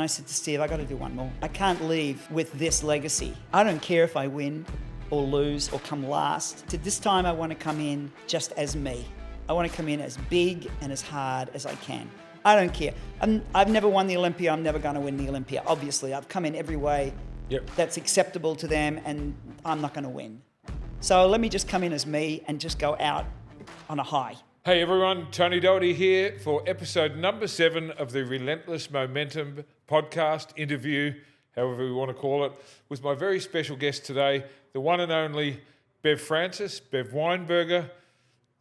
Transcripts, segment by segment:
I said to Steve, I got to do one more. I can't leave with this legacy. I don't care if I win or lose or come last. To this time, I want to come in just as me. I want to come in as big and as hard as I can. I don't care. I've never won the Olympia. I'm never going to win the Olympia. Obviously, I've come in every way that's acceptable to them, and I'm not going to win. So let me just come in as me and just go out on a high. Hey everyone, Tony Doherty here for episode number 7 of the Relentless Momentum Podcast interview, however we want to call it, with my very special guest today, the one and only Bev Francis, Bev Weinberger,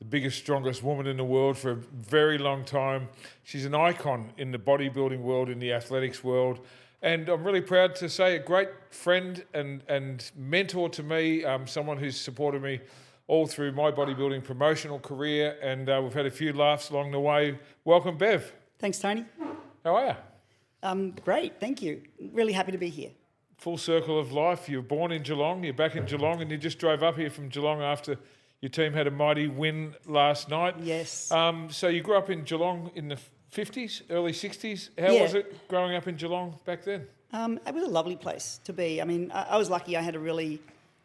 the biggest, strongest woman in the world for a very long time. She's an icon in the bodybuilding world, in the athletics world, and I'm really proud to say a great friend and mentor to me, someone who's supported me all through my bodybuilding promotional career, and we've had a few laughs along the way. Welcome, Bev. Thanks, Tony. How are you? Great, thank you. Really happy to be here. Full circle of life. You were born in Geelong, you're back in Geelong, and you just drove up here from Geelong after your team had a mighty win last night. Yes. So you grew up in Geelong in the 50s, early 60s. How was it growing up in Geelong back then? It was a lovely place to be. I mean, I was lucky. I had a really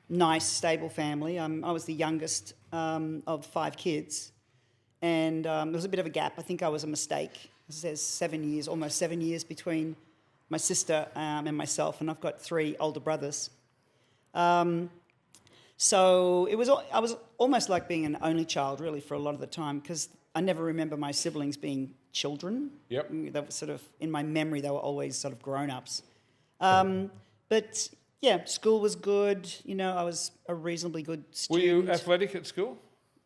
nice, stable family. I was the youngest of 5 kids, and there was a bit of a gap. I think I was a mistake. There's 7 years, almost 7 years between my sister and myself, and I've got 3 older brothers. So I was almost like being an only child, really, for a lot of the time, because I never remember my siblings being children. Yep. They were sort of, in my memory, they were always sort of grown-ups. But yeah, school was good. You know, I was a reasonably good student. Were you athletic at school?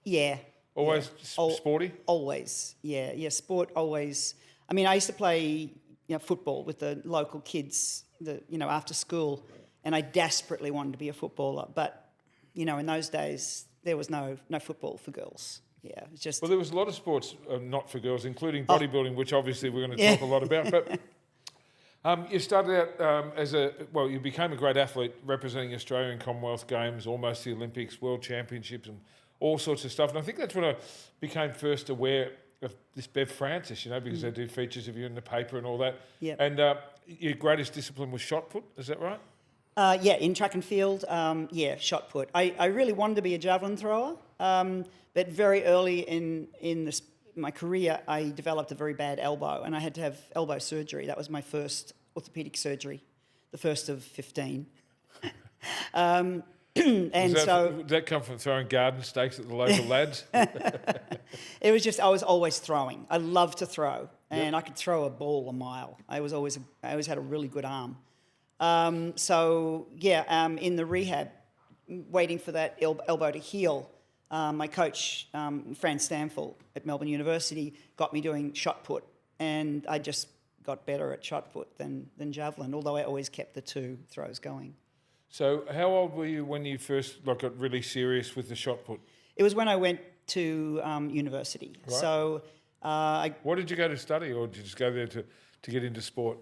Yeah. Always sporty? Always, yeah. Sport, always. I mean, I used to play football with the local kids, after school, and I desperately wanted to be a footballer. But, in those days, there was no football for girls. Yeah, it's just... Well, there was a lot of sports not for girls, including bodybuilding, which obviously we're going to talk a lot about. But you started out you became a great athlete representing Australia in Commonwealth Games, almost the Olympics, World Championships and all sorts of stuff. And I think that's when I became first aware of this Bev Francis, because they do features of you in the paper and all that. Yeah. And your greatest discipline was shot put, is that right? In track and field, shot put. I really wanted to be a javelin thrower, but very early in my career, I developed a very bad elbow, and I had to have elbow surgery. That was my first orthopedic surgery, the first of 15. And did that come from throwing garden stakes at the local lads? It was just, I was always throwing. I loved to throw, and I could throw a ball a mile. I always had a really good arm. In the rehab, waiting for that elbow to heal, my coach, Fran Stanfill at Melbourne University, got me doing shot put, and I just got better at shot put than javelin, although I always kept the 2 throws going. So how old were you when you first got really serious with the shot put? It was when I went to university. Right. So, what did you go to study, or did you just go there to get into sport?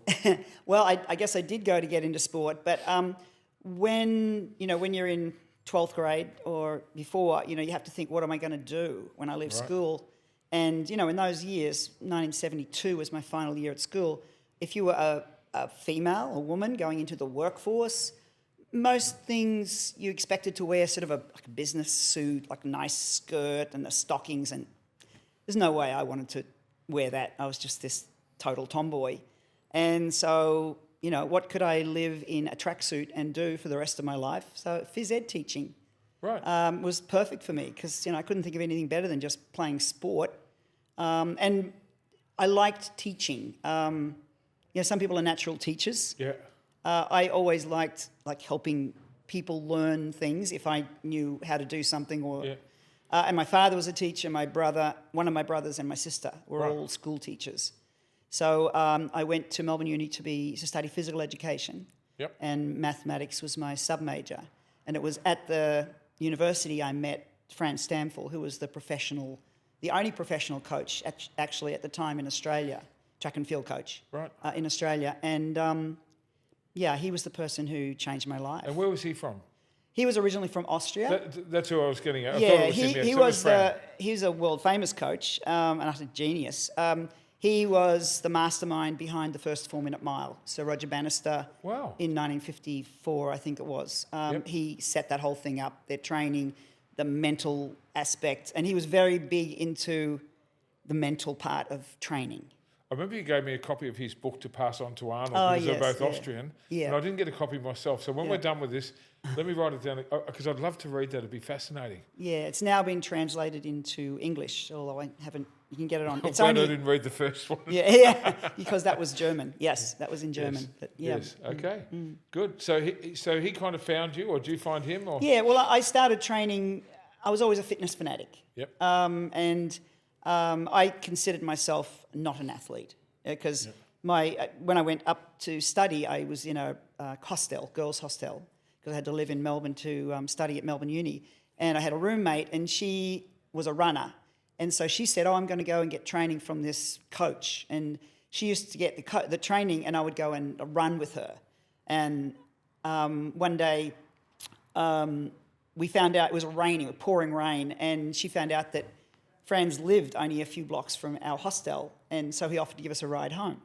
Well, I guess I did go to get into sport, but when you're in 12th grade or before, you have to think, what am I going to do when I leave school? And, in those years, 1972 was my final year at school. If you were a female, a woman going into the workforce, most things you expected to wear sort of a business suit, like a nice skirt and the stockings, and there's no way I wanted to wear that. I was just this total tomboy. And so, what could I live in a tracksuit and do for the rest of my life? So phys ed teaching was perfect for me, because, I couldn't think of anything better than just playing sport. And I liked teaching. Some people are natural teachers. Yeah. I always liked helping people learn things if I knew how to do something. And my father was a teacher. One of my brothers and my sister were all school teachers. So I went to Melbourne Uni to study physical education. Yep. And mathematics was my sub-major. And it was at the university I met Fran Stanfill, who was the only professional coach actually at the time in Australia, track and field coach in Australia. And he was the person who changed my life. And where was he from? He was originally from Austria. That's who I was getting at. He's a world famous coach, an utter genius. He was the mastermind behind the first 4-minute mile. So Roger Bannister, Wow. in 1954, I think it was, Yep. he set that whole thing up, their training, the mental aspect, and he was very big into the mental part of training. I remember you gave me a copy of his book to pass on to Arnold Oh, because they're yes, both yeah. Austrian. Yeah. And I didn't get a copy myself. So when Yeah. we're done with this, let me write it down because I'd love to read that. It'd be fascinating. Yeah, it's now been translated into English, although I haven't. You can get it on. I'm It's glad I only didn't read the first one. yeah, because that was German. Yes, that was in German. Yes. But yeah. Yes. Okay. Good. So he kind of found you, or did you find him? Or Yeah, well, I started training. I was always a fitness fanatic. Yep. I considered myself not an athlete because when I went up to study, I was in a hostel, girls' hostel, because I had to live in Melbourne to study at Melbourne Uni. And I had a roommate, and she was a runner. And so she said, I'm going to go and get training from this coach. And she used to get the training, and I would go and run with her. And one day we found out it was raining, pouring rain, and she found out that Franz lived only a few blocks from our hostel, and so he offered to give us a ride home.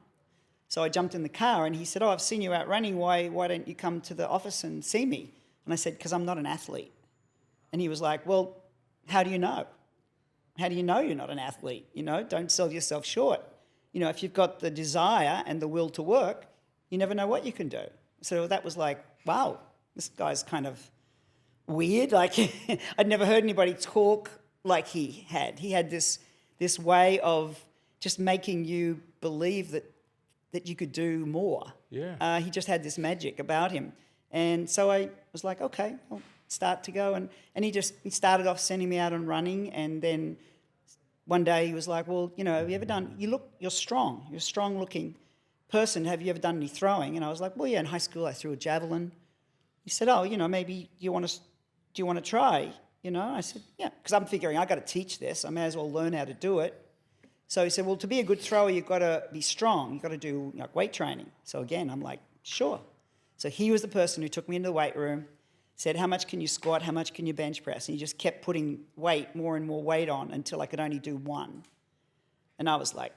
So I jumped in the car, and he said, I've seen you out running. Why don't you come to the office and see me? And I said, because I'm not an athlete. And he was like, well, how do you know? How do you know you're not an athlete? Don't sell yourself short. If you've got the desire and the will to work, you never know what you can do. So that was like, wow, this guy's kind of weird. Like I'd never heard anybody talk like he had. He had this way of just making you believe that you could do more. Yeah. He just had this magic about him. And so I was like, okay, I'll start to go. And he started off sending me out on running. And then one day he was like, well, have you ever done, you're strong. You're a strong looking person. Have you ever done any throwing? And I was like, well, yeah, in high school I threw a javelin. He said, oh, maybe do you want to try? I said, yeah, because I'm figuring I got to teach this. I may as well learn how to do it. So he said, well, to be a good thrower, you've got to be strong. You've got to do weight training. So again, I'm like, sure. So he was the person who took me into the weight room, said, how much can you squat? How much can you bench press? And he just kept putting more and more weight on until I could only do one. And I was like,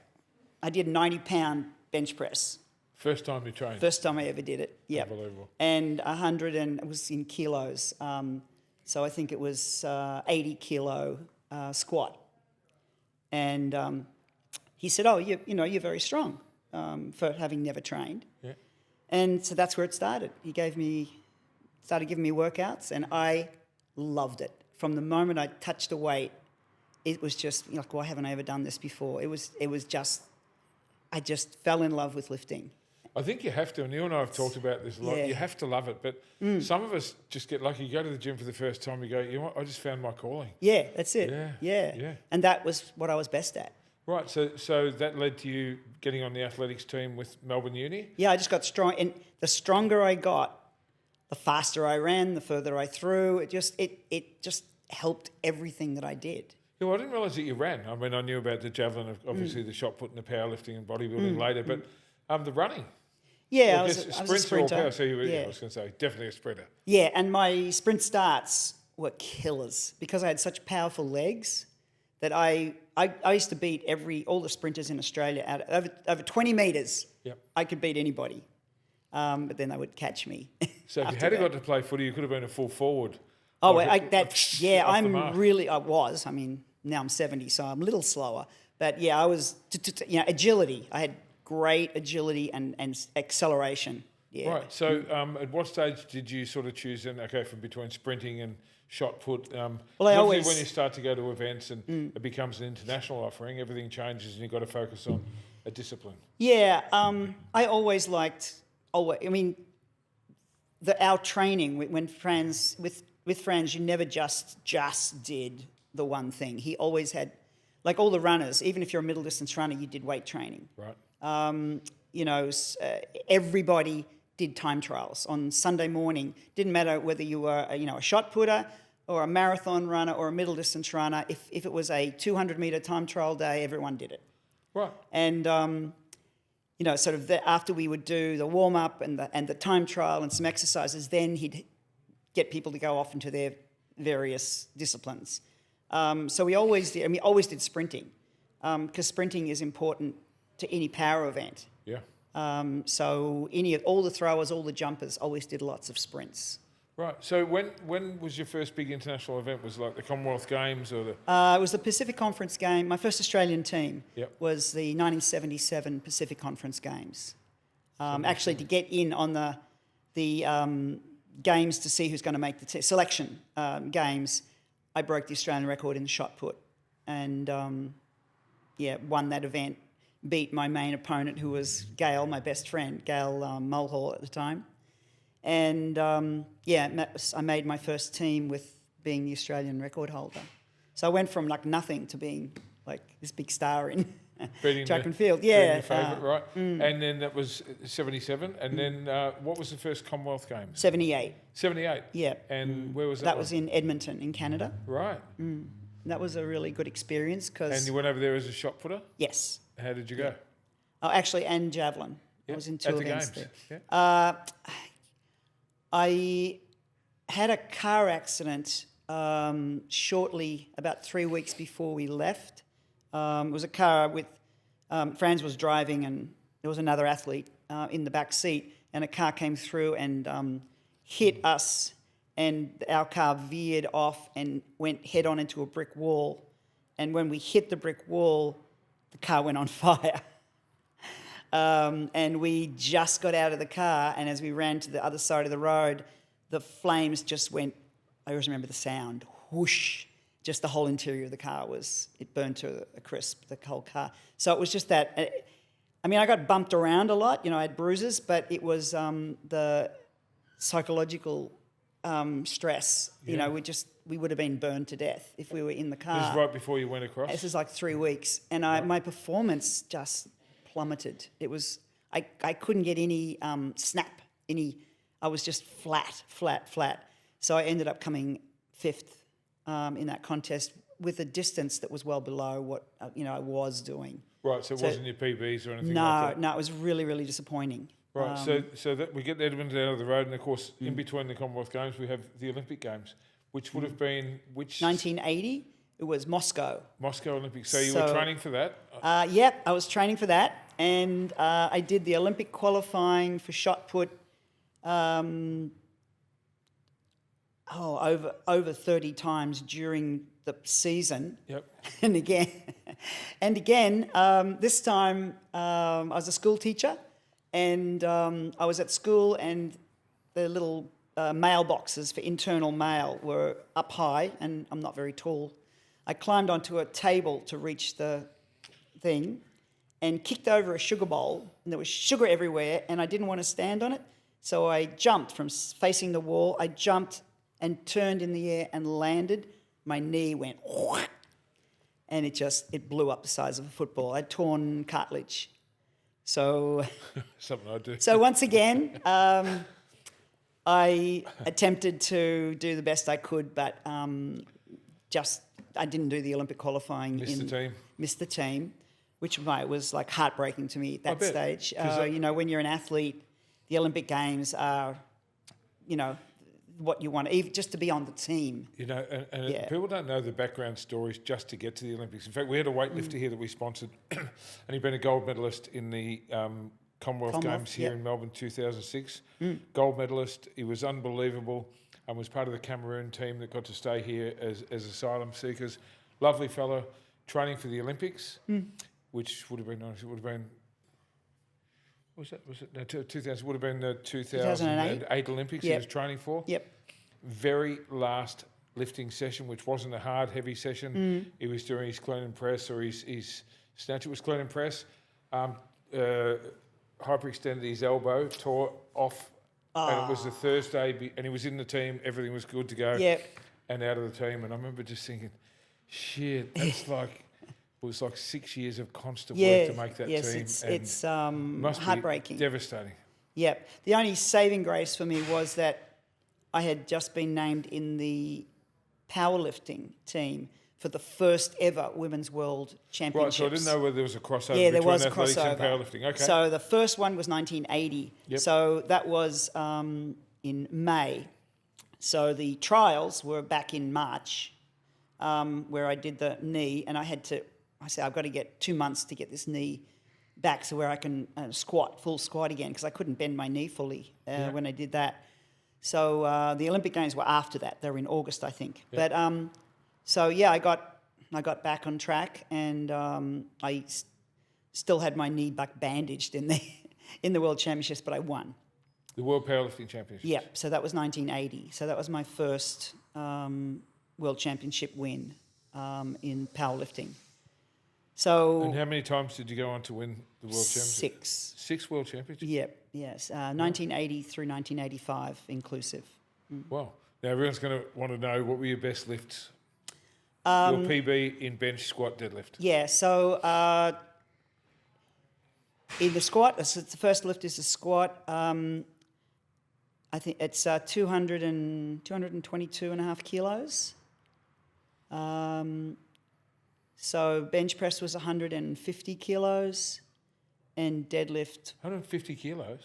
I did a 90-pound bench press. First time you trained? First time I ever did it, yeah. Unbelievable. And 100, and it was in kilos. So I think it was 80 kilo squat. And he said, oh, you're very strong for having never trained. Yeah. And so that's where it started. He started giving me workouts, and I loved it. From the moment I touched a weight, it was just like, why haven't I ever done this before? It was just, I just fell in love with lifting. I think you have to, and you and I have talked about this a lot. Yeah. You have to love it, but some of us just get lucky. You go to the gym for the first time, you go, you know what, I just found my calling. Yeah, that's it. Yeah. And that was what I was best at. Right, so that led to you getting on the athletics team with Melbourne Uni? Yeah, I just got strong, and the stronger I got, the faster I ran, the further I threw. It just helped everything that I did. Yeah, well, I didn't realise that you ran. I mean, I knew about the javelin, obviously the shot put and the powerlifting and bodybuilding later, but the running. Yeah, Well, I was a sprinter. sprinter. Or power, so I Yeah. was going to say, definitely a sprinter. Yeah, and my sprint starts were killers because I had such powerful legs that I used to beat all the sprinters in Australia out over 20 metres. Yep. I could beat anybody, but then they would catch me. So if you after had that. got to play footy, you could have been a full forward. Oh, Like well, off the mark. I was. I mean, now I'm 70, so I'm a little slower. But yeah, I was, agility. I had great agility and acceleration. Yeah. Right. So at what stage did you sort of choose then, from between sprinting and shot put? When you start to go to events and it becomes an international offering, everything changes and you've got to focus on a discipline. Yeah. I always liked, our training with Franz, you never just did the one thing. He always had, like all the runners, even if you're a middle distance runner, you did weight training. Right. Everybody did time trials on Sunday morning. Didn't matter whether you were a shot putter or a marathon runner or a middle distance runner. If it was a 200-meter time trial day, everyone did it. Right. And after we would do the warm up and the time trial and some exercises, then he'd get people to go off into their various disciplines. So we always did sprinting because sprinting is important to any power event. Yeah. So all the throwers, all the jumpers always did lots of sprints. Right. So when was your first big international event? Was it like the Commonwealth Games or the? It was the Pacific Conference game. My first Australian team was the 1977 Pacific Conference Games. Actually, to get in on the games to see who's going to make the selection games, I broke the Australian record in the shot put, and won that event. Beat my main opponent, who was Gail, my best friend, Gail Mulhall at the time. And I made my first team with being the Australian record holder. So I went from like nothing to being like this big star in track and field. Yeah. Your favourite, right? And then that was 77. And then what was the first Commonwealth Games? 78. 78? Yeah. And where was that? That was in Edmonton in Canada. Right. That was a really good experience because... And you went over there as a shot putter? Yes. How did you go? Oh, actually, and javelin. I was in two events games. there. Yeah. I had a car accident shortly, about 3 weeks before we left. It was a car with... Franz was driving and there was another athlete in the back seat, and a car came through and hit us, and our car veered off and went head-on into a brick wall. And when we hit the brick wall, the car went on fire. And we just got out of the car, and as we ran to the other side of the road, the flames just went, I always remember the sound, whoosh. Just the whole interior of the car it burned to a crisp, the whole car. So it was just that, I mean, I got bumped around a lot, I had bruises, but it was the psychological stress. We would have been burned to death if we were in the car. This is right before you went across? This is like 3 weeks. And my performance just plummeted. It was, I couldn't get any snap, I was just flat. So I ended up coming 5th in that contest with a distance that was well below what, I was doing. Right, so it wasn't your PBs or anything like that? No, it was really, really disappointing. Right, so that we get Edmonton out of the road, and of course, in between the Commonwealth Games, we have the Olympic Games, which would have been which? 1980. It was Moscow. Moscow Olympics. So you were training for that? Yep, I was training for that, and I did the Olympic qualifying for shot put. Over 30 times during the season. Yep. And again, this time I was a school teacher, and I was at school, and the little mailboxes for internal mail were up high, and I'm not very tall. I climbed onto a table to reach the thing and kicked over a sugar bowl, and there was sugar everywhere, and I didn't want to stand on it, so I jumped from facing the wall. I jumped and turned in the air and landed. My knee went whack, and it blew up the size of a football. I'd torn cartilage. So something I do. So once again, I attempted to do the best I could, but I didn't do the Olympic qualifying. Missed the team, which was like heartbreaking to me at that stage. When you're an athlete, the Olympic Games are, what you want, even just to be on the team. People don't know the background stories just to get to the Olympics. In fact, we had a weightlifter here that we sponsored, and he'd been a gold medalist in the Commonwealth Games here in Melbourne 2006. Gold medalist. He was unbelievable and was part of the Cameroon team that got to stay here as asylum seekers. Lovely fellow, training for the Olympics, which would have been nice. It would have been... Was it? No, 2000 would have been the 2008 Olympics he was training for. Yep. Very last lifting session, which wasn't a hard, heavy session. He was doing his clean and press or his snatch. It was clean and press. Hyperextended his elbow, tore off, and it was the Thursday, and he was in the team. Everything was good to go. Yep. And out of the team. And I remember just thinking, shit, that's like... It was like 6 years of constant work to make that team. It's heartbreaking. Devastating. Yep. The only saving grace for me was that I had just been named in the powerlifting team for the first ever Women's World Championships. Right, so I didn't know whether there was a crossover between athletics and powerlifting. Okay. So the first one was 1980. Yep. So that was in May. So the trials were back in March, where I did the knee, and I said, I've got to get 2 months to get this knee back to where I can full squat again, because I couldn't bend my knee fully when I did that. So the Olympic Games were after that. They were in August, I think. Yeah. But I got back on track, and I still had my knee back bandaged in the World Championships, but I won. The World Powerlifting Championships. Yeah, so that was 1980. So that was my first World Championship win in powerlifting. So And how many times did you go on to win the World Championship? 6. 6 World Championships? Yep, yes. 1980 through 1985 inclusive. Wow. Now everyone's going to want to know, what were your best lifts? Your PB in bench, squat, deadlift. Yeah, so in the squat, so the first lift is the squat. I think it's 222 and a half kilos. So bench press was 150 kilos, and deadlift. 150 kilos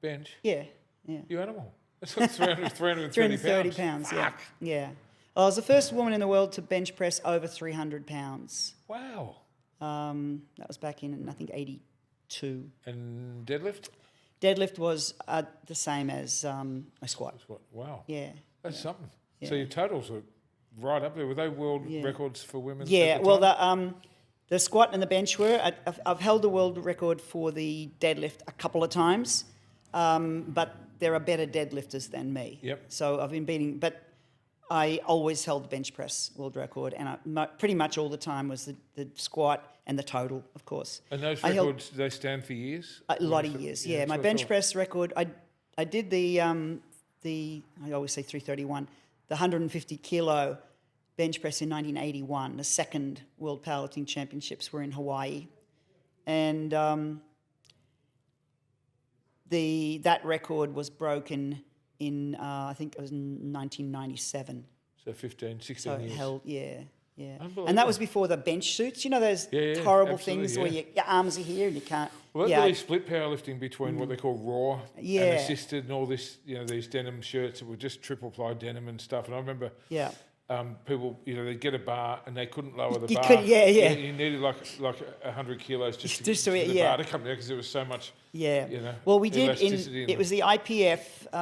bench. Yeah. You animal. That's like 330 330 pounds. pounds. Yeah. Yeah. I was the first woman in the world to bench press over 300 pounds. Wow. That was back in, I think, 82. And deadlift? Deadlift was the same as a squat. Wow. Yeah. That's something. Yeah. So your totals were right up there. Were they world records for women? Yeah. at the Well, time? the squat and the bench were. I've held the world record for the deadlift a couple of times, but there are better deadlifters than me. Yep. So I've been beating, but I always held the bench press world record, and pretty much all the time was the squat and the total, of course. And those records, do they stand for years? A lot of years, yeah. My bench press record, I did the I always say 331, the 150 kilo bench press in 1981. The second World Powerlifting Championships were in Hawaii, and that record was broken in I think it was 1997. So 15, 16 So years. held, yeah. Unbelievable. And that was before the bench suits. You know those horrible absolutely, things where your arms are here and you can't. Well, that really split powerlifting between what they call raw Yeah. and assisted, and all this, these denim shirts that were just triple ply denim and stuff. And I remember people, they'd get a bar and they couldn't lower the bar. You needed like 100 kilos just to the bar to come down, because there was so much. Yeah. Well, we did. It was the IPF,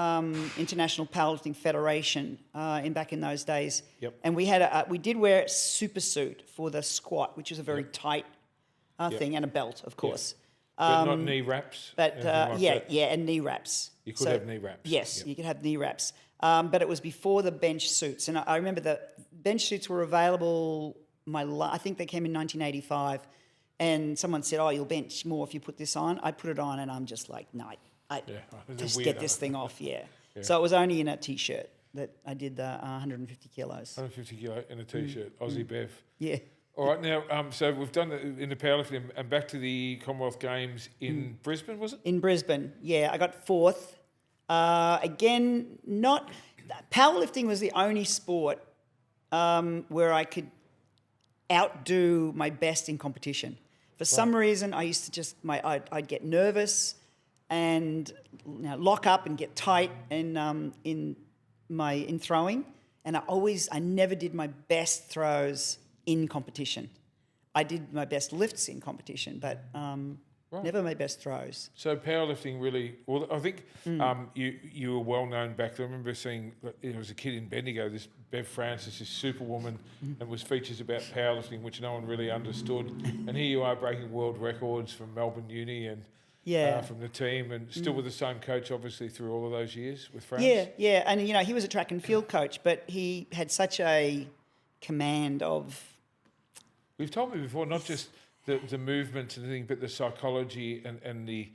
International Powerlifting Federation, back in those days. Yep. And we had we did wear a super suit for the squat, which was a very tight thing, and a belt, of course. But not knee wraps. But that. and knee wraps. You could have knee wraps. Yes, Yep. you could have knee wraps. But it was before the bench suits, and I remember the bench suits were available. I think they came in 1985, and someone said, "Oh, you'll bench more if you put this on." I put it on, and I'm just like, "No, just get this thing off." Yeah. So it was only in a t-shirt that I did the 150 kilos. 150 kilo in a t-shirt, Aussie Bev. Yeah. All right, now, so we've done it in the powerlifting, and back to the Commonwealth Games in Brisbane, was it? In Brisbane, yeah, I got 4th. Again, powerlifting was the only sport where I could outdo my best in competition. For some reason, I used to I'd get nervous and lock up and get tight in throwing, and I never did my best throws in competition. I did my best lifts in competition, but never my best throws. So powerlifting really, well, I think you were well known back then. I remember seeing, it was a kid in Bendigo, this Bev Francis, this superwoman, and was features about powerlifting, which no one really understood. And here you are breaking world records from Melbourne Uni and from the team, and still with the same coach, obviously, through all of those years with Francis. Yeah. And, he was a track and field coach, but he had such a command of... We've told me before, not just the movements and everything, but the psychology and the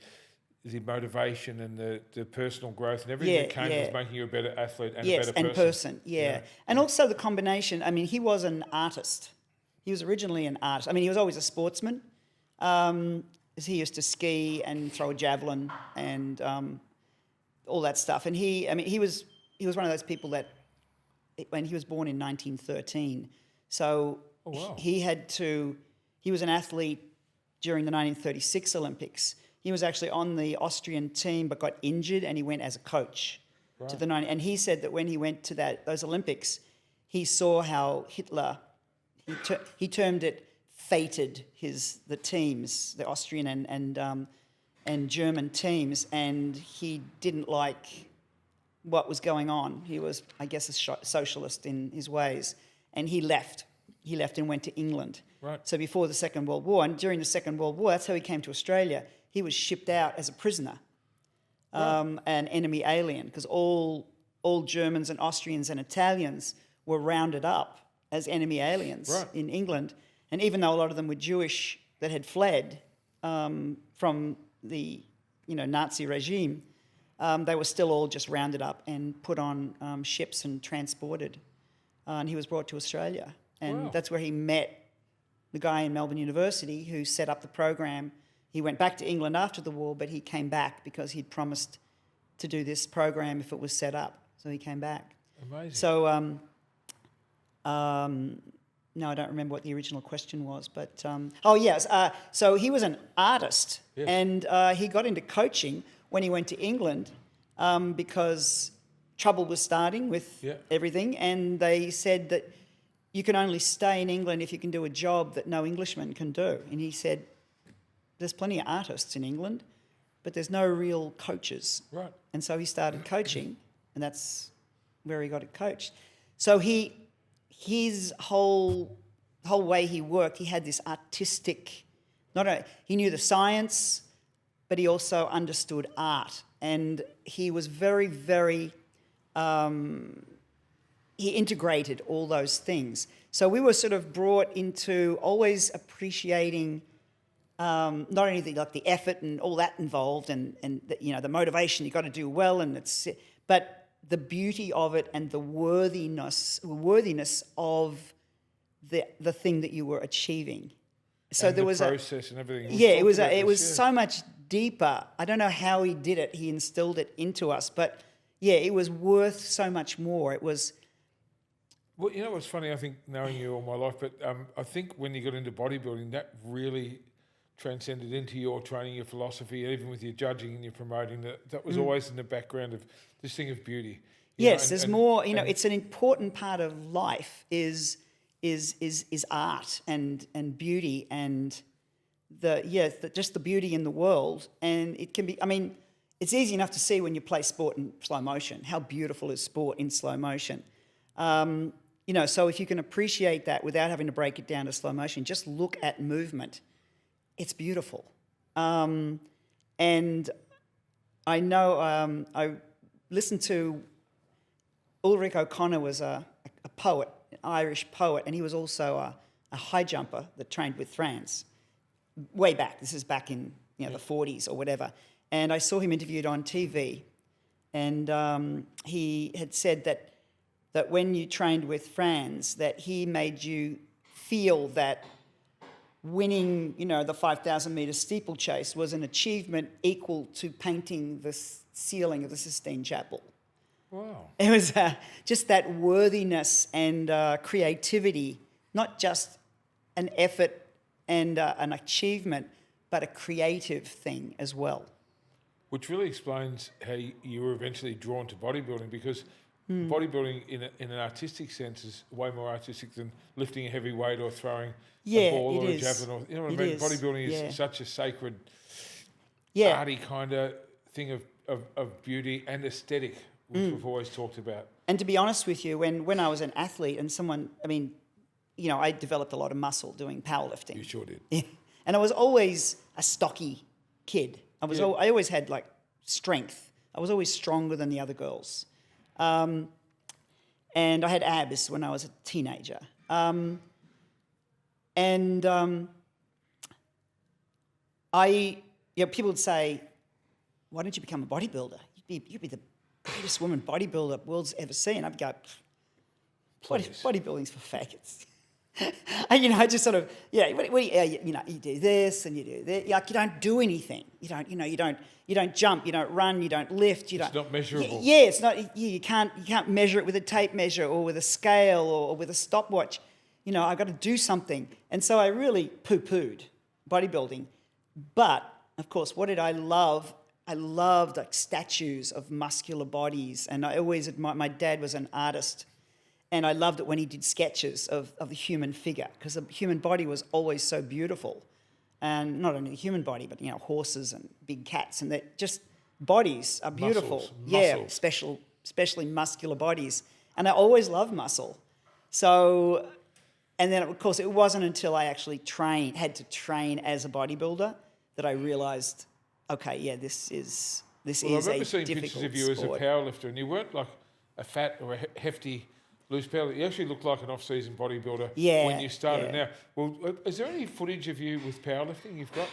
motivation and the personal growth and everything that came with making you a better athlete and a better person. And also the combination. I mean, he was an artist. He was originally an artist. I mean, he was always a sportsman. He used to ski and throw a javelin and all that stuff. And he was one of those people that, when he was born in 1913, so he was an athlete during the 1936 Olympics. He was actually on the Austrian team but got injured, and he went as a coach to the 90. And he said that when he went to those Olympics, he saw how Hitler, he termed it fated the teams, the Austrian and German teams, and he didn't like what was going on. He was, I guess, a socialist in his ways, and he left. He left and went to England. Right. So before the Second World War, and during the Second World War, that's how he came to Australia. He was shipped out as a prisoner, an enemy alien, because all Germans and Austrians and Italians were rounded up as enemy aliens in England. And even though a lot of them were Jewish that had fled from the Nazi regime, they were still all just rounded up and put on ships and transported. And he was brought to Australia. And that's where he met the guy in Melbourne University who set up the program. He went back to England after the war, but he came back because he'd promised to do this program if it was set up. So he came back. Amazing. So, no, I don't remember what the original question was, but, so he was an artist, and he got into coaching when he went to England because trouble was starting with everything, and they said that you can only stay in England if you can do a job that no Englishman can do. And he said, there's plenty of artists in England, but there's no real coaches. Right. And so he started coaching, and that's where he got it coached. So his whole way he worked, he had this artistic, he knew the science, but he also understood art. And he was very, very, he integrated all those things. So we were sort of brought into always appreciating not only the effort and all that involved and the motivation, you got to do well, but the beauty of it and the worthiness of the thing that you were achieving. So and there the was process and everything. it was so much deeper. I don't know how he did it. He instilled it into us, but it was worth so much more. It was. Well, you know what's funny? I think knowing you all my life, but I think when you got into bodybuilding, that really transcended into your training, your philosophy, even with your judging and your promoting. That was always in the background of this thing of beauty. There's more. It's an important part of life is art and beauty and just the beauty in the world. And it can be. I mean, it's easy enough to see when you play sport in slow motion. How beautiful is sport in slow motion? So if you can appreciate that without having to break it down to slow motion, just look at movement. It's beautiful. And I know I listened to Ulrich O'Connor was a poet, an Irish poet, and he was also a high jumper that trained with France way back. This is back in the 40s or whatever. And I saw him interviewed on TV, and he had said that when you trained with Franz, that he made you feel that winning, the 5,000 metre steeplechase was an achievement equal to painting the ceiling of the Sistine Chapel. Wow. It was just that worthiness and creativity, not just an effort and an achievement, but a creative thing as well. Which really explains how you were eventually drawn to bodybuilding, because bodybuilding in an artistic sense is way more artistic than lifting a heavy weight or throwing a ball or a javelin. Or, you know what I mean? Bodybuilding is such a sacred, arty kind of thing of beauty and aesthetic, which we've always talked about. And to be honest with you, when I was an athlete and I developed a lot of muscle doing powerlifting. You sure did. Yeah. And I was always a stocky kid. I always had strength. I was always stronger than the other girls. And I had abs when I was a teenager. People would say, why don't you become a bodybuilder? You'd be the greatest woman bodybuilder the world's ever seen. I'd go, bodybuilding's for faggots. I just sort of, you do this and you do that. You don't do anything. You don't jump, you don't run, you don't lift. It's not measurable. Yeah, it's not. You can't measure it with a tape measure or with a scale or with a stopwatch. I've got to do something. And so I really poo-pooed bodybuilding. But of course, what did I love? I loved statues of muscular bodies, and I always admired. My dad was an artist. And I loved it when he did sketches of the human figure, because the human body was always so beautiful. And not only the human body, but, horses and big cats, and that just bodies are beautiful. Muscles. Especially muscular bodies. And I always loved muscle. So, and then of course it wasn't until I actually had to train as a bodybuilder that I realised, okay, this is a difficult sport. I remember seeing pictures of you as a powerlifter, and you weren't like a fat or a hefty loose powerlifter. You actually looked like an off-season bodybuilder when you started. Now, well, is there any footage of you with powerlifting you've got?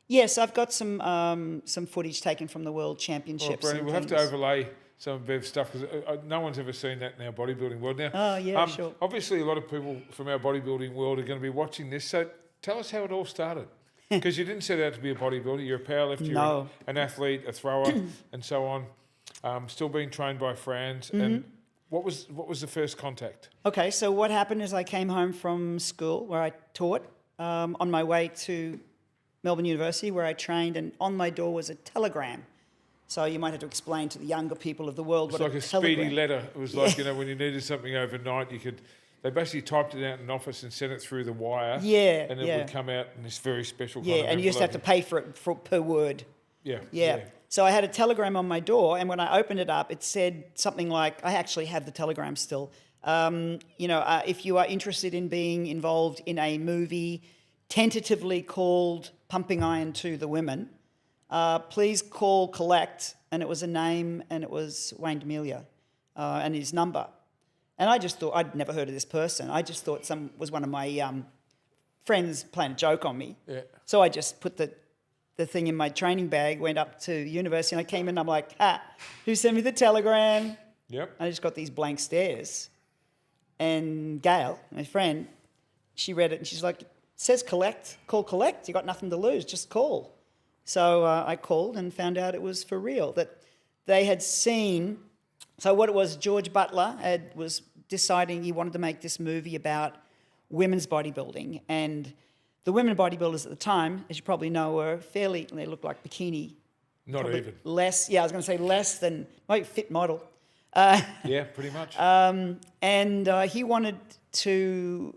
Yes, I've got some footage taken from the World Championships. Well, Brandon, we'll have to overlay some of Bev's stuff, because no one's ever seen that in our bodybuilding world. Now, sure. Obviously, a lot of people from our bodybuilding world are going to be watching this. So tell us how it all started. Because you didn't set out to be a bodybuilder. You're a powerlifter, you're an athlete, a thrower, and so on. Still being trained by Franz. Mm-hmm. And what was the first contact? Okay, so what happened is I came home from school where I taught on my way to Melbourne University, where I trained, and on my door was a telegram. So you might have to explain to the younger people of the world what a telegram. It's like a speedy letter. It was like, when you needed something overnight, they basically typed it out in an office and sent it through the wire. And it would come out in this very special kind of and you used to have to pay for it per word. Yeah. So I had a telegram on my door, and when I opened it up, it said something like, I actually have the telegram still. If you are interested in being involved in a movie tentatively called Pumping Iron to the Women, please call collect. And it was a name, and it was Wayne D'Amelia and his number. And I just thought, I'd never heard of this person. I just thought was one of my friends playing a joke on me. Yeah. So I just put the thing in my training bag, went up to university, and I came in and I'm like, who sent me the telegram? Yep. I just got these blank stares. And Gail, my friend, she read it and she's like, it says collect, call collect. You got nothing to lose, just call. So I called and found out it was for real, that they had seen. So what it was, George Butler was deciding he wanted to make this movie about women's bodybuilding. And the women bodybuilders at the time, as you probably know, were they looked like bikini. Not even. Less, I was going to say less than, fit model. Yeah, pretty much. And he wanted to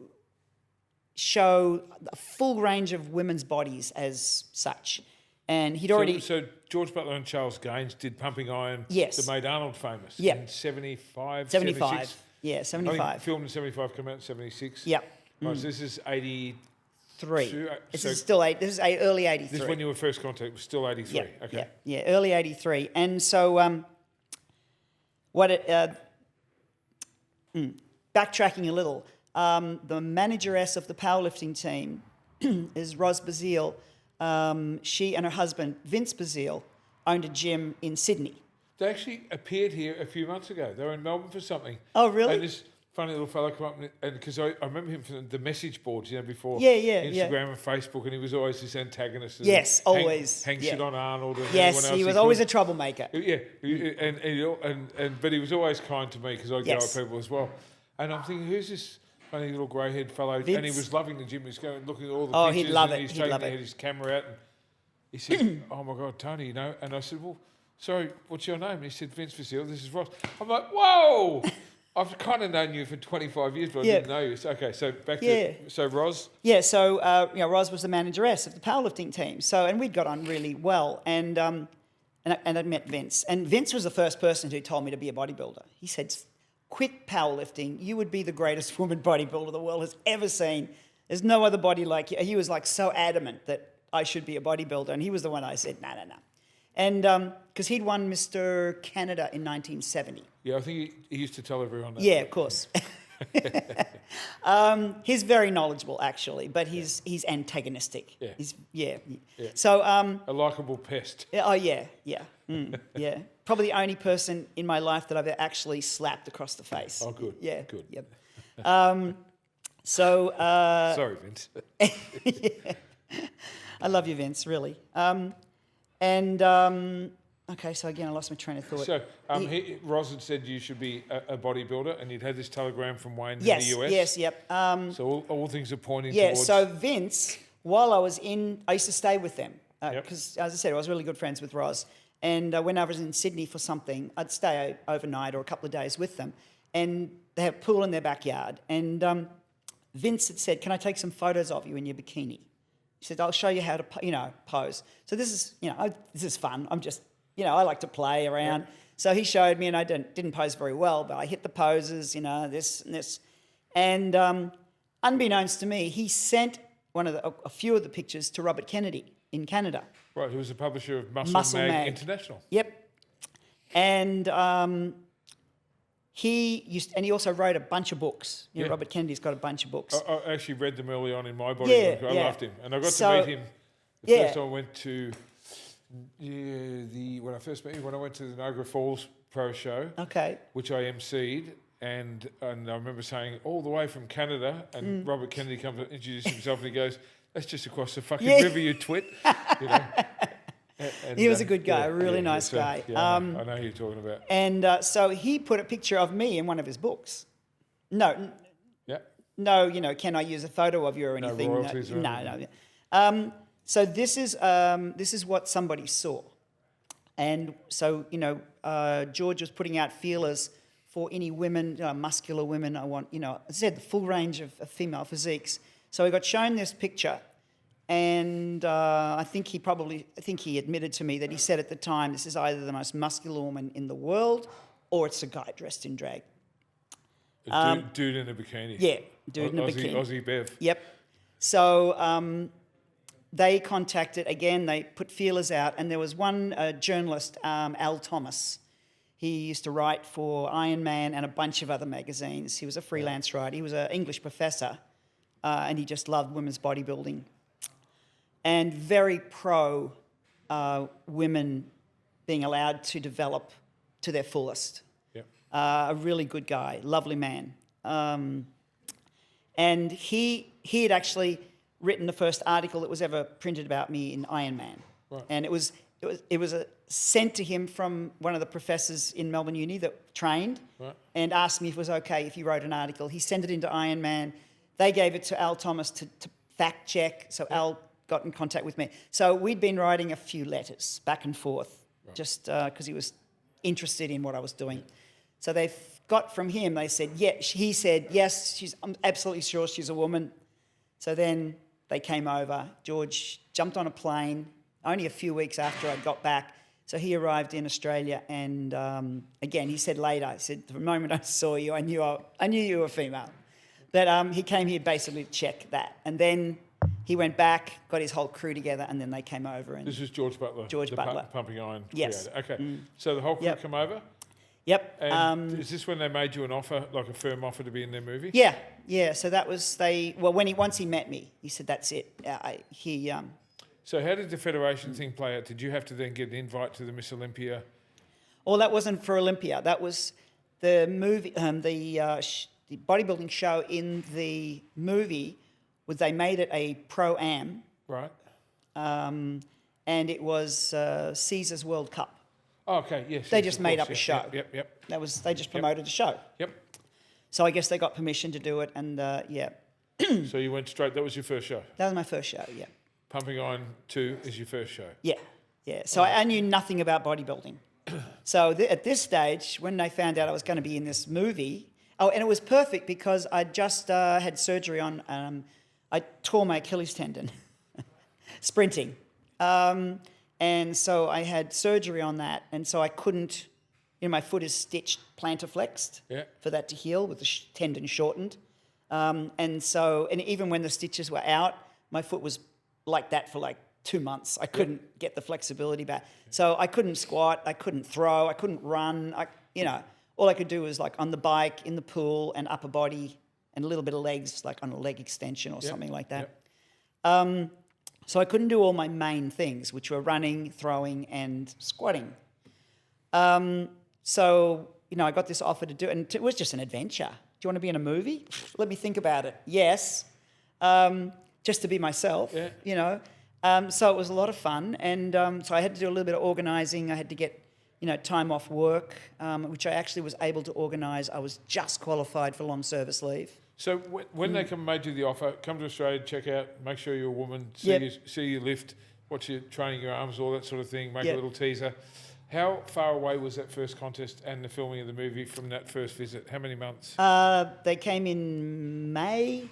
show a full range of women's bodies as such. And he'd already... So George Butler and Charles Gaines did Pumping Iron that made Arnold famous in 75, 76? Yeah, 75. I think filmed in 75, came out in 76. Yep. Right, so this is 83. This is early 83. This is when you were first contact, was still 83. Yeah, okay. Yeah, early 83. And so backtracking a little, the manageress of the powerlifting team is Ros Bazile. She and her husband, Vince Bazile, owned a gym in Sydney. They actually appeared here a few months ago. They were in Melbourne for something. Oh, really? And this funny little fellow come up, and because I remember him from the message boards, before Instagram and Facebook, and he was always this antagonist. Yes, always. Hang shit on Arnold and yes, everyone else. He was always a troublemaker. Yeah, but he was always kind to me because I go at people as well. And I'm thinking, who's this funny little grey-haired fellow? Vince. And he was loving the gym. He was going looking at all the pictures. He'd love and it. He's taking his camera out, and he said, "Oh my God, Tony, And I said, "Well, sorry, what's your name?" And he said, "Vince Bazile. This is Ross." I'm like, "Whoa!" I've kind of known you for 25 years, but I didn't know you. So, okay, so back to Ros. Yeah, so Ros was the manageress of the powerlifting team. So, and we'd got on really well, and I'd met Vince, and Vince was the first person who told me to be a bodybuilder. He said, "Quit powerlifting. You would be the greatest woman bodybuilder the world has ever seen. There's no other body like you." He was like so adamant that I should be a bodybuilder, and he was the one I said, no. And because he'd won Mr. Canada in 1970. Yeah, I think he used to tell everyone that. Yeah, of course. He's very knowledgeable, actually, but he's antagonistic. Yeah. So a likable pest. Yeah. Probably the only person in my life that I've actually slapped across the face. Oh, good. Yeah. Good. Yep. Sorry, Vince. Yeah. I love you, Vince, really. Okay, so again, I lost my train of thought. So, Ros had said you should be a bodybuilder, and you'd had this telegram from Wayne in the US. Yes. So all things are pointing towards... Yeah, so Vince, while I was I used to stay with them. Because, as I said, I was really good friends with Ros. And when I was in Sydney for something, I'd stay overnight or a couple of days with them. and they have a pool in their backyard. And Vince had said, "Can I take some photos of you in your bikini?" He said, "I'll show you how to, pose." So this is, this is fun. I'm just, I like to play around. Yeah. So he showed me, and I didn't pose very well, but I hit the poses, this and this. And unbeknownst to me, he sent a few of the pictures to Robert Kennedy in Canada. Right, who was the publisher of Muscle Mag International. Yep. And he also wrote a bunch of books. Robert Kennedy's got a bunch of books. I actually read them early on in my bodybuilding. I loved him. And I got to meet him the first time I went to when I first met him, when I went to the Niagara Falls Pro Show, which I emceed. And I remember saying, all the way from Canada, and Robert Kennedy comes to introduce himself, and he goes, "That's just across the fucking river, you twit." And, he was a good guy, a really nice guy. I know who you're talking about. And so he put a picture of me in one of his books. No, can I use a photo of you or anything? No royalties or anything. No. So this is what somebody saw. And so, George was putting out feelers for any women, muscular women. I want, I said the full range of female physiques. So I got shown this picture, and I think he admitted to me that he said at the time, this is either the most muscular woman in the world, or it's a guy dressed in drag. Dude in a bikini. Yeah, dude in a bikini. Aussie Bev. Yep. So they contacted, again, they put feelers out, and there was one journalist, Al Thomas. He used to write for Iron Man and a bunch of other magazines. He was a freelance writer. He was an English professor, and he just loved women's bodybuilding. And very pro women being allowed to develop to their fullest. Yep. A really good guy, lovely man. And he had actually written the first article that was ever printed about me in Iron Man. Right. And it was sent to him from one of the professors in Melbourne Uni that trained, and asked me if it was okay if he wrote an article. He sent it into Iron Man. They gave it to Al Thomas to fact check, so Al got in contact with me. So we'd been writing a few letters back and forth, just because he was interested in what I was doing. So they got from him, they said, he said, yes, I'm absolutely sure she's a woman. So then they came over. George jumped on a plane only a few weeks after I got back. So he arrived in Australia, and again, he said later, he said, the moment I saw you, I knew you were female. But he came here basically to check that. And then he went back, got his whole crew together, and then they came over. And this is George Butler. George Butler. Pumping Iron. Yes. Creator. Okay. So the whole crew come over? Yep. And is this when they made you an offer, like a firm offer to be in their movie? Yeah. So that was once he met me, he said, that's it. So how did the federation thing play out? Did you have to then get an invite to the Miss Olympia? Well, that wasn't for Olympia. That was the movie, the bodybuilding show in the movie. They made it a pro-am. Right. And it was Caesar's World Cup. Oh, okay, yes. They just made up a show. Yep. They just promoted the show. Yep. So I guess they got permission to do it, and So you went straight, that was your first show? That was my first show, yeah. Pumping Iron 2 is your first show? Yeah. So I knew nothing about bodybuilding. So at this stage, when they found out I was going to be in this movie, and it was perfect because I just had surgery on, I tore my Achilles tendon, sprinting. And so I had surgery on that, and so I couldn't, my foot is stitched plantar flexed for that to heal with the tendon shortened. And even when the stitches were out, my foot was like that for 2 months. I couldn't get the flexibility back. So I couldn't squat, I couldn't throw, I couldn't run. All I could do was on the bike, in the pool, and upper body, and a little bit of legs, on a leg extension or something like that. So I couldn't do all my main things, which were running, throwing, and squatting. So I got this offer to do it, and it was just an adventure. Do you want to be in a movie? Let me think about it. Yes. Just to be myself, So it was a lot of fun. And so I had to do a little bit of organising. I had to get, time off work, which I actually was able to organise. I was just qualified for long service leave. So when they made you the offer, come to Australia, check out, make sure you're a woman, see you lift, watch you training your arms, all that sort of thing, make a little teaser. How far away was that first contest and the filming of the movie from that first visit? How many months? They came in May.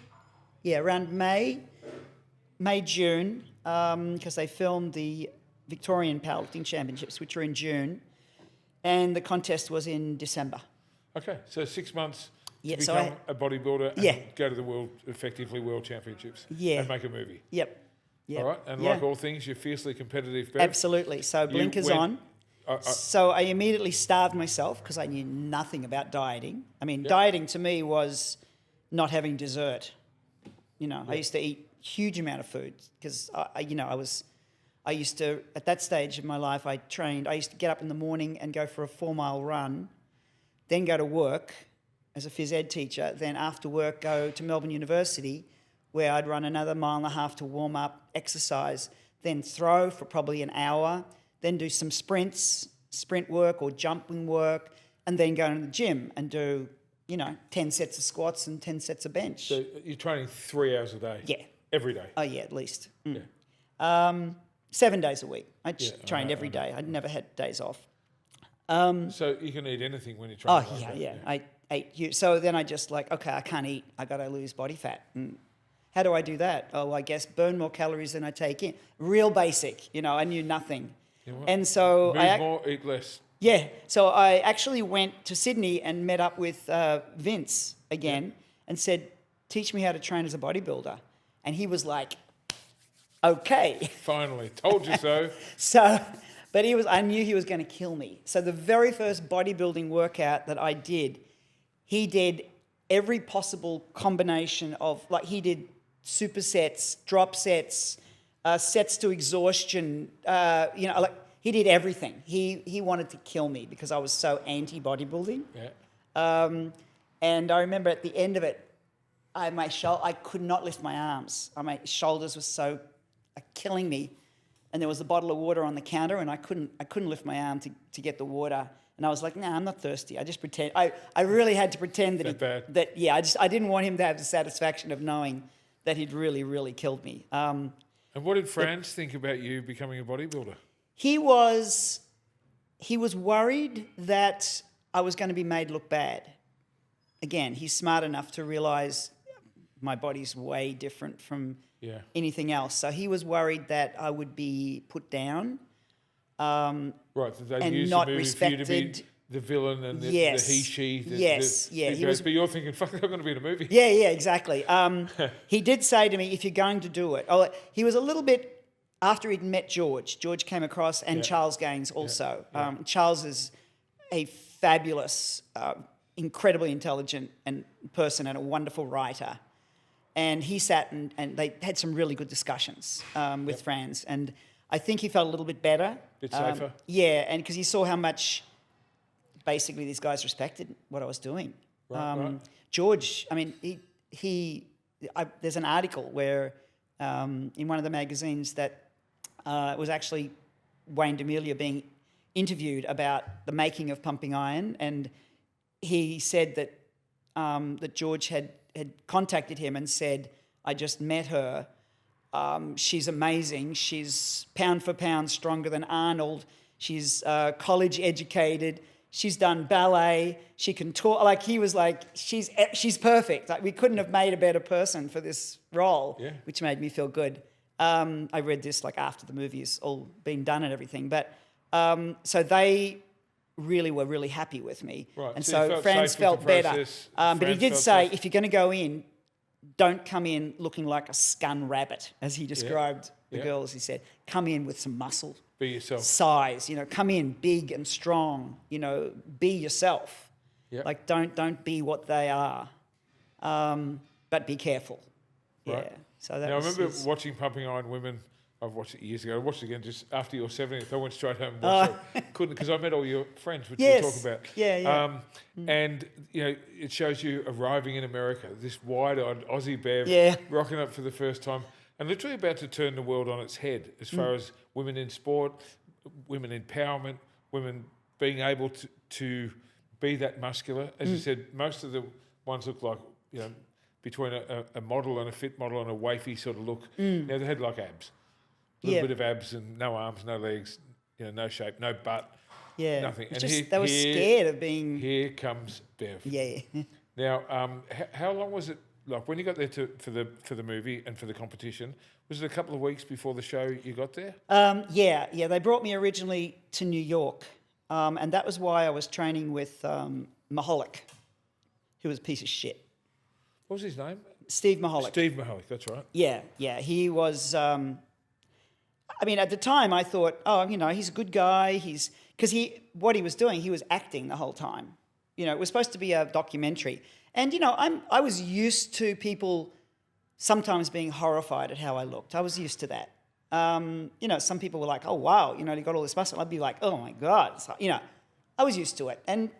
Yeah, around May, June, because they filmed the Victorian Powerlifting Championships, which were in June, and the contest was in December. Okay, so 6 months Yeah, to so become a bodybuilder and Yeah. go to the world championships Yeah. and make a movie. Yep. All right, and Yeah. like all things, you're fiercely competitive, Bev. Absolutely. So blinkers went- on. So I immediately starved myself because I knew nothing about dieting. I mean, dieting to me was not having dessert. You know, I used to eat huge amount of food because I used to, at that stage of my life, I used to get up in the morning and go for a 4-mile run, then go to work as a phys ed teacher, then after work go to Melbourne University, where I'd run another 1.5 miles to warm up, exercise, then throw for probably an hour, then do some sprint work or jumping work, and then go to the gym and do, 10 sets of squats and 10 sets of bench. So you're training 3 hours a day? Yeah. Every day? Oh, yeah, at least. Yeah. 7 days a week. I just trained every day. I never had days off. So you can eat anything when you're training? Oh, like yeah, that? yeah. I ate huge. So then I just okay, I can't eat. I got to lose body fat. And how do I do that? Oh, I guess burn more calories than I take in. Real basic. I knew nothing. You know what? And so Move more, eat less. Yeah. So I actually went to Sydney and met up with Vince again and said, teach me how to train as a bodybuilder. And he was like, okay. Finally, told you so. But I knew he was going to kill me. So the very first bodybuilding workout that I did, he did every possible combination of, he did supersets, drop sets, sets to exhaustion, he did everything. He wanted to kill me because I was so anti-bodybuilding. Yeah. And I remember at the end of it, I could not lift my arms. My shoulders were so killing me. And there was a bottle of water on the counter, and I couldn't lift my arm to get the water. And I was like, I'm not thirsty. I just pretend. I really had to pretend I didn't want him to have the satisfaction of knowing that he'd really, really killed me. And what did Franz think about you becoming a bodybuilder? He was worried that I was going to be made look bad. Again, he's smart enough to realise my body's way different from anything else. So he was worried that I would be put down. Right, so they and used not the movie respected. for you to be the villain and the he, she. But you're thinking, fuck, I'm going to be in a movie. Yeah, exactly. He did say to me, if you're going to do it, he was a little bit, after he'd met George came across, and Charles Gaines also. Charles is a fabulous, incredibly intelligent person and a wonderful writer. And he sat and they had some really good discussions with Franz. And I think he felt a little bit better. Bit safer. And because he saw how much, basically, these guys respected what I was doing. Right. George, there's an article where in one of the magazines that was actually Wayne D'Amelia being interviewed about the making of Pumping Iron, and he said that that George had contacted him and said, I just met her. She's amazing. She's pound for pound stronger than Arnold. She's college educated. She's done ballet. She can talk. He was like, she's perfect. We couldn't have made a better person for this role, which made me feel good. I read this after the movie's all been done and everything. But so they really were really happy with me. Right. And so Franz felt better. But he did say, safe. if you're going to go in, don't come in looking like a scun rabbit, as he described the girls. He said, come in with some muscle. Be yourself. Size, come in big and strong, be yourself. Yep. Don't be what they are. But be careful. Right. Yeah. So that I remember watching Pumping Iron Women. I've watched it years ago. I watched it again just after your 70th. I went straight home and watched it. Couldn't, because I met all your friends, which we'll talk about. Yeah. And, it shows you arriving in America, this wide-eyed Aussie Bev, rocking up for the first time, and literally about to turn the world on its head as far as women in sport, women empowerment, women being able to be that muscular. As you said, most of the ones look like, between a model and a fit model and a wafy sort of look. They had abs. A little bit of abs and no arms, no legs, no shape, no butt. Yeah. Nothing. It's And just, they were scared of being... Here comes Bev. Yeah. Now, how long was it? Like when you got there for the movie and for the competition, was it a couple of weeks before the show you got there? Yeah. They brought me originally to New York, and that was why I was training with Mahalik, who was a piece of shit. What was his name? Steve Mahalik. Steve Mahalik, that's right. Yeah. He was... I mean, at the time, I thought, he's a good guy. Because what he was doing, he was acting the whole time. It was supposed to be a documentary. And, I was used to people sometimes being horrified at how I looked. I was used to that. Some people were like, oh, wow, you got all this muscle. I'd be like, oh, my God. So, I was used to it. And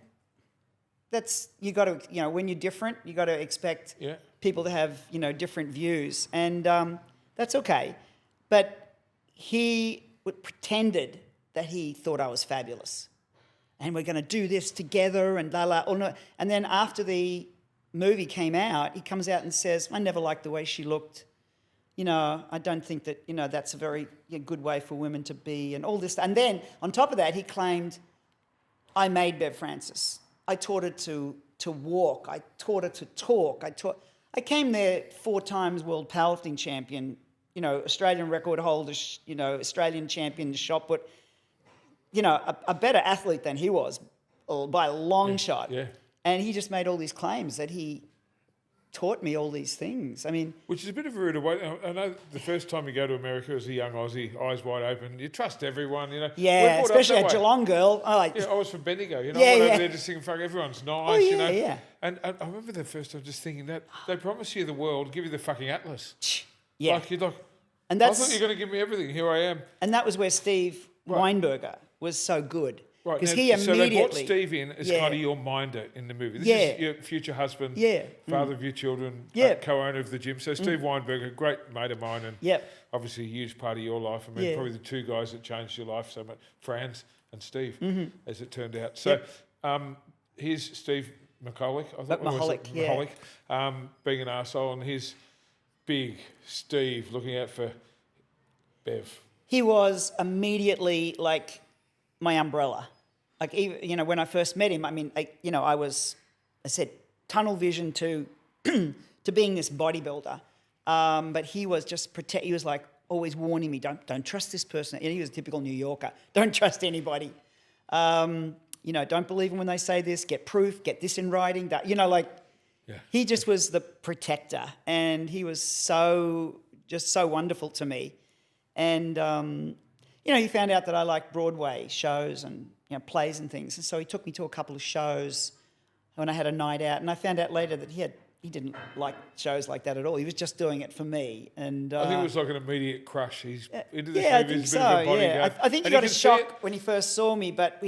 you got to, when you're different, you got to expect people to have, different views. And that's okay. But he pretended that he thought I was fabulous. And we're going to do this together and la. Oh, no. And then after the movie came out, he comes out and says, I never liked the way she looked. I don't think that, that's a very good way for women to be and all this. And then on top of that, he claimed, I made Bev Francis. I taught her to walk. I taught her to talk. I came there 4 times world powerlifting champion, Australian record holder, Australian champion shot put, a better athlete than he was by a long shot. Yeah. And he just made all these claims that he taught me all these things. I mean... Which is a bit of a rude awakening. I know the first time you go to America as a young Aussie, eyes wide open, you trust everyone, Yeah, especially a Geelong girl. I was from Bendigo, I went over there just thinking, fuck, everyone's nice, Yeah. And I remember the first time just thinking that they promise you the world, give you the fucking atlas. Yeah. Like, you're like, and I thought you were going to give me everything, here I am. And that was where Steve Weinberger was so good. Right, because he immediately... So they brought Steve in as kind of your minder in the movie. This is your future husband, father of your children, co-owner of the gym. So Steve Weinberger, great mate of mine, and obviously a huge part of your life. I mean, probably the 2 guys that changed your life so much, Franz and Steve, as it turned out. So here's Steve Mahalik, I thought. Mahalik, being an arsehole, and here's big Steve looking out for Bev. He was immediately like my umbrella. Like, even, when I first met him, I mean, I said, tunnel vision to being this bodybuilder. But he was just he was like always warning me, don't trust this person. And he was a typical New Yorker. Don't trust anybody. Don't believe them when they say this. Get proof. Get this in writing. He just was the protector, and he was so wonderful to me. And he found out that I liked Broadway shows and plays and things, and so he took me to a couple of shows when I had a night out. And I found out later that he didn't like shows like that at all. He was just doing it for me. And I think it was like an immediate crush. He's into this movie. I think so. I think he got a shock when he first saw me, but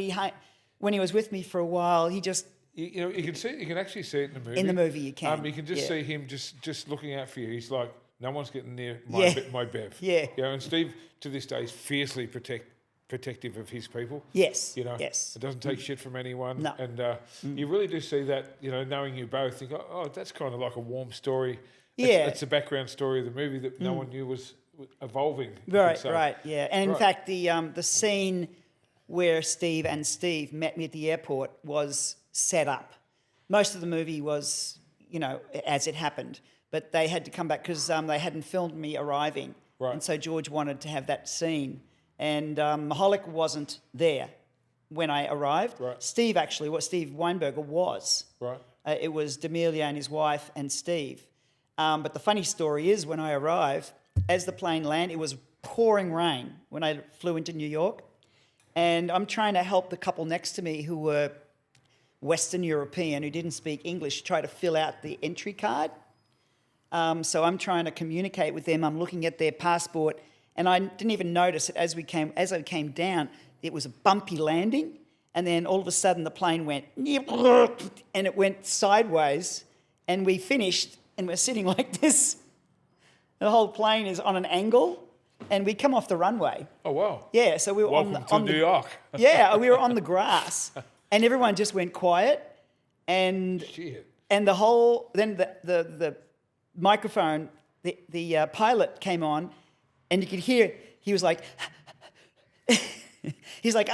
when he was with me for a while, he just... You can see, you can actually see it in the movie. In the movie, you can. You can just see him just looking out for you. He's like, no one's getting near my Bev. Yeah. And Steve, to this day, is fiercely protective of his people. Yes. It doesn't take shit from anyone. No. And you really do see that, knowing you both, think, oh, that's kind of like a warm story. Yeah. It's a background story of the movie that no one knew was evolving. Right, yeah. And in fact, the scene where Steve met me at the airport was set up. Most of the movie was, as it happened. But they had to come back because they hadn't filmed me arriving. Right. And so George wanted to have that scene. And Mahalik wasn't there when I arrived. Right. Steve Weinberger was. Right. It was D'Amelia and his wife and Steve. But the funny story is when I arrived, as the plane landed, it was pouring rain when I flew into New York. And I'm trying to help the couple next to me who were Western European, who didn't speak English, try to fill out the entry card. So I'm trying to communicate with them. I'm looking at their passport, and I didn't even notice it as I came down. It was a bumpy landing, and then all of a sudden the plane went, and it went sideways, and we finished, and we're sitting like this. The whole plane is on an angle, and we come off the runway. Oh wow! Yeah, so we were Welcome to New York. Yeah, we were on the grass, and everyone just went quiet, and the whole the microphone, the pilot came on, and you could hear he was like, he's like,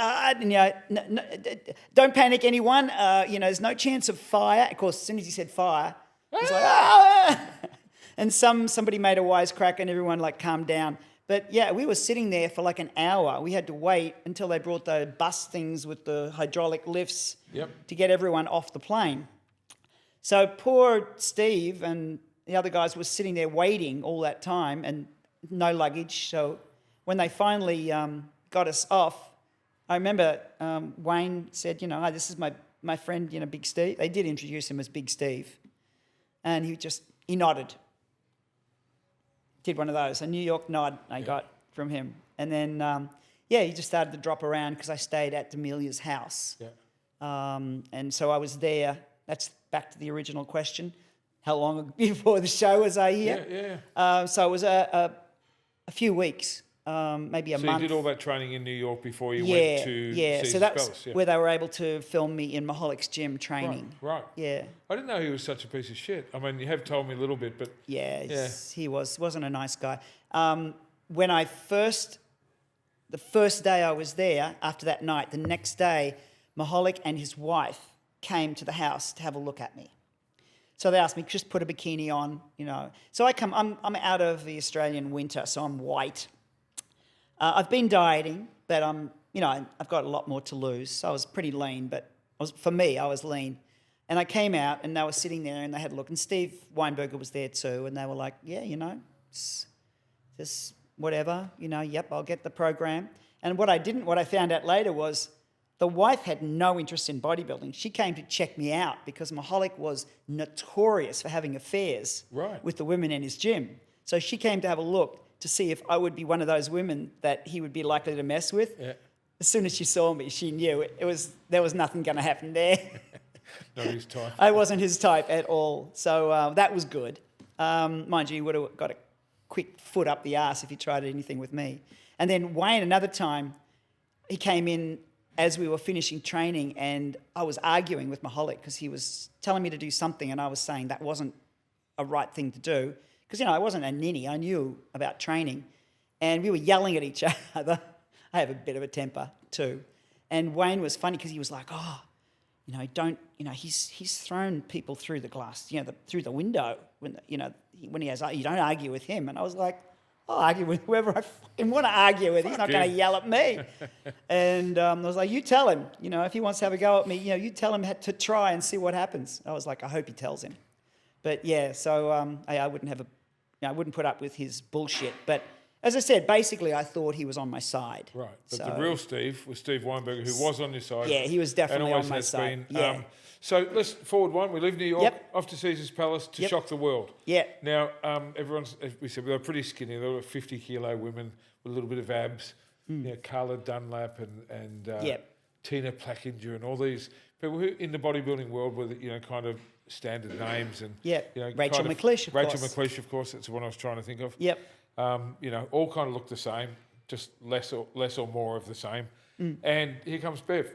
don't panic, anyone. There's no chance of fire. Of course, as soon as he said fire, he's like, ah! And somebody made a wisecrack and everyone like calmed down. But yeah, we were sitting there for like an hour. We had to wait until they brought the bus things with the hydraulic lifts to get everyone off the plane. So poor Steve and the other guys were sitting there waiting all that time and no luggage. So when they finally got us off, I remember Wayne said, "Hi, this is my friend, Big Steve." They did introduce him as Big Steve. And he nodded. Did one of those, a New York nod I got from him. And then, he just started to drop around because I stayed at D'Amelia's house. Yeah. And so I was there. That's back to the original question. How long before the show was I here? Yeah. So it was a few weeks, maybe a month. So you did all that training in New York before you went to Caesar's so that's Palace, where they were able to film me in Maholik's gym training. Right. Yeah. I didn't know he was such a piece of shit. I mean, you have told me a little bit, but... He wasn't a nice guy. When the first day I was there, after that night, the next day, Maholik and his wife came to the house to have a look at me. So they asked me, just put a bikini on, So I'm out of the Australian winter, so I'm white. I've been dieting, but I've got a lot more to lose. So I was pretty lean, but for me, I was lean. And I came out and they were sitting there and they had a look. And Steve Weinberger was there too. And they were like, it's just whatever, yep, I'll get the program. And what I found out later was the wife had no interest in bodybuilding. She came to check me out because Maholik was notorious for having affairs with the women in his gym. So she came to have a look to see if I would be one of those women that he would be likely to mess with. Yeah. As soon as she saw me, she knew there was nothing going to happen there. Not his type. I wasn't his type at all. So that was good. Mind you, he would have got a quick foot up the arse if he tried anything with me. And then Wayne, another time, he came in as we were finishing training and I was arguing with Maholik because he was telling me to do something and I was saying that wasn't a right thing to do. Because, I wasn't a ninny. I knew about training. And we were yelling at each other. I have a bit of a temper too. And Wayne was funny because he was like, he's thrown people through the glass, through the window when he has, you don't argue with him. And I was like, I'll argue with whoever I fucking want to argue with. He's not going to yell at me. And I was like, you tell him, if he wants to have a go at me, you tell him to try and see what happens. I was like, I hope he tells him. But yeah, so I wouldn't put up with his bullshit. But as I said, basically I thought he was on my side. Right, but the real Steve was Steve Weinberger, who was on your side. Yeah, he was definitely on my side. Been. So let's forward one. We leave New York, off to Caesar's Palace to shock the world. Yeah. Now, everyone's, as we said, they were pretty skinny. They were 50-kilo women with a little bit of abs. Carla Dunlap and Tina Plackinger and all these people who in the bodybuilding world were, kind of standard names. And Rachel McLeish, of course. Rachel McLeish, of course. That's the one I was trying to think of. Yep. All kind of look the same, just less or more of the same. And here comes Bev.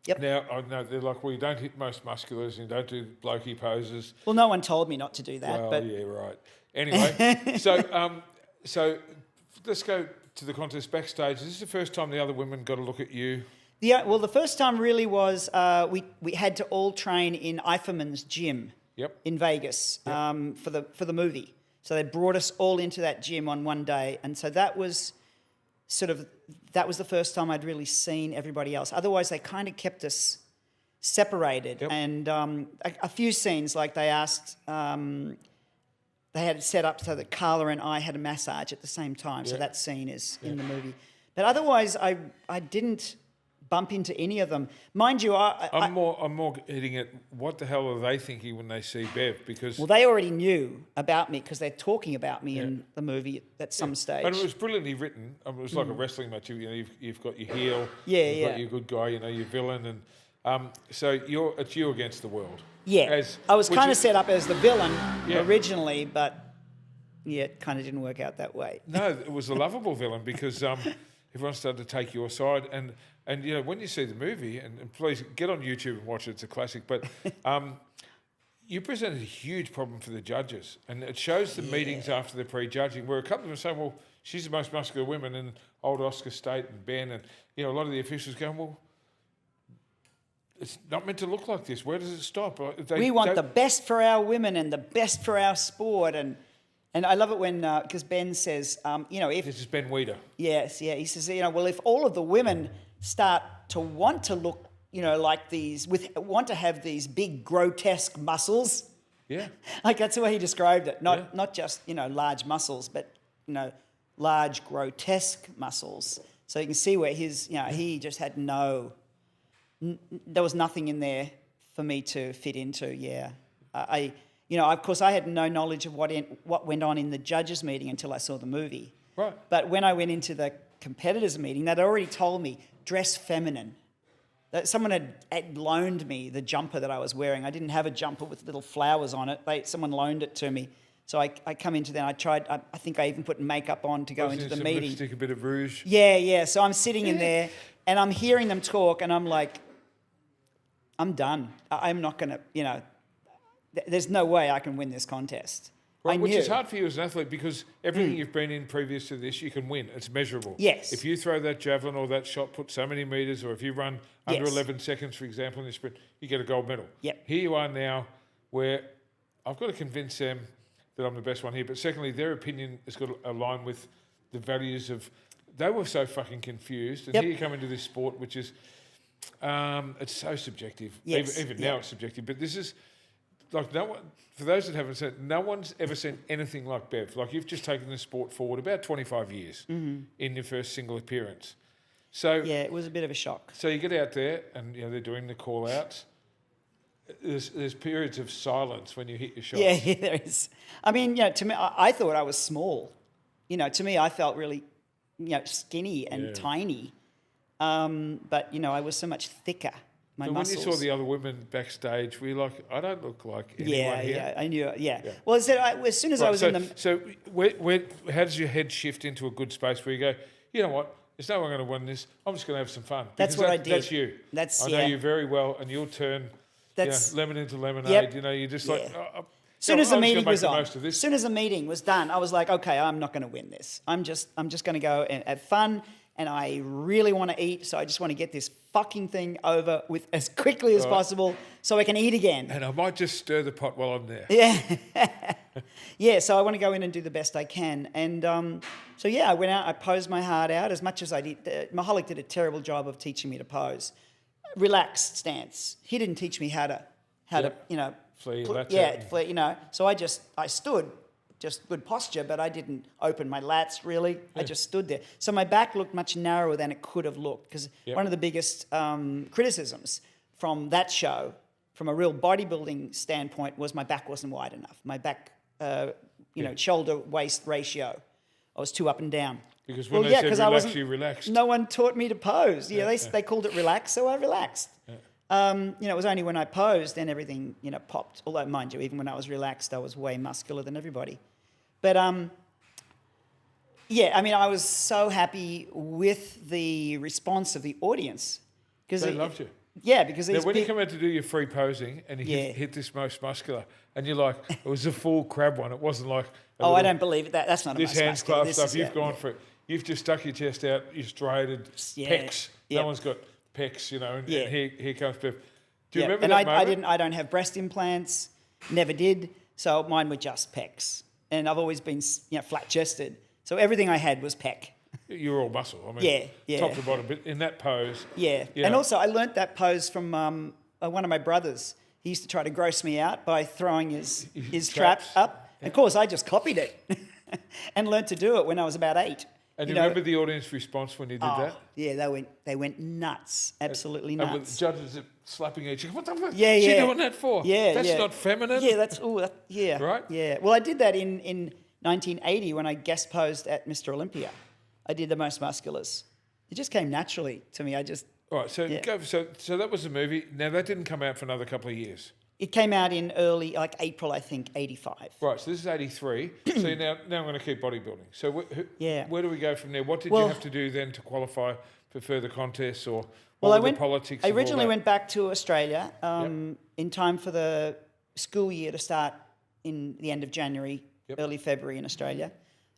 Yep. Now, I know they're like, well, you don't hit most musculars and you don't do blokey poses. Well, no one told me not to do that. Well, yeah, right. Anyway, so let's go to the contest backstage. Is this the first time the other women got a look at you? Yeah, well, the first time really was we had to all train in Eiferman's gym in Vegas for the movie. So they brought us all into that gym on one day. And so that was the first time I'd really seen everybody else. Otherwise, they kind of kept us separated. Yep. And a few scenes, like they asked, they had it set up so that Carla and I had a massage at the same time. So that scene is in the movie. But otherwise, I didn't bump into any of them. Mind you, I'm more hitting it. What the hell are they thinking when they see Bev? Because they already knew about me because they're talking about me in the movie at some stage. But it was brilliantly written. It was like a wrestling match. You've got your heel. You've got your good guy. Your villain, and so it's you against the world. Yeah, I was kind of set up as the villain originally, but it kind of didn't work out that way. No, it was a lovable villain because everyone started to take your side. And when you see the movie, and please get on YouTube and watch it, it's a classic, but you presented a huge problem for the judges. And it shows the meetings after the prejudging where a couple of them say, well, she's the most muscular woman, and old Oscar State and Ben and, you know, a lot of the officials going, well, it's not meant to look like this. Where does it stop? We want the best for our women and the best for our sport. And I love it when, because Ben says, you know, if... This is Ben Weeder. Yes, yeah. He says, you know, well, if all of the women start to want to look, you know, like these, want to have these big grotesque muscles. Yeah. Like that's the way he described it. Not just, you know, large muscles, but, you know, large grotesque muscles. So you can see where his, you know, he just had there was nothing in there for me to fit into. Yeah. You know, of course I had no knowledge of what went on in the judges meeting until I saw the movie. Right. But when I went into the competitors meeting, they'd already told me, dress feminine. That someone had loaned me the jumper that I was wearing. I didn't have a jumper with little flowers on it. Someone loaned it to me. So I come into there and I think I even put makeup on to go into the meeting. Lipstick, a bit of rouge. Yeah. So I'm sitting in there and I'm hearing them talk and I'm like, I'm done. I'm not going to, you know, there's no way I can win this contest. Right, which is hard for you as an athlete because everything you've been in previous to this, you can win. It's measurable. Yes. If you throw that javelin or that shot, put so many metres, or if you run under 11 seconds, for example, in the sprint, you get a gold medal. Yep. Here you are now where I've got to convince them that I'm the best one here. But secondly, their opinion has got to align with the values of... They were so fucking confused. And here you come into this sport, which is... it's so subjective. Yes. Even now it's subjective. But this is... Like no one, for those that haven't said, no one's ever seen anything like Bev. Like you've just taken the sport forward about 25 years in your first single appearance. So yeah, it was a bit of a shock. So you get out there and you know they're doing the call outs. There's periods of silence when you hit your shots. Yeah, there is. I mean, you know, to me, I thought I was small. You know, to me, I felt really, you know, skinny and tiny. But you know, I was so much thicker. But when you saw the other women backstage, were you like, I don't look like anyone here? Yeah, I knew it, yeah. Well, as soon as I was in the... So how does your head shift into a good space where you go, you know what, there's no one going to win this, I'm just going to have some fun. That's what I did. That's you. I know you very well, and you'll turn lemon into lemonade. You know, you're just like... As soon as the meeting was on, as soon as the meeting was done, I was like, okay, I'm not going to win this. I'm just going to go and have fun, and I really want to eat, so I just want to get this fucking thing over with as quickly as possible so I can eat again. And I might just stir the pot while I'm there. Yeah. So I want to go in and do the best I can. And so I went out, I posed my heart out as much as I did. Mahalik did a terrible job of teaching me to pose. Relaxed stance. He didn't teach me how to you know, flee, you know. So I stood, just good posture, but I didn't open my lats really. I just stood there. So my back looked much narrower than it could have looked because one of the biggest criticisms from that show, from a real bodybuilding standpoint, was my back wasn't wide enough. My back, shoulder-waist ratio, I was too up and down. Because when they said relax, you relaxed. No one taught me to pose. They called it relax, so I relaxed. It was only when I posed then everything, you know, popped. Although, mind you, even when I was relaxed, I was way muscular than everybody. But, I mean, I was so happy with the response of the audience. They loved you. Yeah, because now, when you come out to do your free posing and you hit this most muscular, and you're like, it was a full crab one. It wasn't like... I don't believe it. That's not a most hands muscular. class stuff. You've gone for it. You've just stuck your chest out. You striated pecs. No one's got pecs, you know. And here comes Bev. Do you remember that moment? I don't have breast implants. Never did. So mine were just pecs. And I've always been, flat-chested. So everything I had was pec. You were all muscle. I mean, top to bottom. But in that pose... Yeah. And also I learnt that pose from one of my brothers. He used to try to gross me out by throwing his trap up. Yeah. Of course, I just copied it and learnt to do it when I was about 8. And you remember the audience response when you did that? Yeah, they went nuts. Absolutely nuts. And with judges slapping each other. What the fuck? Yeah, What's she doing that for? Yeah, that's not feminine. Yeah, right? Yeah. Well, I did that in 1980 when I guest posed at Mr. Olympia. I did the most musculars. It just came naturally to me. All right, so so that was the movie. Now, that didn't come out for another couple of years. It came out in early, like April, I think, 85. Right, so this is 83. So now I'm going to keep bodybuilding. So where do we go from there? What did you have to do then to qualify for further contests or the politics? I originally went back to Australia in time for the school year to start in the end of January, early February in Australia.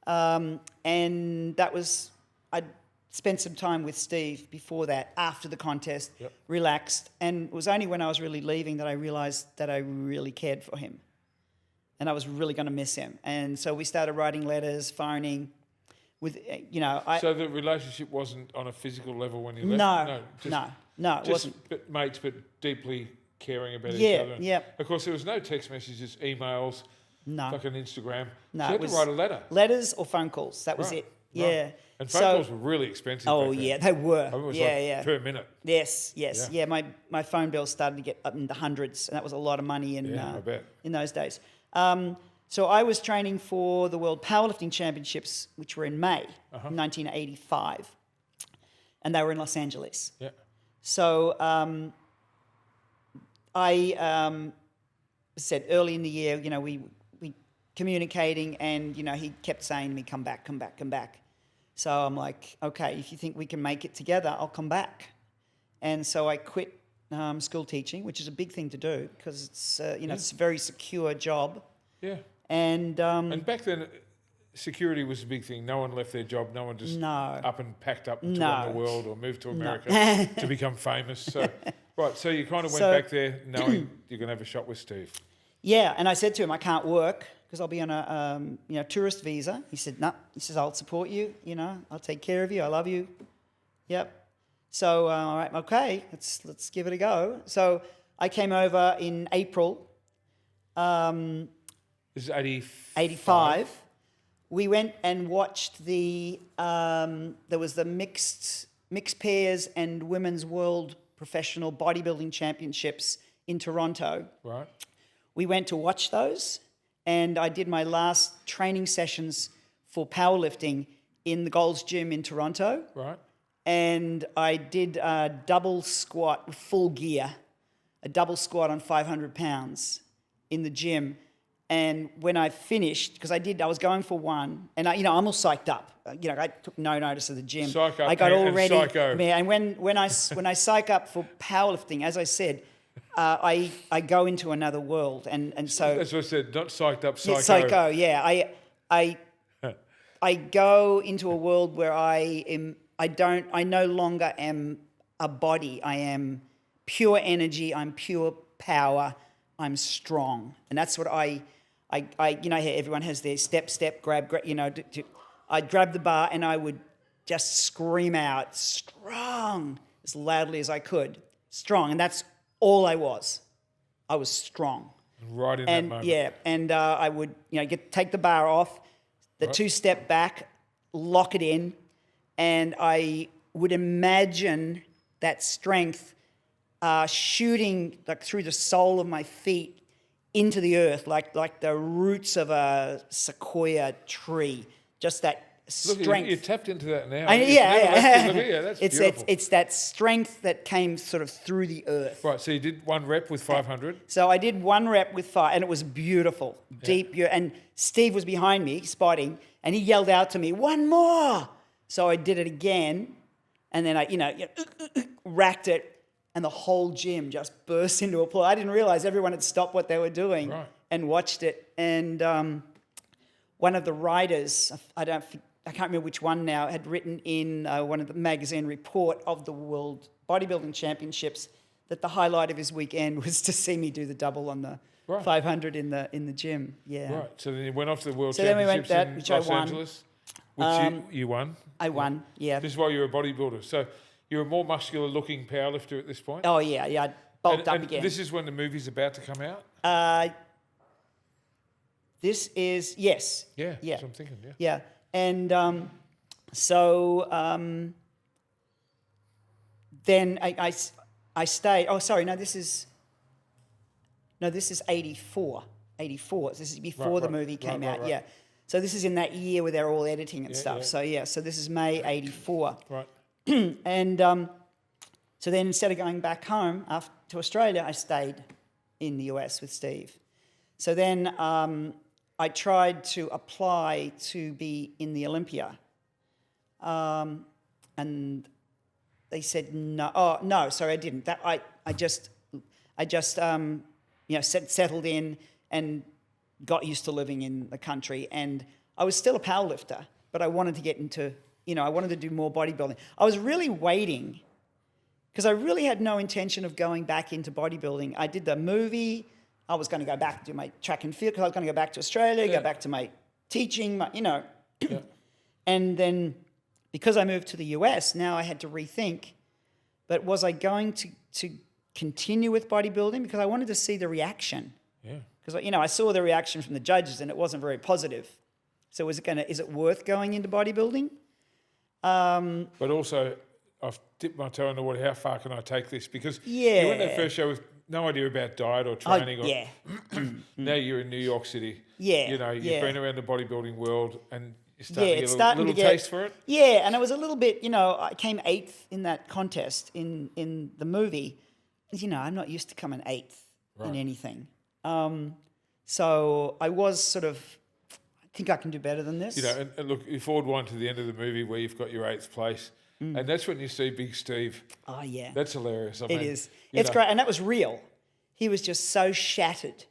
And that was, I'd spent some time with Steve before that, after the contest, relaxed. And it was only when I was really leaving that I realised that I really cared for him. And I was really going to miss him. And so we started writing letters, phoning with, So the relationship wasn't on a physical level when you left? No, it wasn't. But mates, but deeply caring about each other. Yeah. Of course, there was no text messages, emails, fucking Instagram. No, so you had to write a letter. Letters or phone calls. That was it. Yeah. Right. And phone calls were really expensive. Oh, back then. yeah, they were. I mean, it was per minute. Yes. Yeah, my phone bill started to get up in the hundreds, and that was a lot of money in those days. So I was training for the World Powerlifting Championships, which were in May 1985, and they were in Los Angeles. Yeah. So I said early in the year, we communicating, and he kept saying to me, come back. So I'm like, okay, if you think we can make it together, I'll come back. And so I quit school teaching, which is a big thing to do because it's it's a very secure job. Yeah. And back then, security was a big thing. No one left their job. No one just up and packed up to run the world or moved to America to become famous. So, so you kind of went back there knowing you're going to have a shot with Steve. Yeah, and I said to him, I can't work because I'll be on a tourist visa. He said, no. He says, I'll support you. I'll take care of you. I love you. Yep. So, all right, okay, let's give it a go. So I came over in April. This is 85. We went and watched there was the mixed pairs and women's world professional bodybuilding championships in Toronto. Right. We went to watch those, and I did my last training sessions for powerlifting in the Gold's Gym in Toronto. Right. And I did a double squat with full gear, a double squat on 500 pounds in the gym. And when I finished, because I was going for one, and I'm all psyched up. I took no notice of the gym. Psych up, I got all ready. Psycho. And when I psych up for powerlifting, as I said, I go into another world, and so that's what I said. Not psyched up, psycho. Psycho, yeah. I go into a world where I no longer am a body. I am pure energy. I'm pure power. I'm strong, and that's what I everyone has their step, grab. I'd grab the bar and I would just scream out strong as loudly as I could, strong, and that's all I was. I was strong. Right in that moment. Yeah, and I would take the bar off, the 2-step back, lock it in, and I would imagine that strength shooting through the sole of my feet into the earth, like the roots of a sequoia tree. Just that strength. Look, you tapped into that now. That's beautiful. It's that strength that came sort of through the earth. Right, so you did one rep with 500. So I did one rep with 5, and it was beautiful, deep. And Steve was behind me spotting, and he yelled out to me, "One more!" So I did it again, and then I racked it. And the whole gym just burst into applause. I didn't realize everyone had stopped what they were doing and watched it. And one of the writers, I can't remember which one now, had written in one of the magazine report of the World Bodybuilding Championships that the highlight of his weekend was to see me do the double on the 500 in the gym. Yeah. Right. So then you went off to the World Championships in which Los I won. Angeles, which you won. I won. Yeah. This is why you're a bodybuilder. So you're a more muscular-looking powerlifter at this point? Oh, yeah. I bulked up again. This is when the movie's about to come out? This is, yes. Yeah, that's what I'm thinking, yeah. Yeah. And then I stayed. Oh, sorry, this is 84. 84. This is before the movie came out, yeah. So this is in that year where they're all editing and stuff. Yeah. So this is May 84. Right. And so then instead of going back home to Australia, I stayed in the US with Steve. So then I tried to apply to be in the Olympia. And they said no. Oh, no, sorry, I didn't. I just settled in and got used to living in the country. And I was still a powerlifter, but I wanted to get into, I wanted to do more bodybuilding. I was really waiting because I really had no intention of going back into bodybuilding. I did the movie. I was going to go back and do my track and field because I was going to go back to Australia, go back to my teaching, Yeah. And then because I moved to the US, now I had to rethink, but was I going to continue with bodybuilding? Because I wanted to see the reaction. Yeah. Because, I saw the reaction from the judges and it wasn't very positive. So is it worth going into bodybuilding? But also, I've dipped my toe in the water. How far can I take this? Because you went to that first show with no idea about diet or training. Now you're in New York City. Yeah. You've been around the bodybuilding world and you're starting to get a little taste for it. Yeah, and it was a little bit, I came 8th in that contest in the movie. I'm not used to coming 8th in anything. So I was sort of, I think I can do better than this. And look, you forward one to the end of the movie where you've got your 8th place. And that's when you see Big Steve. Oh, yeah. That's hilarious. It is. It's great. And that was real. He was just so shattered.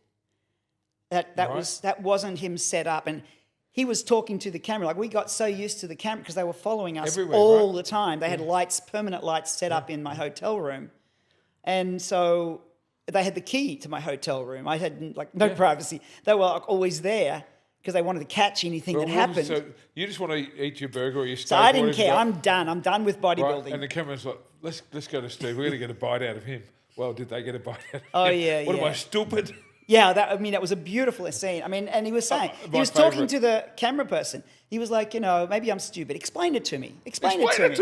That wasn't him set up. And he was talking to the camera. Like, we got so used to the camera because they were following us all the time. They had permanent lights set up in my hotel room. And so they had the key to my hotel room. I had no privacy. They were always there because they wanted to catch anything that happened. So you just want to eat your burger or your steak? So I didn't care. I'm done. I'm done with bodybuilding. Right. And the camera's like, let's go to Steve. We're going to get a bite out of him. Well, did they get a bite out of him? Oh, yeah, What am I, stupid? Yeah, that was a beautiful scene. And he was saying, he was talking to the camera person. He was like, maybe I'm stupid. Explain it to me. Explain it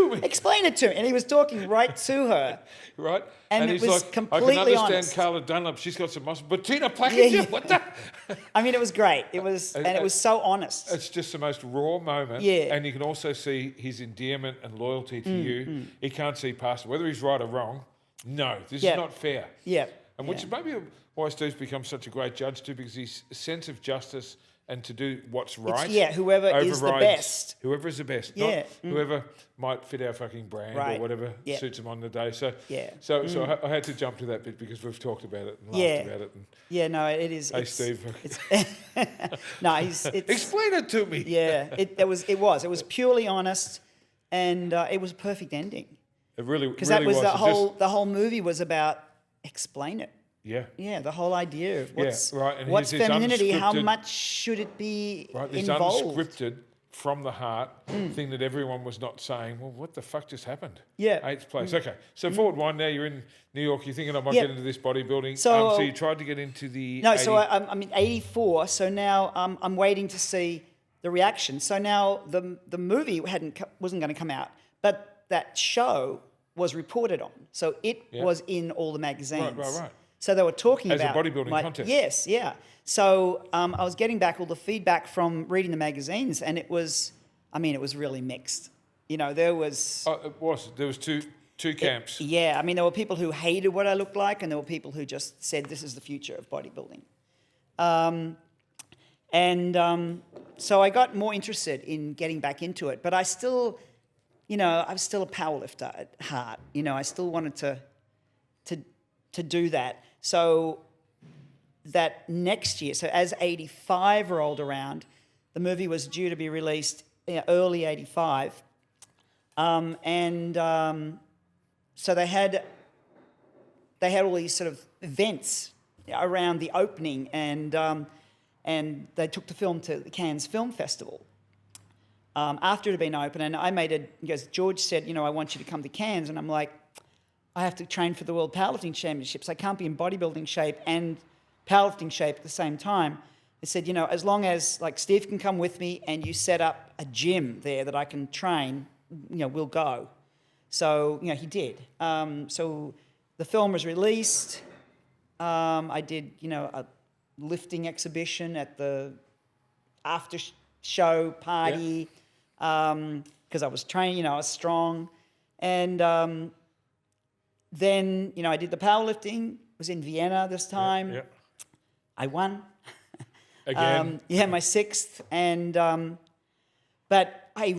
to me. And he was talking right to her. Right. And it was like, completely I can understand honest. Carla Dunlop. She's got some muscle. But Tina Plackett, what the? It was great. It was, and it was so honest. It's just the most raw moment. Yeah. And you can also see his endearment and loyalty to you. He can't see past it. Whether he's right or wrong, no, this is not fair. Yeah. And which is maybe why Steve's become such a great judge too, because his sense of justice and to do what's right. Whoever is the best. Whoever is the best. Not whoever might fit our fucking brand or whatever suits him on the day. So so I had to jump to that bit because we've talked about it and laughed about it. And it is. Hey, Steve. It's explain it to me. Yeah, it was purely honest, and it was a perfect ending. It really because really that was the whole movie was about explain it. Yeah. Yeah, the whole idea of And what's femininity, how much should it be this involved? Unscripted, from the heart thing that everyone was not saying, well, what the fuck just happened? Yeah. 8th place. Okay. So forward one, now you're in New York, you're thinking I might get into this bodybuilding. So you tried to get into the... No, so I'm in 84, so now I'm waiting to see the reaction. So now the movie wasn't going to come out, but that show was reported on. So it was in all the magazines. Right. So they were talking about... As a bodybuilding contest. Yes, yeah. So I was getting back all the feedback from reading the magazines, and it was really mixed. There was... it was. There was two camps. There were people who hated what I looked like, and there were people who just said this is the future of bodybuilding. So I got more interested in getting back into it, but I still... I was still a powerlifter at heart. I still wanted to do that. So that next year, so as 85 rolled around, the movie was due to be released early 85. So they had all these sort of events around the opening, and they took the film to the Cannes Film Festival. After it had been open, and George said, I want you to come to Cairns. And I'm like, I have to train for the World Powerlifting Championships. I can't be in bodybuilding shape and powerlifting shape at the same time. They said, as long as Steve can come with me and you set up a gym there that I can train, we'll go. So, he did. So the film was released. I did, a lifting exhibition at the after show party. Because I was trained, I was strong. And then, I did the powerlifting. Was in Vienna this time. Yeah. I won. Again? My 6th. And but I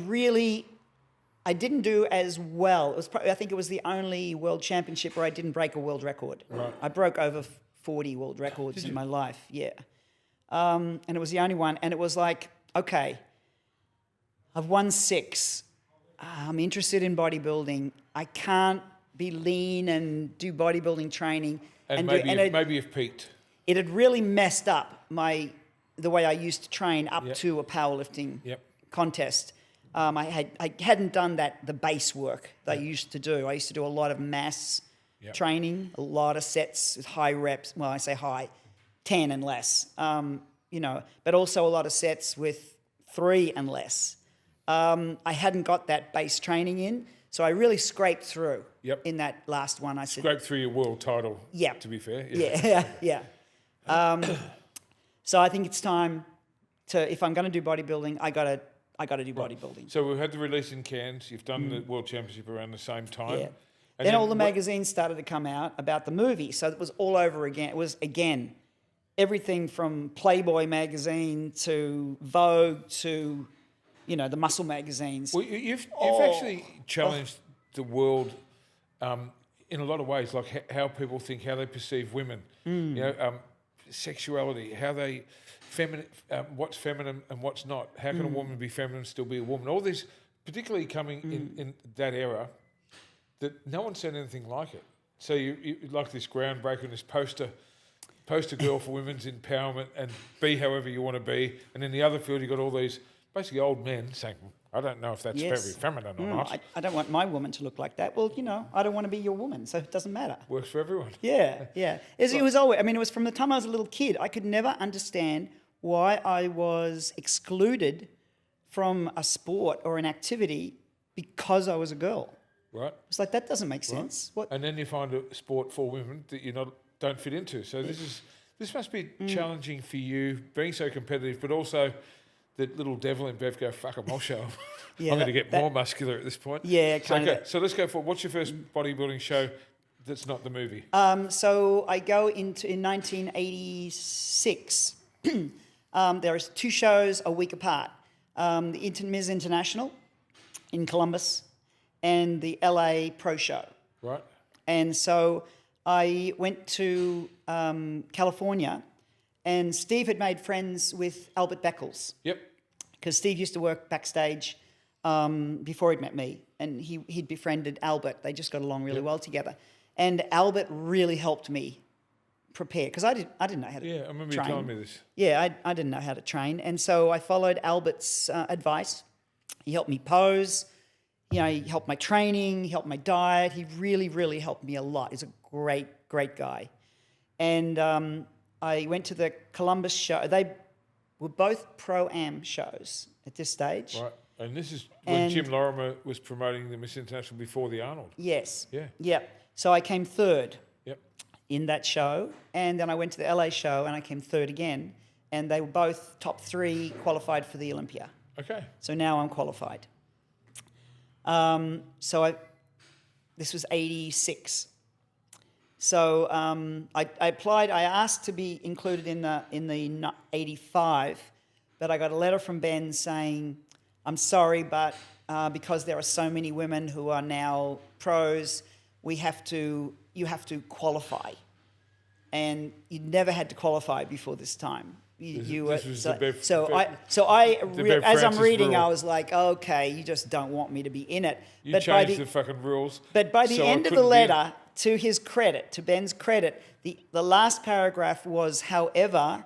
didn't do as well. It was I think it was the only world championship where I didn't break a world record. Right. I broke over 40 world records in my life. Yeah. And it was the only one. And it was like, okay, I've won 6. I'm interested in bodybuilding. I can't be lean and do bodybuilding traiing. And maybe you've peaked. It had really messed up the way I used to train up to a powerlifting contest. I hadn't done the base work that I used to do. I used to do a lot of mass training, a lot of sets with high reps. Well, I say high, 10 and less. But also a lot of sets with 3 and less. I hadn't got that base training in, so I really scraped through in that last one. I said, scraped through your world title. Yeah. To be fair. Yeah. So I think it's time if I'm going to do bodybuilding, I got to do bodybuilding. So we've had the release in Cairns. You've done the World Championship around the same time. Yeah. And then all the magazines started to come out about the movie. So it was all over again. It was, again, everything from Playboy magazine to Vogue to, the muscle magazines. Well, you've actually challenged the world in a lot of ways, like how people think, how they perceive women, sexuality, how they... what's feminine and what's not. How can a woman be feminine and still be a woman? All this, particularly coming in that era, that no one said anything like it. So you like this groundbreaker, this poster girl for women's empowerment and be however you want to be. And in the other field, you've got all these basically old men saying, I don't know if that's very feminine or not. I don't want my woman to look like that. Well, I don't want to be your woman, so it doesn't matter. Works for everyone. Yeah. It was always, it was from the time I was a little kid. I could never understand why I was excluded from a sport or an activity because I was a girl. Right. It's like, that doesn't make sense. What? And then you find a sport for women that you don't fit into. So this must be challenging for you, being so competitive, but also the little devil in Bev go, fuck 'em, I'll show 'em. I'm going to get more muscular at this point. Yeah, So let's go for, what's your first bodybuilding show that's not the movie? So I go in 1986. There are 2 shows a week apart. The Ms. International in Columbus and the LA Pro Show. Right. And so I went to California, and Steve had made friends with Albert Beckles. Yep. Because Steve used to work backstage before he'd met me, and he'd befriended Albert. They just got along really well together. And Albert really helped me prepare, because I didn't know how to train. Yeah, I remember you telling me this. Yeah, I didn't know how to train. And so I followed Albert's advice. He helped me pose. He helped my training. He helped my diet. He really, really helped me a lot. He's a great, great guy. And I went to the Columbus show. They were both Pro-Am shows at this stage. Right. And this is when Jim Lorimer was promoting the Miss International before the Arnold. Yes. Yeah. Yep. So I came 3rd. Yep. In that show, and then I went to the LA show and I came 3rd again, and they were both top 3 qualified for the Olympia. Okay. So now I'm qualified. This was 86. So I applied. I asked to be included in the 85, but I got a letter from Ben saying, "I'm sorry, but because there are so many women who are now pros, you have to qualify." And you never had to qualify before this time. As I'm reading, I was like, okay, you just don't want me to be in it. You changed the fucking rules. But by the end of the letter, to his credit, to Ben's credit, the last paragraph was, however,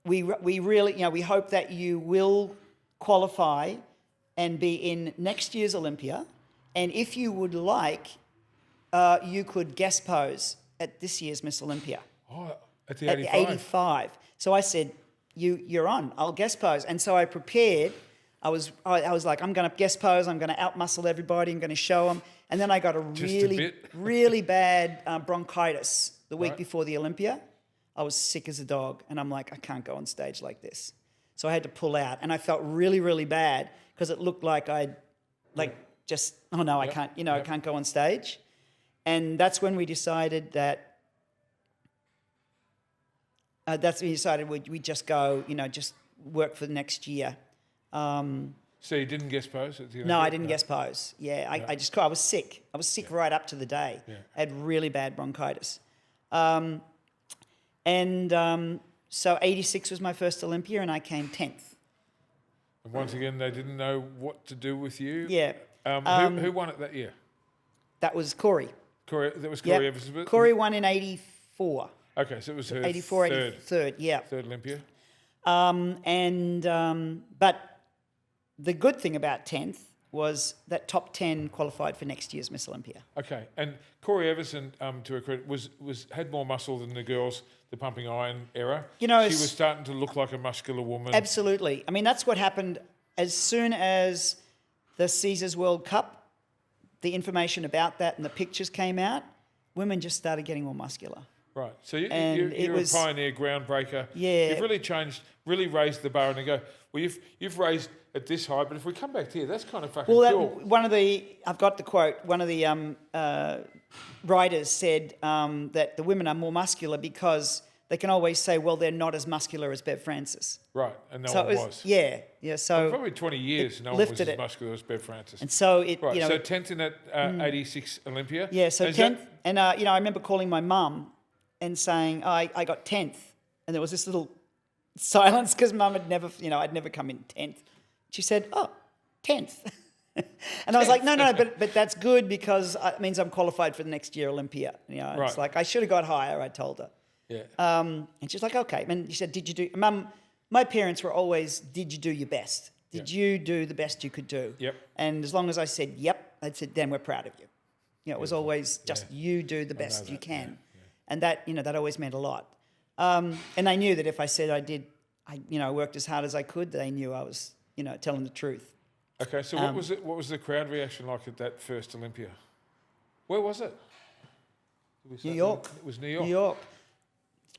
we really, we hope that you will qualify and be in next year's Olympia. And if you would like, you could guest pose at this year's Miss Olympia. Oh, at the 85? At the 85. So I said, you're on. I'll guest pose. And so I prepared. I was like, I'm going to guest pose. I'm going to outmuscle everybody. I'm going to show them. And then I got a really bad bronchitis the week before the Olympia. I was sick as a dog. And I'm like, I can't go on stage like this. So I had to pull out. And I felt really, really bad because it looked like I can't, I can't go on stage. And that's when we decided we just go, just work for the next year. So you didn't guest pose at the Olympia? No, I didn't guest pose. Yeah, I was sick. I was sick right up to the day. Yeah. I had really bad bronchitis. So 86 was my first Olympia, and I came 10th. And once again, they didn't know what to do with you. Yeah. Who won it that year? That was Corey. That was Yep. Corey Everson. Corey won in 84. Okay, so it was her 84, third 83rd, yeah. Olympia. But the good thing about 10th was that top 10 qualified for next year's Miss Olympia. Okay, and Corey Everson, to her credit, had more muscle than the girls, the pumping iron era. You know, she was starting to look like a muscular woman. Absolutely. I mean, that's what happened as soon as the Caesars World Cup, the information about that and the pictures came out, women just started getting more muscular. Right. So you're a pioneer, groundbreaker. Yeah. You've really changed, really raised the bar, and they go, well, you've raised it this high, but if we come back to here, that's kind of fucking cool. I've got the quote, one of the writers said that the women are more muscular because they can always say, well, they're not as muscular as Bev Francis. Right, and no so one was. Yeah, so... Well, probably 20 years, no one was as muscular as Bev Francis. And so it, right, you know... so 10th in that 86 Olympia. Yeah, so 10th, and I remember calling my mum and saying, I got 10th. And there was this little silence because Mum had never, I'd never come in 10th. She said, 10th. And I was like, no, but that's good because it means I'm qualified for the next year Olympia. Right. It's like, I should have got higher, I told her. Yeah. And she's like, okay. And she said, did you do, Mum, my parents were always, did you do your best? Did you do the best you could do? Yep. And as long as I said, yep, they'd said, then we're proud of you. It was always just you do the best you can. Yeah. And that, that always meant a lot. And they knew that if I said I worked as hard as I could, they knew I was, telling the truth. Okay, so what was the crowd reaction like at that first Olympia? Where was it? New York. It was New York. New York.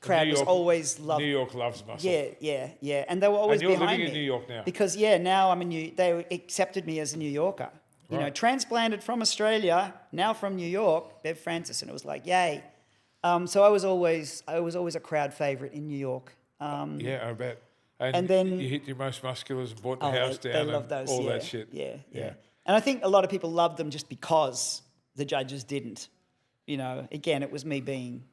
Crowd was always loved. New York loves muscle. Yeah. And they were always behind me. And you're living in New York now. Because, now I'm they accepted me as a New Yorker. Right. Transplanted from Australia, now from New York, Bev Francis, and it was like, yay. So I was always a crowd favourite in New York. Yeah, I bet. And then you hit your most musculars and brought the house down they love those, all that shit. Yeah. And I think a lot of people loved them just because the judges didn't. Again, it was me being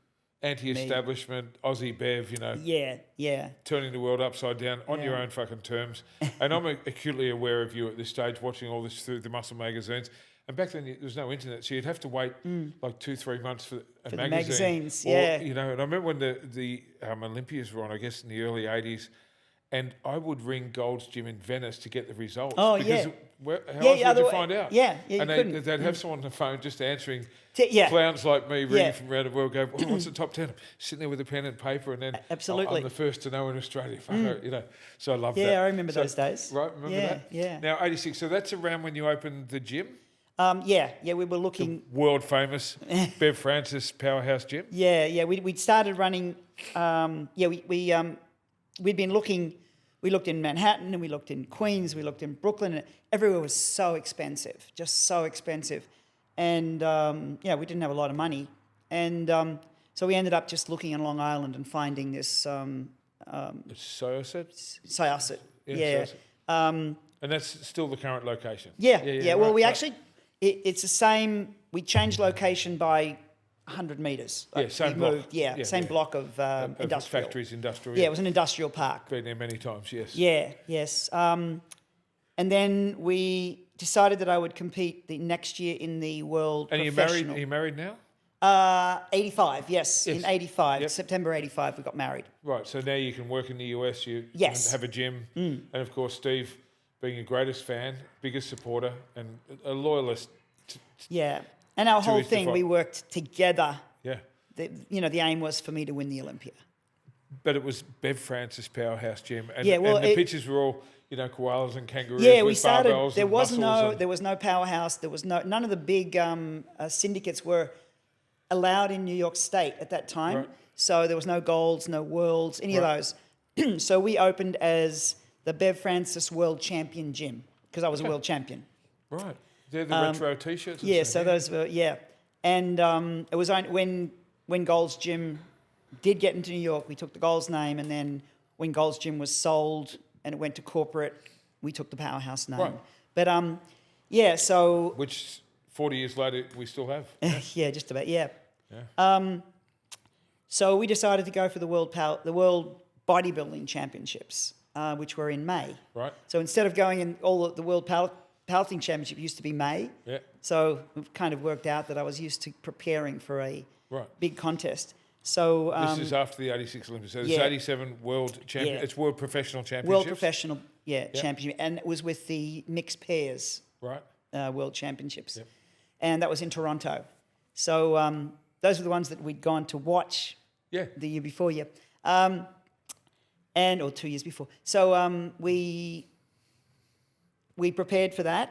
anti-establishment, Aussie Bev, Yeah. turning the world upside down on your own fucking terms. And I'm acutely aware of you at this stage, watching all this through the muscle magazines. And back then, there was no internet, so you'd have to wait like 2-3 months for a magazine. The magazines, or, and I remember when the Olympias were on, I guess in the early 80s, and I would ring Gold's Gym in Venice to get the results. Oh, because how else would you find out? Yeah, and couldn't. They'd have someone on the phone just answering. Yeah. Clowns like me ringing from around the world go, well, what's the top 10? I'm sitting there with a pen and paper, and then Absolutely. I'm the first to know in Australia. So I love that. Yeah, I remember those days. Right, remember that? Yeah. Now, 86, so that's around when you opened the gym? Yeah, we were looking... The world famous Bev Francis Powerhouse Gym? Yeah, we'd started running... we'd been looking... We looked in Manhattan and we looked in Queens, we looked in Brooklyn, and everywhere was so expensive, just so expensive. And, we didn't have a lot of money. And so we ended up just looking in Long Island and finding this... Syosset? Syosset, yeah. And that's still the current location? Yeah. Well, we actually... It's the same... We changed location by 100 metres. Same block. Same block of industrial. Factories, industrial. Yeah, it was an industrial park. Been there many times, yes. Yes. And then we decided that I would compete the next year in the World Professional. Are you married now? 85, yes. In 85, September 85, we got married. Right, so now you can work in the US, you have a gym, and of course Steve, being your greatest fan, biggest supporter, and a loyalist. And our whole thing, we worked together. Yeah. The aim was for me to win the Olympia. But it was Bev Francis Powerhouse Gym, and, and the pictures were all, koalas and kangaroos we with started. barbells There and was muscles there was no powerhouse. There was none of the big syndicates were allowed in New York State at that time. Right. So there was no Golds, no Worlds, any of those. So we opened as the Bev Francis World Champion Gym because I was a world champion. Right. They're the retro T-shirts. So those were and it was only when Gold's Gym did get into New York, we took the Gold's name, and then when Gold's Gym was sold and it went to corporate, we took the Powerhouse name. Right. But so which 40 years later we still have. Just about. So we decided to go for the World Bodybuilding Championships. which were in May. Right. So instead of going in all the World Powerlifting Championship used to be May. Yeah. So it kind of worked out that I was used to preparing for a Right. big contest. So This is after the 86 Olympics. So it's 87 World Champion. Yeah. It's World Professional Championships. World Professional Championship. And it was with the mixed pairs Right. World Championships. Yep. And that was in Toronto. So those were the ones that we'd gone to watch Yeah. the year before, or 2 years before. So we prepared for that,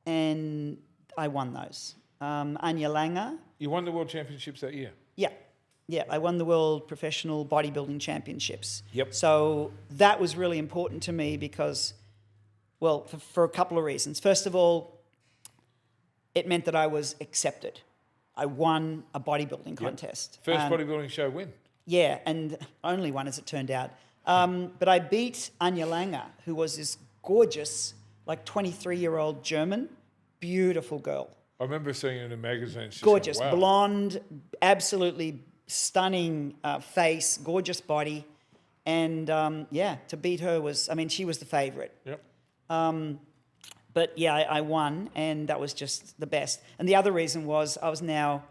and I won those. Anya Langer, You won the World Championships that year. yeah, I won the World Professional Bodybuilding Championships. Yep. So that was really important to me because, well, for a couple of reasons. First of all, it meant that I was accepted. I won a bodybuilding contest. First bodybuilding show win. Yeah, and only one as it turned out. But I beat Anya Langer, who was this gorgeous, like 23-year-old German, beautiful girl. I remember seeing it in a magazine. It's just Gorgeous, like, wow. blonde, absolutely stunning face, gorgeous body. And to beat her was, she was the favourite. Yep. But yeah, I won, and that was just the best. And the other reason was I was now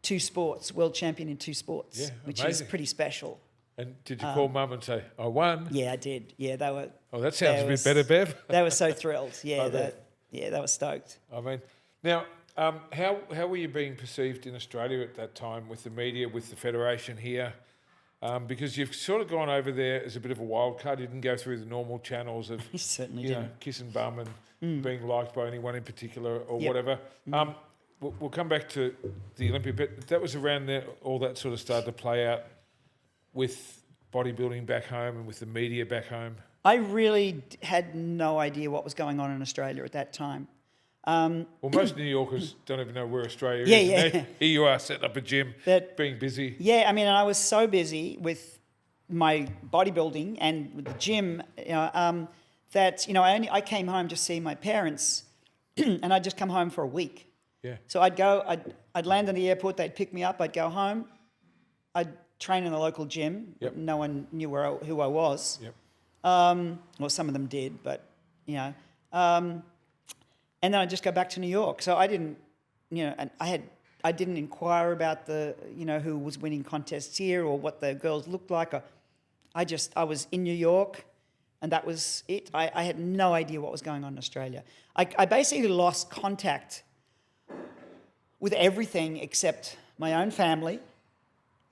2 sports, world champion in 2 sports, Yeah, which amazing. is pretty special. And did you call Mum and say, I won? Yeah, I did. Yeah, they were. Oh, that sounds a bit better, Bev. They were so thrilled. Yeah, I bet. they were stoked. Now, how were you being perceived in Australia at that time with the media, with the federation here? Because you've sort of gone over there as a bit of a wild card. You didn't go through the normal channels of, You certainly you know, didn't. kissing bum and being liked by anyone in particular or Yep. whatever. We'll come back to the Olympic bit. That was around there, all that sort of started to play out with bodybuilding back home and with the media back home. I really had no idea what was going on in Australia at that time. Well, most New Yorkers don't even know where Australia is. Yeah. And here you are setting up a gym, being busy. Yeah, I was so busy with my bodybuilding and with the gym, that I came home to see my parents, and I'd just come home for a week. Yeah. So I'd land in the airport, they'd pick me up, I'd go home, I'd train in the local gym. Yep. No one knew who I was. Yep. Well, some of them did, but and then I'd just go back to New York. So I didn't, and I didn't inquire about who was winning contests here or what the girls looked like. I was in New York, and that was it. I had no idea what was going on in Australia. I basically lost contact with everything except my own family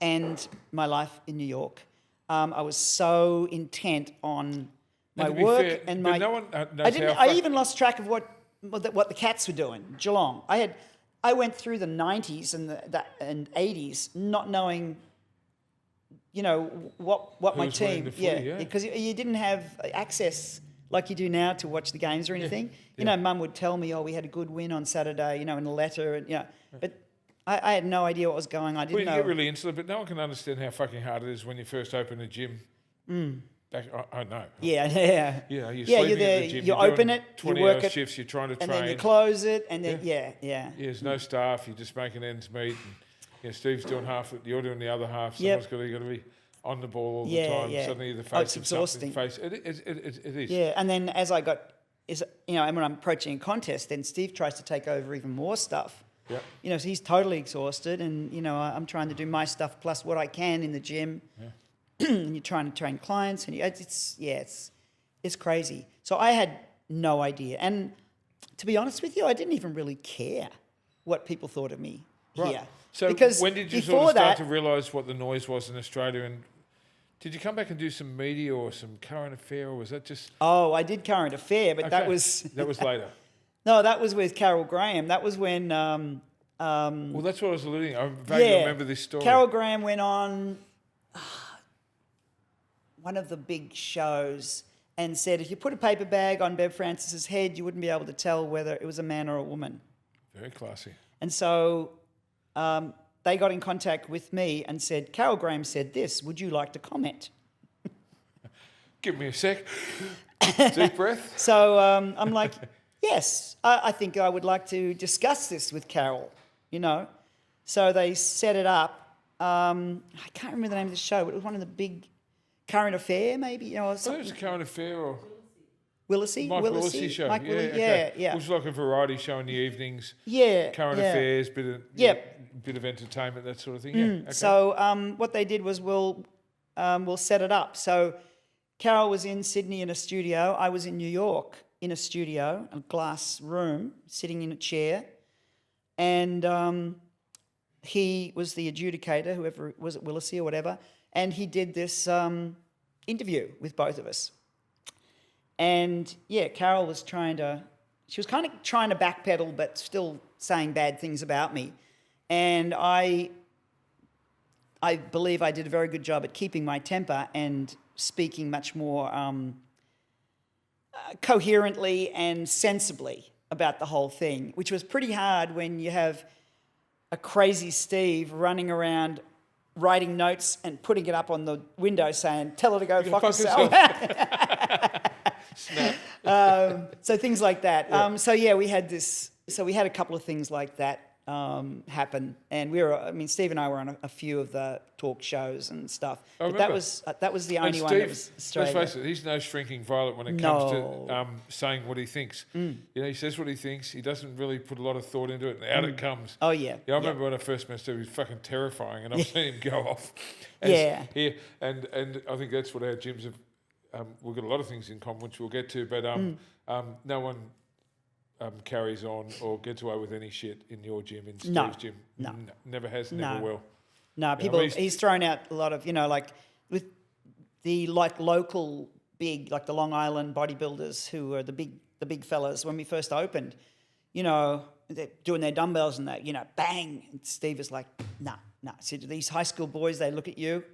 and my life in New York. I was so intent on my work and my. No one knows I even lost track of what the Cats were doing. Geelong. I went through the 90s and 80s not knowing, what my was winning team. the footy, yeah. Because you didn't have access like you do now to watch the games or anything. Mum would tell me, we had a good win on Saturday, in a letter, and but I had no idea what was going on. I didn't know. You get really insular, but no one can understand how fucking hard it is when you first open a gym. I know. Yeah. You're You're sleeping there. at the gym. You you're open doing it, you 20 work hour it, shifts. You're trying to and train. then you close it, and then Yeah, there's no staff. You're just making ends meet. And, Steve's doing half it. You're doing the other half. Yep. Someone's got to be on the ball all the Yeah, time. yeah. Suddenly the Oh, face it's of something. exhausting. It is. Yeah, and then as I got, and when I'm approaching a contest, then Steve tries to take over even more stuff. Yeah. So he's totally exhausted, and I'm trying to do my stuff plus what I can in the gym. Yeah. And you're trying to train clients, and it's crazy. So I had no idea, and to be honest with you, I didn't even really care what people thought of me here. So because when did you before sort of start that, to realise what the noise was in Australia? And did you come back and do some media or some current affair, or was that just... Oh, I did current affair, but that Okay. was... That was later. No, that was with Carol Graham. That was when... Well, that's what I was alluding. I vaguely remember this story. Carol Graham went on one of the big shows and said, if you put a paper bag on Bev Francis's head, you wouldn't be able to tell whether it was a man or a woman. Very classy. And so they got in contact with me and said, Carol Graham said this, would you like to comment? Give me a sec. Deep breath. So I'm like, yes, I think I would like to discuss this with Carol, So they set it up. I can't remember the name of the show, but it was one of the big Current Affair, maybe, or I thought it something. was a Current Affair or Willesee? Mike Willesee show. Mike Willesee, Okay. yeah. It was like a variety show in the evenings. Yeah. Current yeah. affairs, bit of entertainment, that sort of thing. Yeah. Okay. So what they did was we'll set it up. So Carol was in Sydney in a studio. I was in New York in a studio, a glass room, sitting in a chair. And he was the adjudicator, whoever was at Willesee or whatever. And he did this interview with both of us. And yeah, Carol was kind of backpedal, but still saying bad things about me. And I believe I did a very good job at keeping my temper and speaking much more coherently and sensibly about the whole thing, which was pretty hard when you have a crazy Steve running around writing notes and putting it up on the window saying, "Tell her to go fuck herself." So things like that. Yeah. We had this. So we had a couple of things like that happen, and Steve and I were on a few of the talk shows and stuff. But that was the only one that was Australia. Let's face it, he's no shrinking violet when it comes to saying what he thinks. He says what he thinks. He doesn't really put a lot of thought into it, and out it comes. Oh yeah. Yeah, I remember when I first met Steve, he was fucking terrifying, and I've seen him go off. And I think that's what our gyms have. We've got a lot of things in common, which we'll get to, but no one carries on or gets away with any shit in your gym, in Steve's gym. No. Never has, never will. No, people. He's thrown out a lot of, like with the local big, like the Long Island bodybuilders who are the big fellas. When we first opened, they're doing their dumbbells and that, bang. And Steve is like, nah. So these high school boys, they look at you,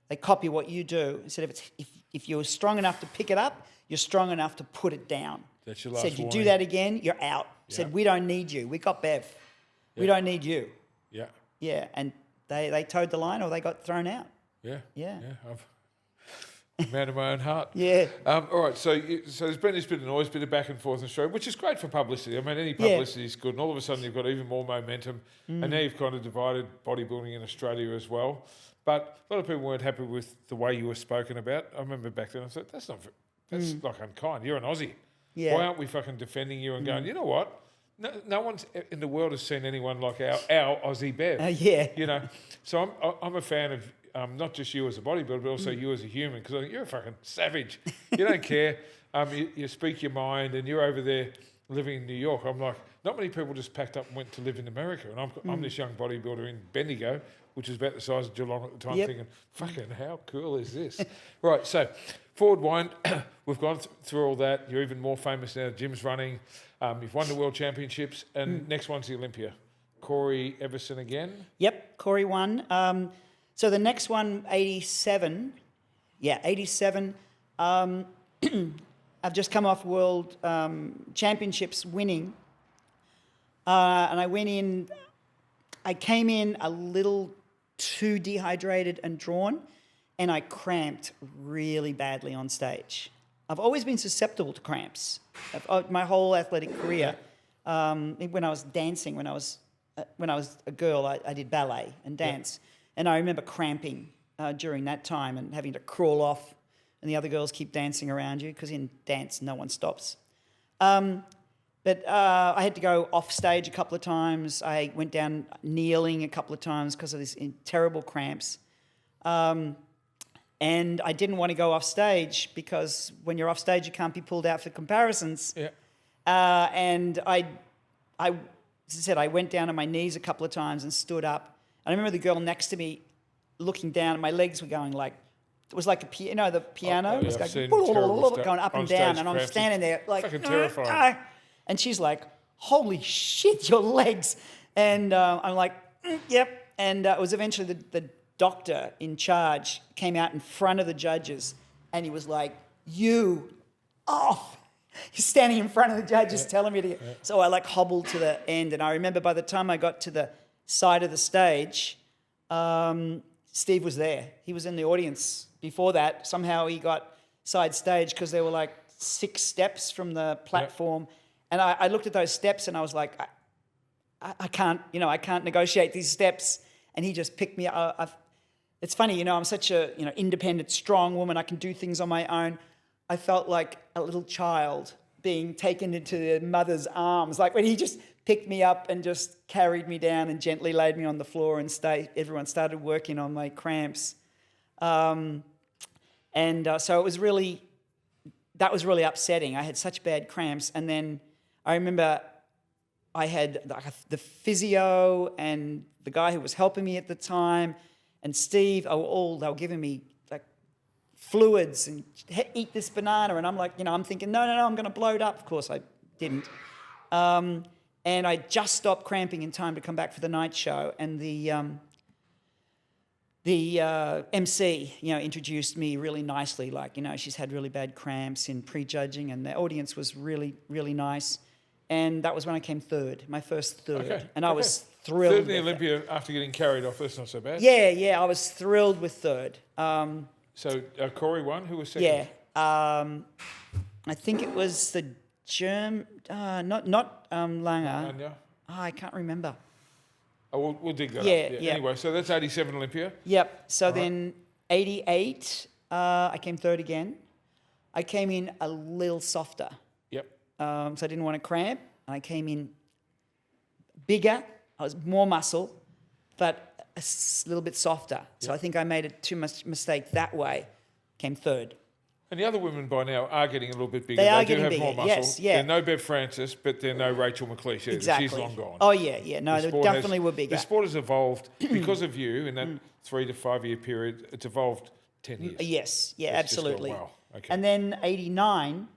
they copy what you do. He said, if you're strong enough to pick it up, you're strong enough to put it down. That's your last Said, you warning. do that again, you're out. Said, we don't need you. We got Bev. We don't need you. Yeah. Yeah, and they towed the line or they got thrown out. Yeah. Yeah. I'm a man of my own heart. Yeah. All right, so there's been this bit of noise, bit of back and forth in Australia, which is great for publicity. I mean, any publicity is good, and all of a sudden you've got even more momentum, and now you've kind of divided bodybuilding in Australia as well. But a lot of people weren't happy with the way you were spoken about. I remember back then I thought, that's like unkind. You're an Aussie. Yeah. Why aren't we fucking defending you and going, you know what? No one's in the world has seen anyone like our Aussie Bev. Yeah. So I'm a fan of not just you as a bodybuilder, but also you as a human, because I think you're a fucking savage. You don't care. You speak your mind, and you're over there living in New York. I'm like, not many people just packed up and went to live in America, and I'm this young bodybuilder in Bendigo, which is about the size of Geelong at the time, thinking, fucking how cool is this? Right, so forward wind, we've gone through all that. You're even more famous now. Jim's running. You've won the World Championships, and next one's the Olympia. Corey Everson again? Yep, Corey won. So the next one, 87. Yeah, 87. I've just come off World Championships winning. And I came in a little too dehydrated and drawn, and I cramped really badly on stage. I've always been susceptible to cramps. My whole athletic career, when I was dancing, when I was a girl, I did ballet and dance, and I remember cramping during that time and having to crawl off, and the other girls keep dancing around you because in dance no one stops. But I had to go off stage a couple of times. I went down kneeling a couple of times because of these terrible cramps. And I didn't want to go off stage because when you're off stage, you can't be pulled out for comparisons. Yeah. And as I said, I went down on my knees a couple of times and stood up. I remember the girl next to me looking down, and my legs were going like, it was like the piano was going up and down, and I'm standing there like, fucking terrifying. And she's like, holy shit, your legs. And I'm like, yep. And it was eventually the doctor in charge came out in front of the judges, and he was like, you off. He's standing in front of the judges telling me to. So I hobbled to the end, and I remember by the time I got to the side of the stage, Steve was there. He was in the audience before that. Somehow he got side stage because there were 6 steps from the platform. And I looked at those steps and I was like, I can't negotiate these steps. And he just picked me up. it's funny, I'm such a, independent, strong woman. I can do things on my own. I felt like a little child being taken into their mother's arms. Like when he just picked me up and just carried me down and gently laid me on the floor and everyone started working on my cramps. So it was that was really upsetting. I had such bad cramps. And then I remember I had the physio and the guy who was helping me at the time and Steve, they were giving me like fluids and eat this banana. And I'm like, I'm thinking, no, I'm going to blow it up. Of course I didn't. And I just stopped cramping in time to come back for the night show. And the MC, introduced me really nicely. Like, she's had really bad cramps in prejudging, and the audience was really, really nice. And that was when I came third, my first third. Okay. And I was thrilled. Third in the Olympia after getting carried off. That's not so bad. Yeah, I was thrilled with third. So Corey won. Who was second? Yeah, I think it was the not Langer. Anya? I can't remember. Oh, we'll dig that up. Yeah. Anyway, so that's 87 Olympia. Yep. So then 88, I came third again. I came in a little softer. Yep. So I didn't want to cramp. And I came in bigger. I was more muscle, but a little bit softer. So I think I made too much mistake that way. Came third. And the other women by now are getting a little bit bigger. They are do getting have bigger, more muscle. yes, yeah. They're no Bev Francis, but they're no Rachel McLeish either. Exactly. She's long gone. Oh, yeah. No, they definitely were bigger. The sport has evolved because of you in that 3 to 5 year period. It's evolved 10 years. Yes, yeah, It's just gone, absolutely. wow. Okay. And then 89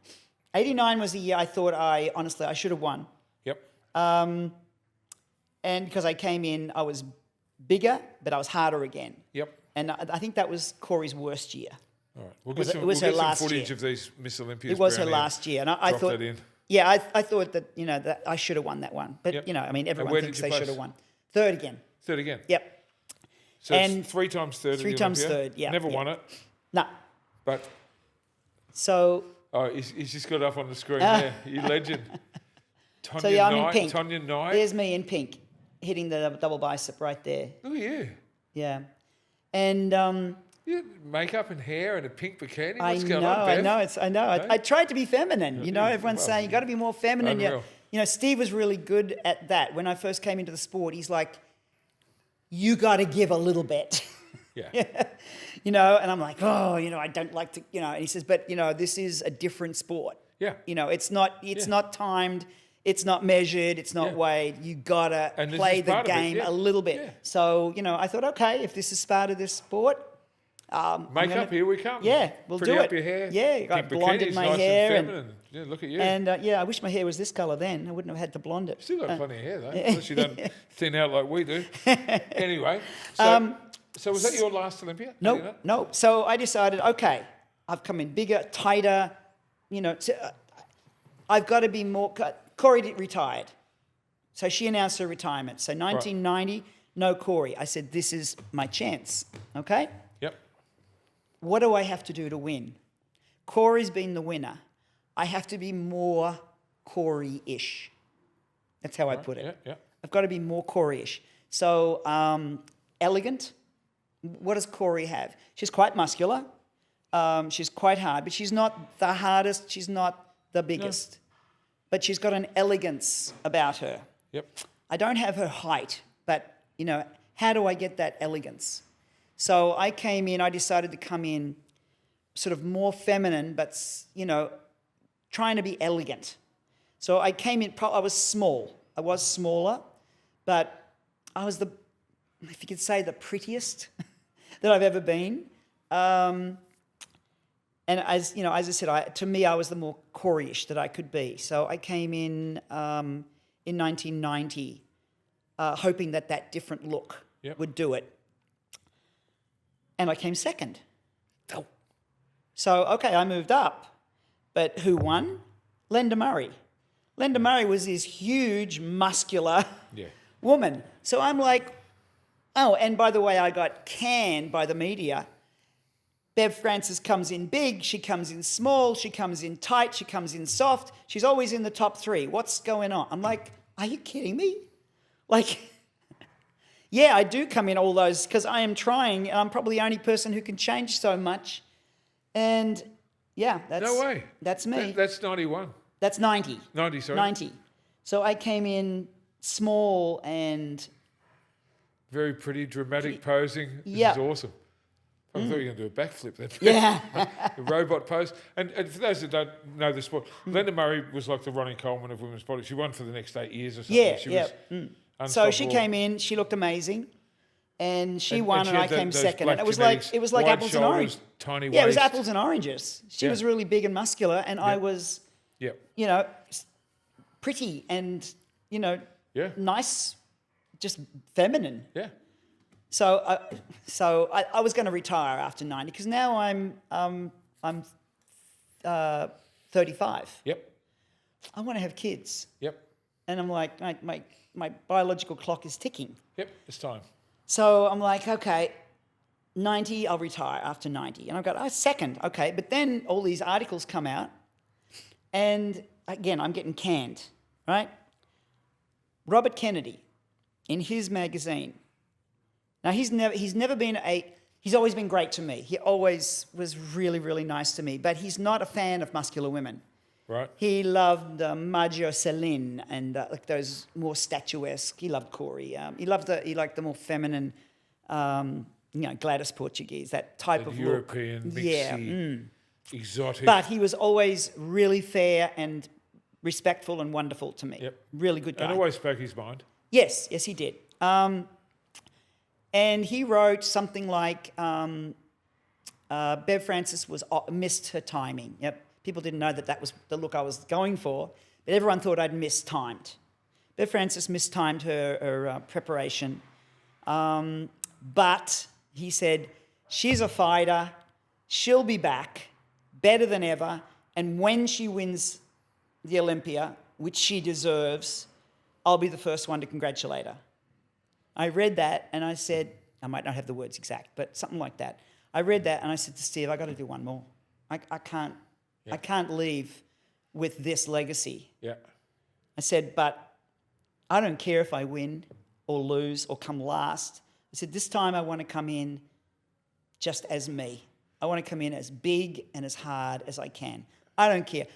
was the year I thought I should have won. Yep. And because I came in, I was bigger, but I was harder again. Yep. And I think that was Corey's worst year. All right. We'll was get it some, was her last footage year. of these Miss Olympias. It was her around last year. And I Drop thought, that in. yeah, I thought that, that I should have won that one. But, Yep. Everyone where thinks did you they should place? have won. Third again. Third again. Yep. So And it's 3 times third. three at the times Olympia. third, yeah, Never yeah. won it, No. but So, he's just got it up on the screen there. You legend. Tonya I'm in Knight. pink. Tonya Knight. there's me in pink, hitting the double bicep right there. Look at you. Yeah. And You had makeup and hair and a pink bikini. I What's know, going on, Bev? I know. I tried to be feminine. Everyone's well, saying you got to be more feminine. unreal. Steve was really good at that. When I first came into the sport, he's like, you got to give a little bit. Yeah. And I'm like, I don't like to, and he says, but this is a different sport. Yeah. It's not timed, it's not measured, it's not Yeah. weighed. You gotta And this play is the part of it, game yeah. a little bit. Yeah. So, I thought, okay, if this is part of this sport, Makeup, here we come. Yeah, we'll Pretty do up it. your hair. Yeah, I Pink blonded bikini's my nice hair and feminine. Yeah, look at you. And I wish my hair was this colour then. I wouldn't have had to blonde it. Still got plenty of hair though, unless you don't thin out like we do. Anyway, so was that your last Olympia? No. So I decided, okay, I've come in bigger, tighter, I've got to be more... Corey retired. So she announced her retirement. So 1990, no Corey. I said, this is my chance, okay? Yep. What do I have to do to win? Corey's been the winner. I have to be more Corey-ish. That's how I put it. Yeah. I've got to be more Corey-ish. So elegant. What does Corey have? She's quite muscular. She's quite hard, but she's not the hardest. She's not the biggest. No. But she's got an elegance about her. Yep. I don't have her height, but, how do I get that elegance? So I decided to come in sort of more feminine, but, trying to be elegant. So I came in, I was small. I was smaller, but I was if you could say, the prettiest that I've ever been. And as I said, to me, I was the more Corey-ish that I could be. So I came in 1990, hoping that different look would do it. And I came second. Oh. So, okay, I moved up. But who won? Linda Murray. Linda Murray was this huge, muscular woman. So I'm like, oh, and by the way, I got canned by the media. Bev Francis comes in big, she comes in small, she comes in tight, she comes in soft. She's always in the top 3. What's going on? I'm like, are you kidding me? Like, Yeah, I do come in all those because I am trying. I'm probably the only person who can change so much. And yeah, No way. That's me. That's 91. That's 90. 90, sorry. 90. So I came in small and... Very pretty, dramatic posing. This Yeah. is awesome. I thought you were going to do a backflip then. Yeah. The robot pose. And for those that don't know the sport, Linda Murray was like the Ronnie Coleman of women's body. She won for the next 8 years or something. Yeah, She yeah. was So she unstoppable. came in, she looked amazing, and she And- won, and and, she I had came those second. black And it was genetics, like wide apples and shoulders, oranges. tiny Yeah, it was waist. apples and oranges. She Yeah. was really big and muscular, and I was, Yep. you know, pretty and, you know, Yeah. nice, just feminine. Yeah. So I was going to retire after 90 because now I'm 35. Yep. I want to have kids, Yep. and I'm like my biological clock is ticking. Yep. It's time. So I'm like, okay, 90, I'll retire after 90. And I've got, second, okay. But then all these articles come out, and again, I'm getting canned, right? Robert Kennedy, in his magazine. Now, he's always been great to me. He always was really, really nice to me. But he's not a fan of muscular women. Right. He loved Maggio Celine and like those more statuesque. He loved Corey. He liked the more feminine, Gladys Portuguese, that type of European, look. mixy, Yeah. exotic. But he was always really fair and respectful and wonderful to me. Yep. Really good guy. And always spoke his mind. Yes, he did. And he wrote something like Bev Francis missed her timing. Yep. People didn't know that was the look I was going for, but everyone thought I'd mistimed. Bev Francis mistimed her preparation. But he said, she's a fighter, she'll be back, better than ever, and when she wins the Olympia, which she deserves, I'll be the first one to congratulate her. I read that and I said, I might not have the words exact, but something like that. I read that and I said to Steve, I got to do one more. I can't leave with this legacy. Yeah. I said, but I don't care if I win or lose or come last. I said, this time I want to come in just as me. I want to come in as big and as hard as I can. I don't care.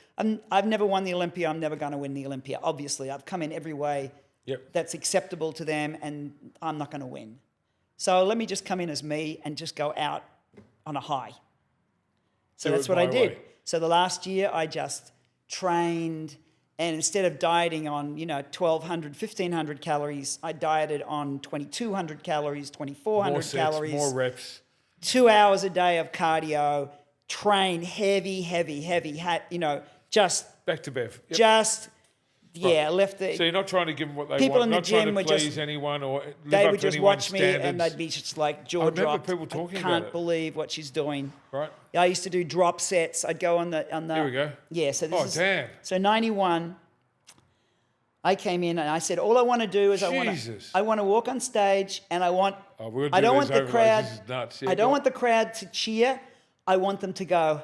I've never won the Olympia. I'm never going to win the Olympia. Obviously, I've come in every way that's acceptable to them, and I'm not going to win. So let me just come in as me and just go out on a high. So that's what I did. So the last year, I just trained, and instead of dieting on 1,200, 1,500 calories, I dieted on 2,200 calories, 2,400 More sets, calories, more reps. 2 hours a day of cardio. Train heavy, just Back to Bev. Yep. just left the. So you're not trying to give them what they People want, in the not trying gym to were please just- anyone or live they up would to just anyone's watch me standards. and they'd be just like jaw remember dropped. people talking I about can't it. believe what she's doing. Right. I used to do drop sets. I'd go on the. Here we go. Yeah. So this Oh, is. damn. So 91. I came in and I said, all I want to do is Jesus. I want to walk on stage and I want. Oh, we'll do I don't these want the overlays. crowd. This is nuts. Yeah, I go don't on. want the crowd to cheer. I want them to go.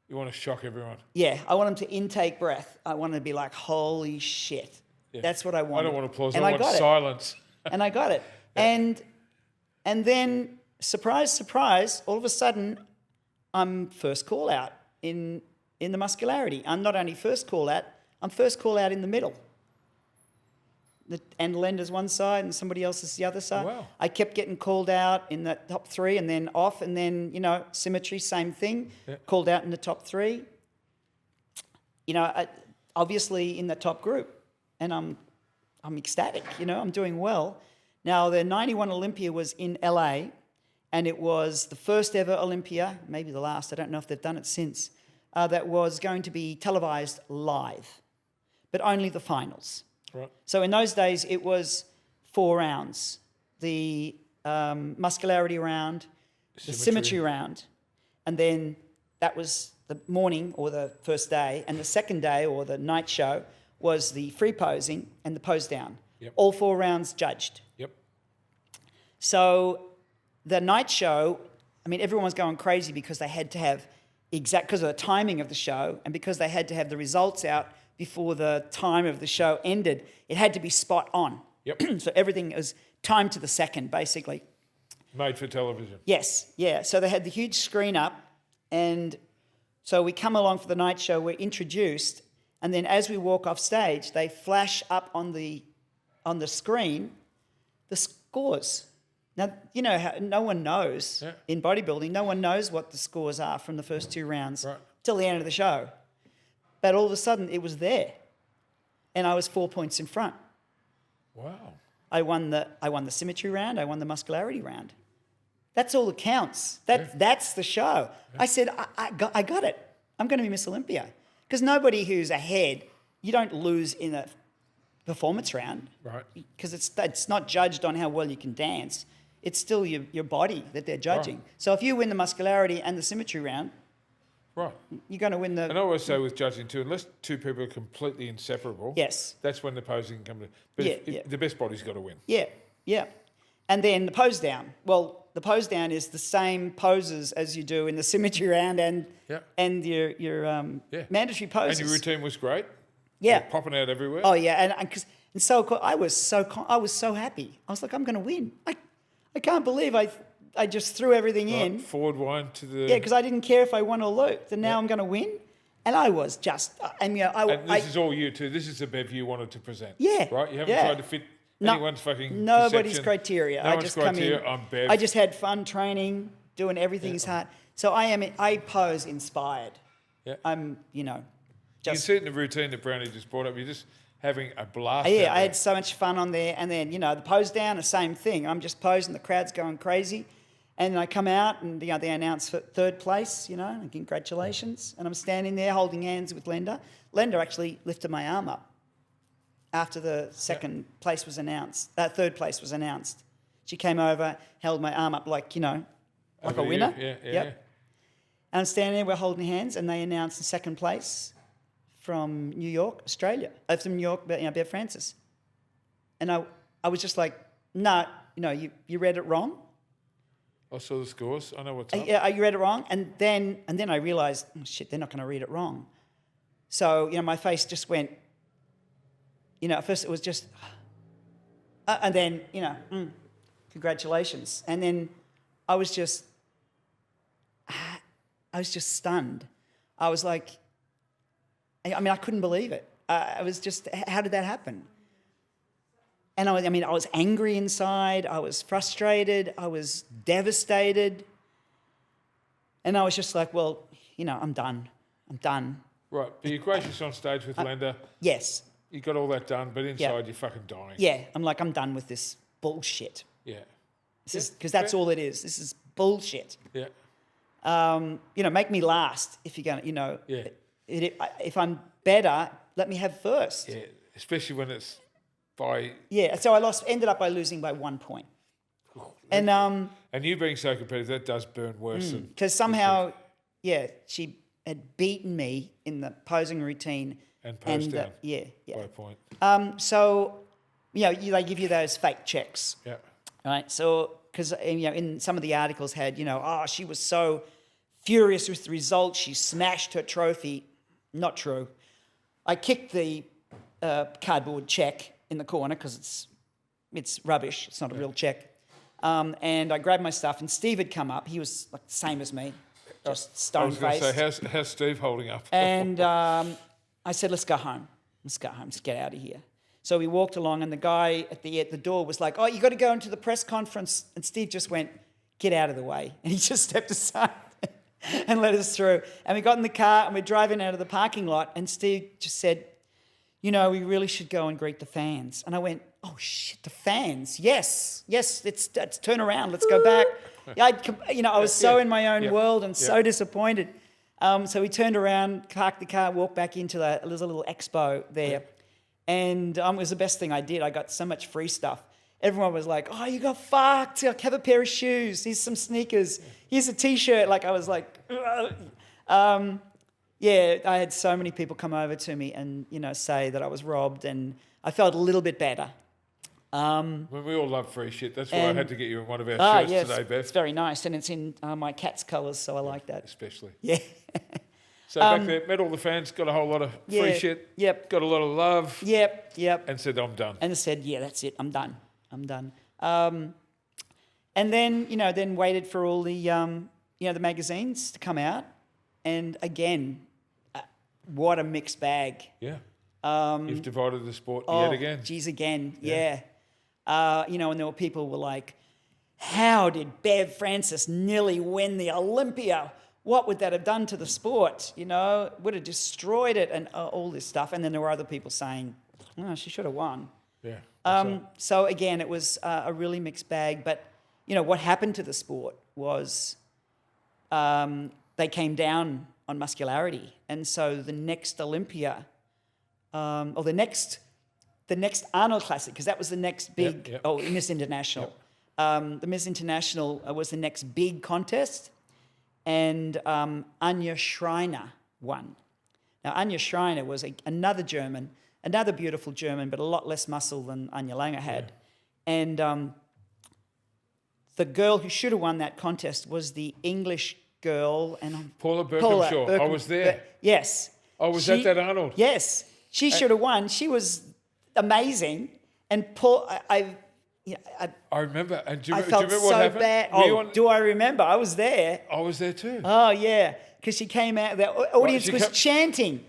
You want to shock everyone. Yeah, I want them to intake breath. I want them to be like, holy shit. Yeah. That's what I want. I don't want applause. And I want got it. silence. And I got it. And then, surprise, surprise, all of a sudden, I'm first call out in the muscularity. I'm not only first call out, I'm first call out in the middle. And Lenda's one side and somebody else is the other side. Wow. I kept getting called out in the top three and then off, and then, symmetry, same thing. Yeah. Called out in the top three. Obviously in the top group. And I'm ecstatic, I'm doing well. Now, the 91 Olympia was in LA, and it was the first ever Olympia, maybe the last, I don't know if they've done it since, that was going to be televised live, but only the finals. Right. So in those days, it was 4 rounds. The muscularity round, the symmetry round, and then that was the morning or the first day, and the second day or the night show was the free posing and the pose down. Yep. All 4 rounds judged. Yep. So the night show, everyone was going crazy because they had to have because of the timing of the show and because they had to have the results out before the time of the show ended. It had to be spot on. Yep. So everything was time to the second, basically. Made for television. Yes, yeah. So they had the huge screen up, and so we come along for the night show, we're introduced, and then as we walk off stage, they flash up on the screen the scores. Now, you know how no one knows in bodybuilding, no one knows what the scores are from the first 2 rounds till the end of the show. But all of a sudden, it was there, and I was 4 points in front. Wow. I won the symmetry round. I won the muscularity round. That's all that counts. That's the show. Yeah. I said, I got it. I'm going to be Miss Olympia. Because nobody who's ahead, you don't lose in a performance round. Right. Because it's not judged on how well you can dance. It's still your body that they're judging. Right. So if you win the muscularity and the symmetry round, right, you're going to win the... And I always say with judging too, unless 2 people are completely inseparable, yes, that's when the posing comes in. But the best body's got to win. Yeah, yeah. And then the pose down. Well, the pose down is the same poses as you do in the symmetry round and your mandatory poses. And your routine was great. Yeah, you're popping out everywhere. Oh yeah, and so I was so happy. I was like, I'm going to win. I can't believe I just threw everything in. Forward wind to the... Yeah, because I didn't care if I won or lost. And now I'm going to win. And I was just... And this is all you too. This is the Bev you wanted to present. Yeah. Right? You haven't tried to fit anyone's fucking nobody's perception. criteria. No I one's just criteria. come in. I'm Bev. I just had fun training, doing everything's hard. So I pose inspired. Yeah. I'm, you can see it in the routine that Brownie just brought up. You're just having a blast. Yeah, I had so much fun on there. And then, the pose down, the same thing. I'm just posing, the crowd's going crazy. And I come out and they announce for 3rd place, and congratulations. And I'm standing there holding hands with Linda. Linda actually lifted my arm up after the 2nd place was announced, 3rd place was announced. She came over, held my arm up like a winner. Yeah. And I'm standing there, we're holding hands, and they announced the 2nd place from New York, Australia. From New York, Bev Francis. And I was just like, no, you read it wrong. I saw the scores. I know what's up. Yeah, you read it wrong. And then I realised, oh, shit, they're not going to read it wrong. So, my face just went, at first it was just, and then, congratulations. And then I was just stunned. I was like, I couldn't believe it. I was just, how did that happen? And I was angry inside. I was frustrated. I was devastated. And I was just like, well, I'm done. I'm done. Right. But you're gracious on stage with Linda. Yes. You got all that done, but inside you're fucking dying. Yeah. I'm like, I'm done with this bullshit. Yeah. Because that's all it is. This is bullshit. Yeah. Make me last if you're going to, Yeah. If I'm better, let me have first. Yeah. Especially when it's... So I ended up by losing by 1 point. And you being so competitive, that does burn worse than... Because somehow, she had beaten me in the posing routine. And post down. By a point. So, they give you those fake checks. Yeah. Right? So, because, in some of the articles had, she was so furious with the results, she smashed her trophy. Not true. I kicked the cardboard check in the corner because it's rubbish. It's not a real check. And I grabbed my stuff, and Steve had come up. He was like the same as me, just stone-faced. I was going to say, how's Steve holding up? And I said, let's go home. Let's get out of here. So we walked along, and the guy at the door was like, oh, you got to go into the press conference. And Steve just went, get out of the way. And he just stepped aside and let us through. And we got in the car, and we're driving out of the parking lot, and Steve just said, we really should go and greet the fans. And I went, oh, shit, the fans. Yes, let's turn around. Let's go back. I was so in my own world and so disappointed. So we turned around, parked the car, walked back into there's a little expo there. And it was the best thing I did. I got so much free stuff. Everyone was like, oh, you got fucked. Like, have a pair of shoes. Here's some sneakers. Here's a T-shirt. Like, I was like... I had so many people come over to me and, say that I was robbed, and I felt a little bit better. We all love free shit. That's why I had to get you in one of our shirts today, Bev. It's very nice, and it's in my cat's colours, so I like that. Especially. Yeah. So back there, met all the fans, got a whole lot of free shit. Yep. Got a lot of love. Yep. And said, I'm done. And said, that's it, I'm done. And then, then waited for all the, the magazines to come out. And again, what a mixed bag. Yeah. You've divided the sport yet again. Geez, again, yeah. And there were people who were like, how did Bev Francis nearly win the Olympia? What would that have done to the sport? Would have destroyed it and all this stuff. And then there were other people saying, oh, she should have won. Yeah. So again, it was a really mixed bag. But, what happened to the sport was they came down on muscularity. And so the next Olympia, or the next Arnold Classic, because that was the next big, Miss International. The Miss International was the next big contest. And Anja Schreiner won. Now, Anja Schreiner was another German, another beautiful German, but a lot less muscle than Anja Langer had. Yeah. And the girl who should have won that contest was the English girl. Paula Birkenshaw. I was there. Yes. I was at that Arnold. Yes. She should have won. She was amazing. And I remember. And do you I remember felt what so happened? bad. Do I remember? I was there. I was there too. Oh, yeah. Because she came out, the audience was chanting.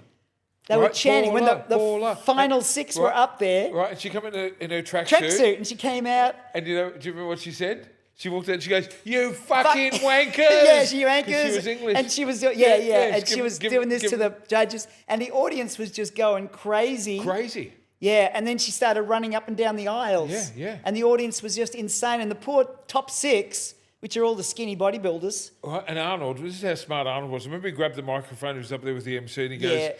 They were chanting when the final six were up there. Right, and she came in her tracksuit. Tracksuit, and she came out. And do you remember what she said? She walked out and she goes, "You fucking wankers!" Yeah, you wankers. She was English. And she was, and she was doing this to the judges. And the audience was just going crazy. Crazy. Yeah, and then she started running up and down the aisles. Yeah, yeah. And the audience was just insane. And the poor top six, which are all the skinny bodybuilders. Right, and Arnold, this is how smart Arnold was. I remember he grabbed the microphone, he was up there with the MC, and he goes,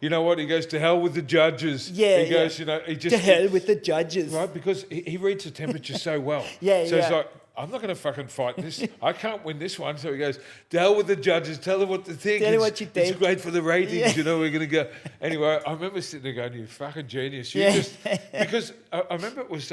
you know what? He goes, to hell with the judges. Yeah, he goes, he just... To hell with the judges. Right, because he reads the temperature so well. So he's like, I'm not going to fucking fight this. I can't win this one. So he goes, to hell with the judges. Tell them what to think. Tell them what you think. It's great for the ratings. We're going to go. Anyway, I remember sitting there going, you fucking genius. Because I remember it was...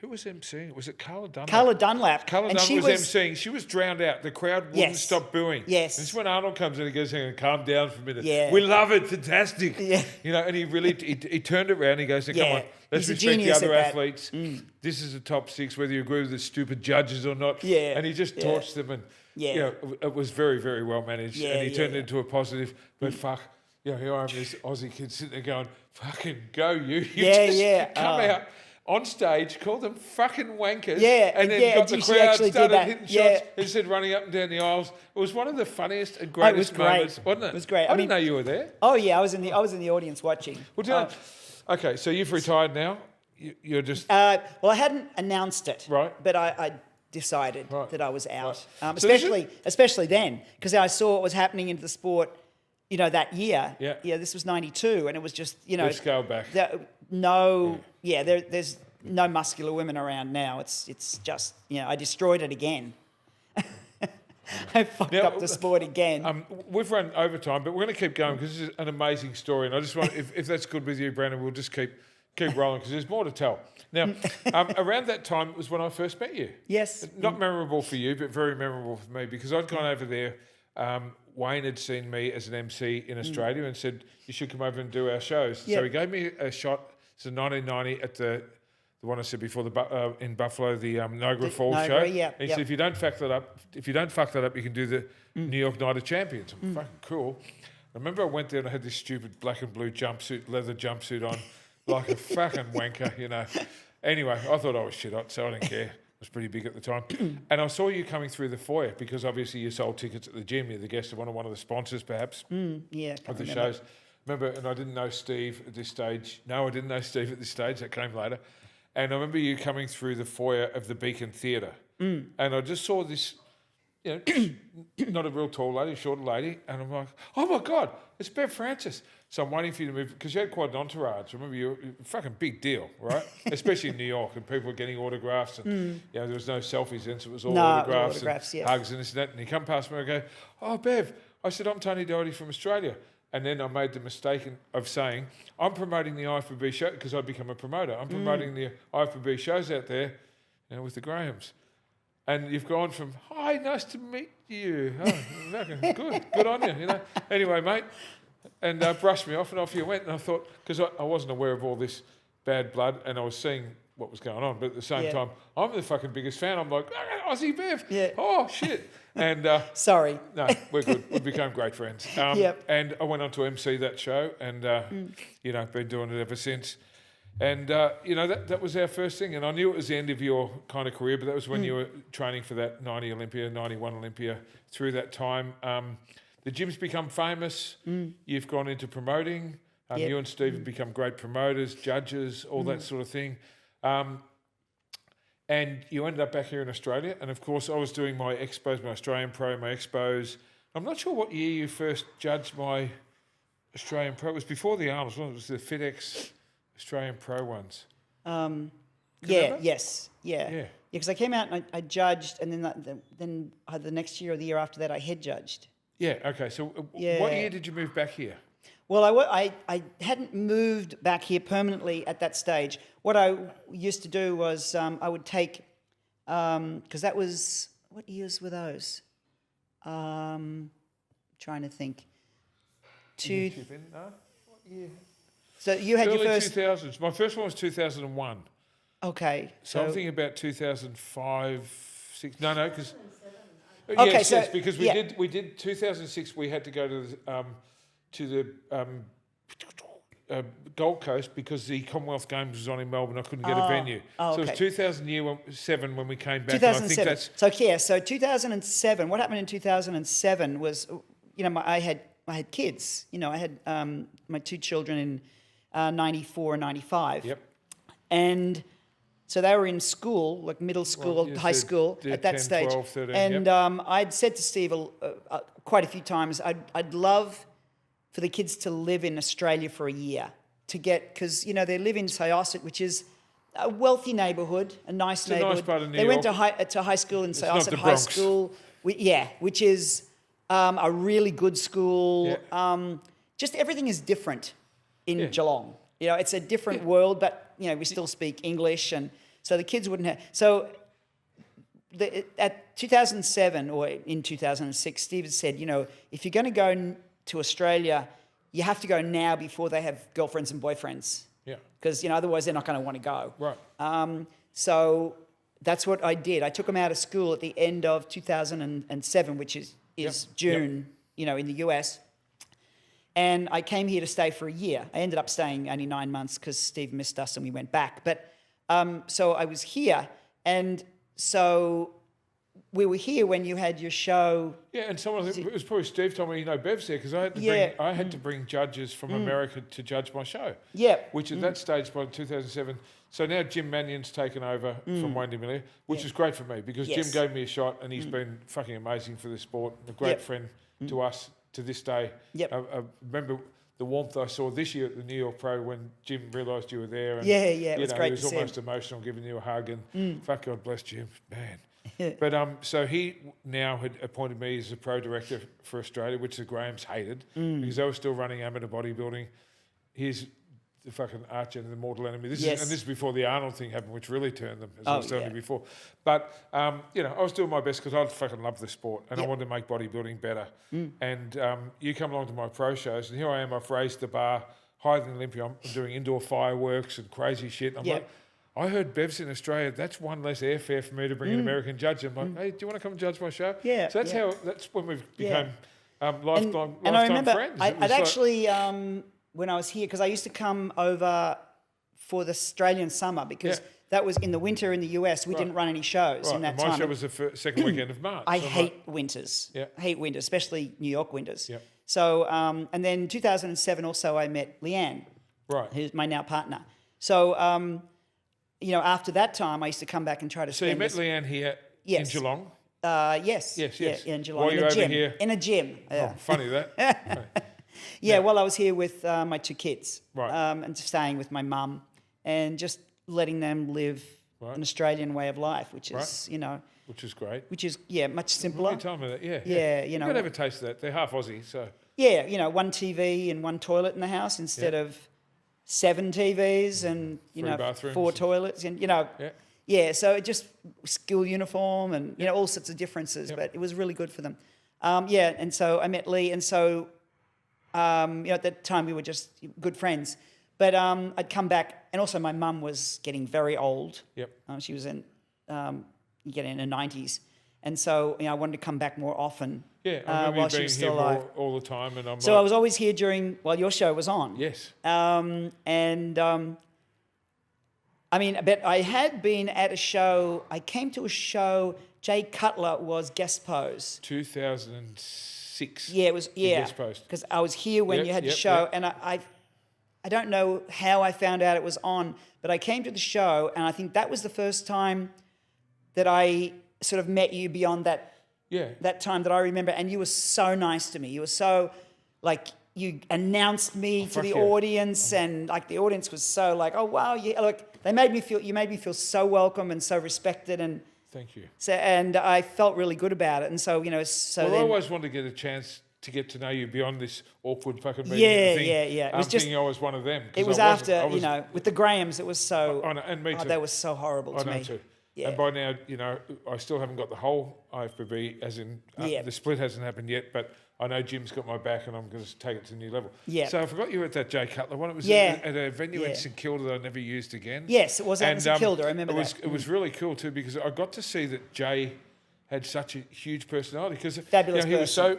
who was emceeing? Was it Carla Dunlap? Carla Dunlap. Carla Dunlap was emceeing. She was drowned out. The crowd wouldn't stop booing. Yes. And this is when Arnold comes in and goes, calm down for a minute. Yeah. We love it. Fantastic. Yeah. And he really, he turned around and he goes, come on, let's respect the other athletes. This is the top six, whether you agree with the stupid judges or not. Yeah. And he just torched them and, it was very, very well managed. And he turned it into a positive. But fuck, here I am, this Aussie kid sitting there going, fucking go you. Come out on stage, called them fucking wankers, and then got the crowd started hitting shots. He said running up and down the aisles. It was one of the funniest and greatest moments, wasn't it? It was great. I didn't know you were there. Oh yeah, I was in the audience watching. Well, okay, so you've retired now. You're just well, I hadn't announced it, right? But I decided that I was out, Right. especially then, because I saw what was happening in the sport. That year. Yeah. This was 92, and it was just Let's go back. There's no muscular women around now. It's just I destroyed it again. I fucked up the sport again. We've run overtime, but we're going to keep going because this is an amazing story, and I just want, if that's good with you, Brandon, we'll just keep rolling because there's more to tell. Now, around that time was when I first met you. Yes. Not memorable for you, but very memorable for me because I'd gone over there. Wayne had seen me as an MC in Australia and said, you should come over and do our shows. So he gave me a shot. So 1990 at the one I said before, in Buffalo, the Niagara Falls show. Yeah, and he said, if you don't fuck that up, you can do the New York Night of Champions. I'm fucking cool. I remember I went there and I had this stupid black and blue leather jumpsuit on, like a fucking wanker, Anyway, I thought I was shit hot, so I didn't care. I was pretty big at the time. And I saw you coming through the foyer because obviously you sold tickets at the gym. You're the guest of one of the sponsors, perhaps, of the shows. Remember, and I didn't know Steve at this stage. No, I didn't know Steve at this stage. That came later. And I remember you coming through the foyer of the Beacon Theatre. And I just saw this, not a real tall lady, a shorter lady. And I'm like, oh, my God, it's Bev Francis. So I'm waiting for you to move, because you had quite an entourage. Remember, you're a fucking big deal, right? Especially in New York, and people were getting autographs. And there was no selfies then, so it was all autographs and hugs and this and that. And he come past me and I go, oh, Bev. I said, I'm Tony Doherty from Australia. And then I made the mistake of saying, I'm promoting the IFBB show, because I'd become a promoter. I'm promoting the IFBB shows out there with the Grahams. And you've gone from, hi, nice to meet you. Oh, fucking good on you, Anyway, mate, and brushed me off, and off you went. And I thought, because I wasn't aware of all this bad blood, and I was seeing what was going on. But at the same Yeah. time, I'm the fucking biggest fan. I'm like, Aussie Bev. Yeah. Oh, shit. And Sorry. no, we're good. We became great friends. Yep. And I went on to MC that show and, been doing it ever since. And, that was our first thing. And I knew it was the end of your kind of career, but that was when you were training for that 90 Olympia, 91 Olympia. Through that time, the gym's become famous. You've gone into promoting. Yep. You and Steve have become great promoters, judges, all that sort of thing. And you ended up back here in Australia. And, of course, I was doing my expos, my Australian Pro, my expos. I'm not sure what year you first judged my Australian Pro. It was before the Arnold's, wasn't it? It was the FedEx Australian Pro ones. Yes. Yeah. Because I came out and I judged, and then the next year or the year after that, I head judged. Yeah, okay. So what year did you move back here? Well, I hadn't moved back here permanently at that stage. What I used to do was I would take, because that was, what years were those? Trying to think. What year? So you had Early your first... 2000s. My first one was 2001. Okay. So I'm thinking about 2005, 6. No, because... Okay, yes, because we did 2006. We had to go to the Gold Coast because the Commonwealth Games was on in Melbourne. I couldn't get a venue. So it was 2007 when we came back. 2007. And I think So 2007. What happened in 2007 was, I had kids. I had my two children in 94 and 95. Yep. And so they were in school, like middle school, high school at that 10, stage. 12, 13, and I'd said to Steve quite a few times, I'd love for the kids to live in Australia for a year because, they live in Syosset, which is a wealthy neighbourhood, a nice neighbourhood. Nice part of New they went York. to high school in Syosset the High Bronx. School. Which is a really good school. Yeah. Just everything is different in Geelong. It's a different world, but, we still speak English. And so the kids wouldn't have... So at 2007 or in 2006, Steve had said, if you're going to go to Australia, you have to go now before they have girlfriends and boyfriends. Yeah. Because, otherwise they're not going to want to go. Right. So that's what I did. I took them out of school at the end of 2007, which is June, in the US. And I came here to stay for a year. I ended up staying only 9 months because Steve missed us and we went back. But so I was here. And so we were here when you had your show. Yeah, and it was probably Steve told me, Bev's there because I had to bring judges from America to judge my show. Yeah. Which at that stage by 2007. So now Jim Mannion's taken over from Wendy Miller, which is great for me because Jim gave me a shot and he's been fucking amazing for the sport. A great friend to us to this day. Yep. I remember the warmth I saw this year at the New York Pro when Jim realised you were there. And, it was great he was to see almost him. emotional giving you a hug and fuck God bless Jim, man. Yeah. But so he now had appointed me as a pro director for Australia, which the Grahams hated because they were still running amateur bodybuilding. Here's the fucking arch and the mortal enemy. This is before the Arnold thing happened, which really turned them, as I was telling you before. But, I was doing my best because I fucking love the sport and I wanted to make bodybuilding better. And you come along to my pro shows and here I am, I've raised the bar higher than Olympia. I'm doing indoor fireworks and crazy shit. I'm like, I heard Bev's in Australia. That's one less airfare for me to bring an American judge. I'm like, hey, do you want to come and judge my show? Yeah. So that's when we've become lifetime and I remember friends. I'd actually, when I was here, because I used to come over for the Australian summer because that was in the winter in the US. We didn't run any shows in that and time. my show was the second weekend of March. I hate winters. Yeah. I hate winters, especially New York winters. Yeah. So, and then 2007 also I met Leanne, who's my now partner. So, after that time, I used to come back and try to So you met Leanne here in Geelong? Yes. Yes. Yeah, in Geelong. While in you're a gym. over here? In a gym. Oh, funny that. Well, I was here with my two kids. Right. And staying with my mum and just letting them live an Australian way of life, which is, Which is great. Which is, much simpler. You told me that, yeah. Yeah, You've got to have a taste of that. They're half Aussie, so... Yeah, one TV and one toilet in the house instead of 7 TVs and, 4 toilets and, so it just school uniform and, all sorts of differences, but it was really good for them. And so I met Lee and so, at that time we were just good friends. But I'd come back also my mum was getting very old. Yep. She was getting in her 90s. And so, I wanted to come back more often. Yeah, I remember while you she being was here still alive. all the time, and I'm So like, I was always here while your show was on. yes. But I had been at a show. I came to a show. Jay Cutler was guest pose. 2006. Yeah, it was. Yeah, guest post. because I was here when you had the show, and I don't know how I found out it was on, but I came to the show, and I think that was the first time that I sort of met you beyond that. Yeah. That time that I remember, and you were so nice to me. You were so, you announced me to the audience, and the audience was so oh wow, yeah, you made me feel so welcome and so respected, and Thank you. so, and I felt really good about it, and so I always wanted to get a chance to get to know you beyond this awkward fucking meeting. Yeah. It was thinking I was one of them. It was with the Grahams, it was so. I know, and me too. They were so horrible to me. I know too. Yeah. And by now, I still haven't got the whole IFBB, as in the split hasn't happened yet, but I know Jim's got my back, and I'm going to take it to a new level. Yeah. So I forgot you were at that Jay Cutler one. It was at a venue in St Kilda that I never used again. Yes, it was at St Kilda. I remember that. It was really cool too, because I got to see that Jay had such a huge personality, because Fabulous he was so.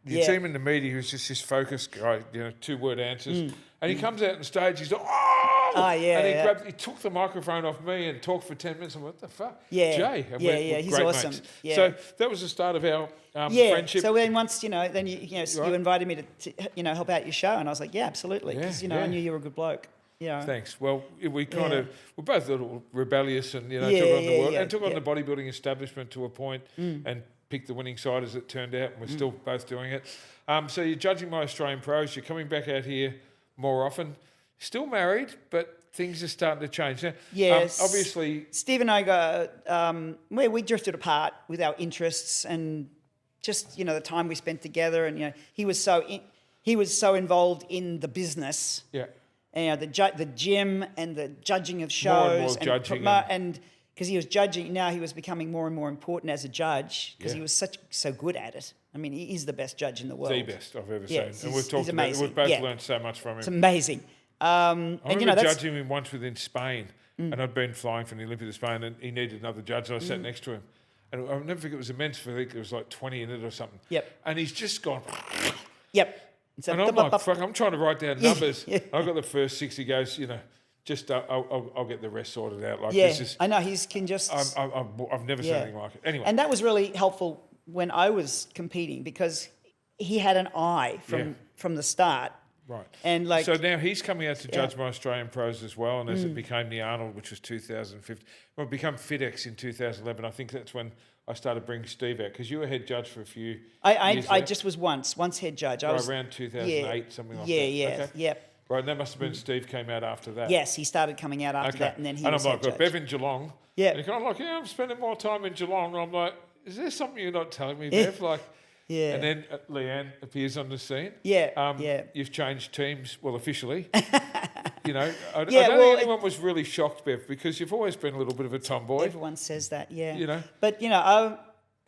You see him Yeah. in the media, he was just this focused guy, 2-word answers, and he comes out on stage, he's like, and he took the microphone off me and talked for 10 minutes. I'm like, what the fuck? Yeah. Jay. And He's great awesome. mates. Yeah. So that was the start of our friendship. So then once, then you invited me to help out your show, and I was like, yeah, absolutely, because I knew you were a good bloke. Yeah. Thanks. Well, we kind of we're both a little rebellious, and took on the world and took on the bodybuilding establishment to a point, and picked the winning side as it turned out, and we're still both doing it. So you're judging my Australian pros. You're coming back out here more often. Still married, but things are starting to change. Now, Yes. obviously, Steve and I we drifted apart with our interests and just the time we spent together, and he was so involved in the business. Yeah. And the gym and the judging of shows More and more judging and because he was judging, now he was becoming more and more important as a judge because he was so good at it. I mean, he is the best judge in the world. The best I've ever Yeah, seen, and we've talked about it. We've both learned so much from him. It's amazing. I remember judging him once within Spain, and I'd been flying from the Olympia to Spain, and he needed another judge, and I sat next to him. And I'll never forget, it was a men's physique, there was 20 in it or something. Yep. And he's just gone... Yep. So and I'm like, fuck, I'm trying to write down numbers. Yeah. I got the first 6, he goes, just I'll get the rest sorted out. This is, I know, can just... I've never seen anything like it. Anyway. And that was really helpful when I was competing because he had an eye from the start. Right. And so now he's coming out to judge my Australian pros as well, and as it became the Arnold, which was 2015, well, it became FitX in 2011. I think that's when I started bringing Steve out, because you were head judge for a few years I there. just was once head judge. I was around 2008, something like that. Yeah. Right, and that must have been Steve came out after that. Yes, he started coming out after that, and then he was I'm head like, judge. Bev in Geelong. Yeah. And you're kind of like, I'm spending more time in Geelong. And I'm like, is there something you're not telling me, Bev? Yeah. And then Leanne appears on the scene. Yeah. You've changed teams, well, officially. I don't think anyone was really shocked, Bev, because you've always been a little bit of a tomboy. Everyone says that, yeah. But,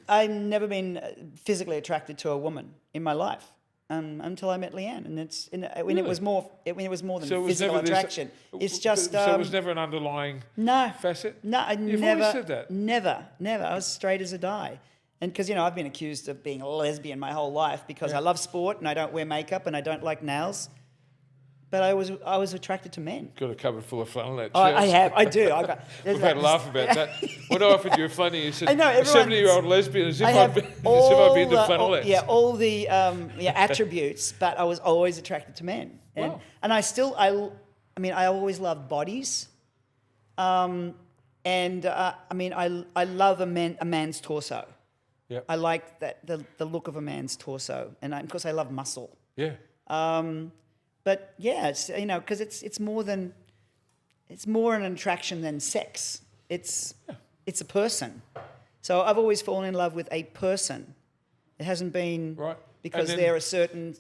I've never been physically attracted to a woman in my life until I met Leanne, and when it was more than physical attraction. It's just so it was never an underlying facet. No, You've always said that. Never. I was straight as a die. And because, I've been accused of being a lesbian my whole life because I love sport and I don't wear makeup and I don't like nails. But I was attracted to men. Got a cupboard full of flannelette. I do. We've had a laugh about that. When I offered you a flannel, you said, I know, a 70-year-old lesbian, as if I'd been into flannelettes. All the attributes, but I was always attracted to men. And I always loved bodies. I love a man's torso. Yep. I like the look of a man's torso, and of course I love muscle. Yeah. But yeah, it's because it's more an attraction than sex. It's a person. So I've always fallen in love with a person. It hasn't been because they're a certain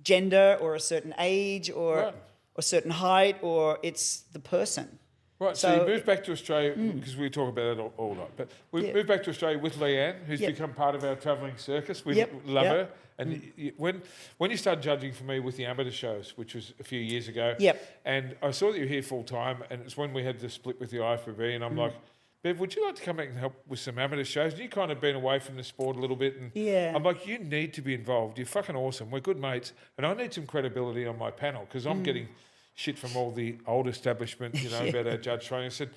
gender or a certain age or a certain height, or it's the person. Right, so you moved back to Australia, because we talk about that all night, but we moved back to Australia with Leanne, who's become part of our travelling circus. We love her. And when you started judging for me with the amateur shows, which was a few years ago, and I saw that you were here full time, and it's when we had the split with the IFBB, and I'm like, Bev, would you like to come back and help with some amateur shows? And you kind of been away from the sport a little bit, and I'm like, you need to be involved. You're fucking awesome. We're good mates, and I need some credibility on my panel because I'm getting shit from all the old establishment, about our judge training. I said,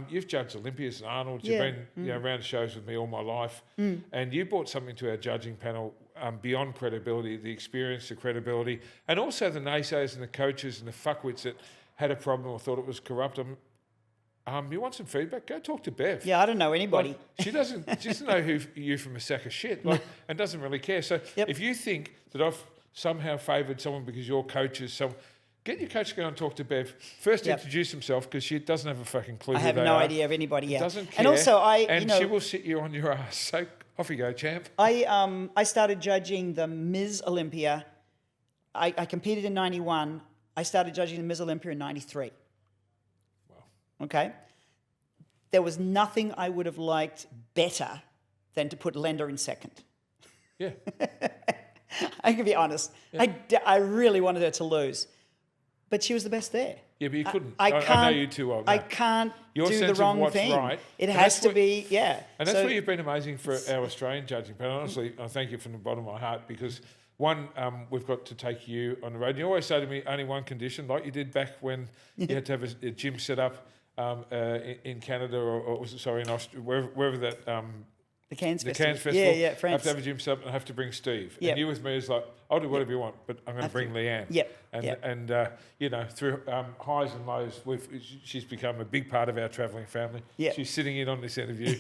you've judged Olympias and Arnold's, you've been around shows with me all my life, and you brought something to our judging panel beyond credibility, the experience, the credibility, and also the naysayers and the coaches and the fuckwits that had a problem or thought it was corrupt. You want some feedback? Go talk to Bev. Yeah, I don't know anybody. Like, she doesn't know you from a sack of shit, and doesn't really care. So if you think that I've somehow favoured someone because your coach is some... Get your coach to go and talk to Bev. First, introduce himself because she doesn't have a fucking clue. I have no idea of anybody yet. Doesn't care. And also, she will sit you on your ass. So off you go, champ. I started judging the Ms. Olympia. I competed in 91. I started judging the Ms. Olympia in 93. Wow. Okay. There was nothing I would have liked better than to put Lenda in second. Yeah. I can be honest. Yeah. I really wanted her to lose. But she was the best there. Yeah, but you couldn't. I know you too well. No. I can't Your do sense the wrong of what's thing. Right, it has to be, And that's why you've been amazing for our Australian judging. But honestly, I thank you from the bottom of my heart because, one, we've got to take you on the road. And you always say to me, only one condition, like you did back when you had to have a gym set up in Canada or was it, sorry, in Austria, wherever that... The Cairns Festival. Yeah, France. France. I have to have a gym set up and I have to bring Steve. And you with me is like, I'll do whatever you want, but I'm going to bring Leanne. And through highs and lows, she's become a big part of our travelling family. She's sitting in on this interview.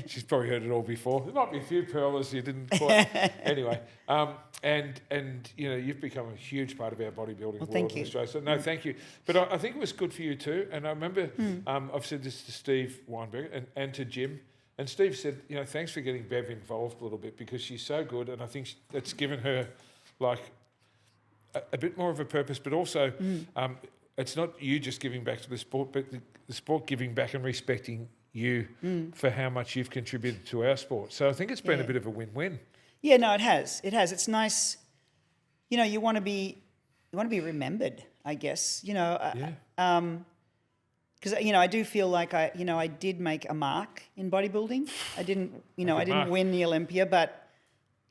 She's probably heard it all before. There might be a few pearlers you didn't quite. Anyway, you've become a huge part of our bodybuilding world in Australia. So no, thank you. But I think it was good for you too. And I remember I've said this to Steve Weinberger and to Jim. And Steve said, thanks for getting Bev involved a little bit because she's so good, and I think it's given her like a bit more of a purpose. But also, it's not you just giving back to the sport, but the sport giving back and respecting you for how much you've contributed to our sport. So I think it's been a bit of a win-win. Yeah, no, it has. It has. It's nice. You want to be remembered, I guess. Because I do feel like I did make a mark in bodybuilding. I didn't win the Olympia, but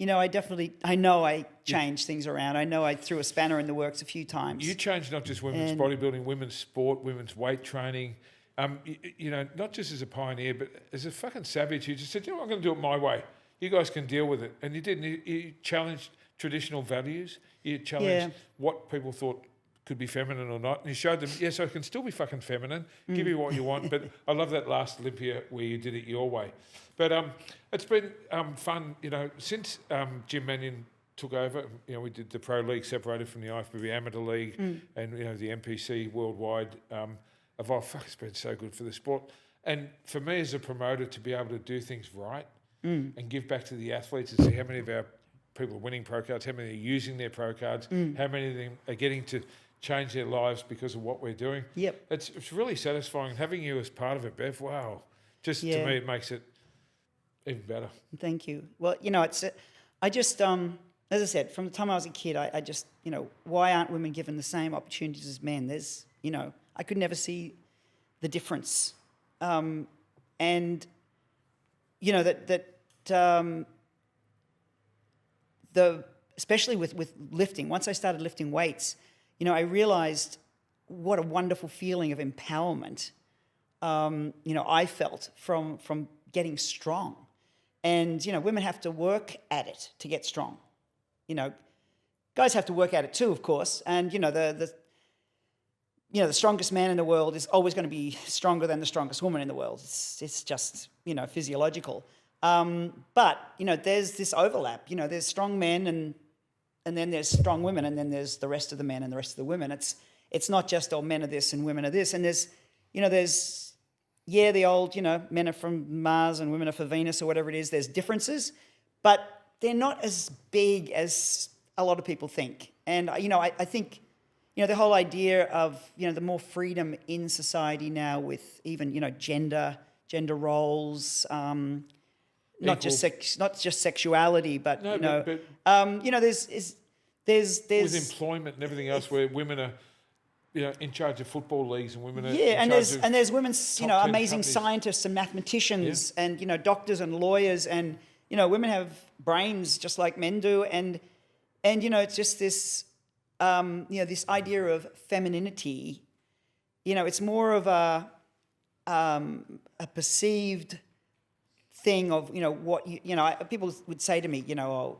I changed things around. I know I threw a spanner in the works a few times. You changed not just women's bodybuilding, women's sport, women's weight training. Not just as a pioneer, but as a fucking savage who just said, I'm going to do it my way. You guys can deal with it, and you did. And you challenged traditional values. You challenged what people thought could be feminine or not, and you showed them, yes, I can still be fucking feminine, give you what you want, but I love that last Olympia where you did it your way. But it's been fun, since Jim Mannion took over, we did the Pro League separated from the IFBB Amateur League and, the NPC worldwide evolved. Fuck, it's been so good for the sport. And for me as a promoter to be able to do things right and give back to the athletes and see how many of our people are winning pro cards, how many are using their pro cards, how many of them are getting to change their lives because of what we're doing. It's really satisfying. Having you as part of it, Bev, wow. To me, it makes it even better. Thank you. Well, it's, I just, as I said, from the time I was a kid, I just, why aren't women given the same opportunities as men? There's, I could never see the difference. Especially with lifting, once I started lifting weights, I realized what a wonderful feeling of empowerment, I felt from getting strong. And, women have to work at it to get strong. Guys have to work at it too, of course. And, the strongest man in the world is always going to be stronger than the strongest woman in the world. It's just, physiological. But, there's this overlap. There's strong men and then there's strong women, and then there's the rest of the men and the rest of the women. It's not just men are this and women are this. And there's the old, men are from Mars and women are for Venus or whatever it is. There's differences, but they're not as big as a lot of people think. And, I think, the whole idea of, the more freedom in society now with even, gender roles, not just sexuality, but, there's with employment and everything else where women are, in charge of football leagues and women are there's women, amazing companies. Scientists and mathematicians and, doctors and lawyers and, women have brains just like men do. And it's just this, this idea of femininity, it's more of a perceived thing of, what people would say to me, oh,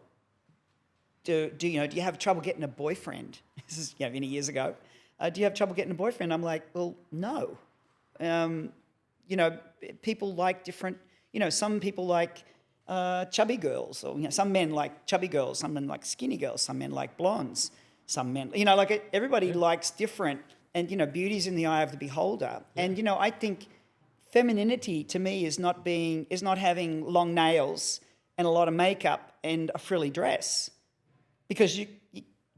do you have trouble getting a boyfriend? This is, many years ago. Do you have trouble getting a boyfriend? I'm like, well, no. People like different, some people like chubby girls, or some men like chubby girls, some men like skinny girls, some men like blondes, some men, everybody likes different, and beauty's in the eye of the beholder. Yeah. And I think femininity to me is not having long nails and a lot of makeup and a frilly dress, because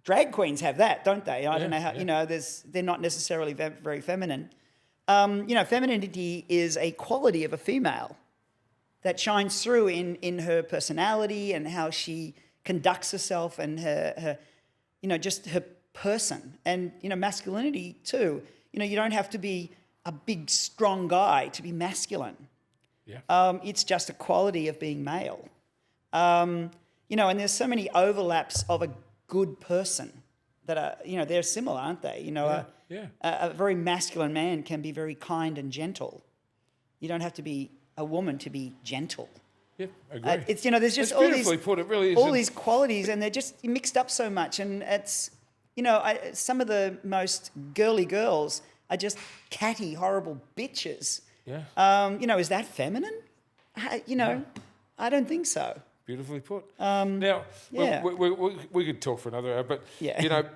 drag queens have that, don't they? I don't know how, they're not necessarily very feminine. Femininity is a quality of a female that shines through in her personality and how she conducts herself and her just her person. And, masculinity too. You don't have to be a big, strong guy to be masculine. Yeah. It's just a quality of being male. And there's so many overlaps of a good person that are, they're similar, aren't they? A very masculine man can be very kind and gentle. You don't have to be a woman to be gentle. Yep, I agree. It's, there's just all beautifully put. It really is. All these qualities, and they're just mixed up so much. And it's, some of the most girly girls are just catty, horrible bitches. Yeah. Is that feminine? I don't think so. Beautifully put. Now, we could talk for another hour, but,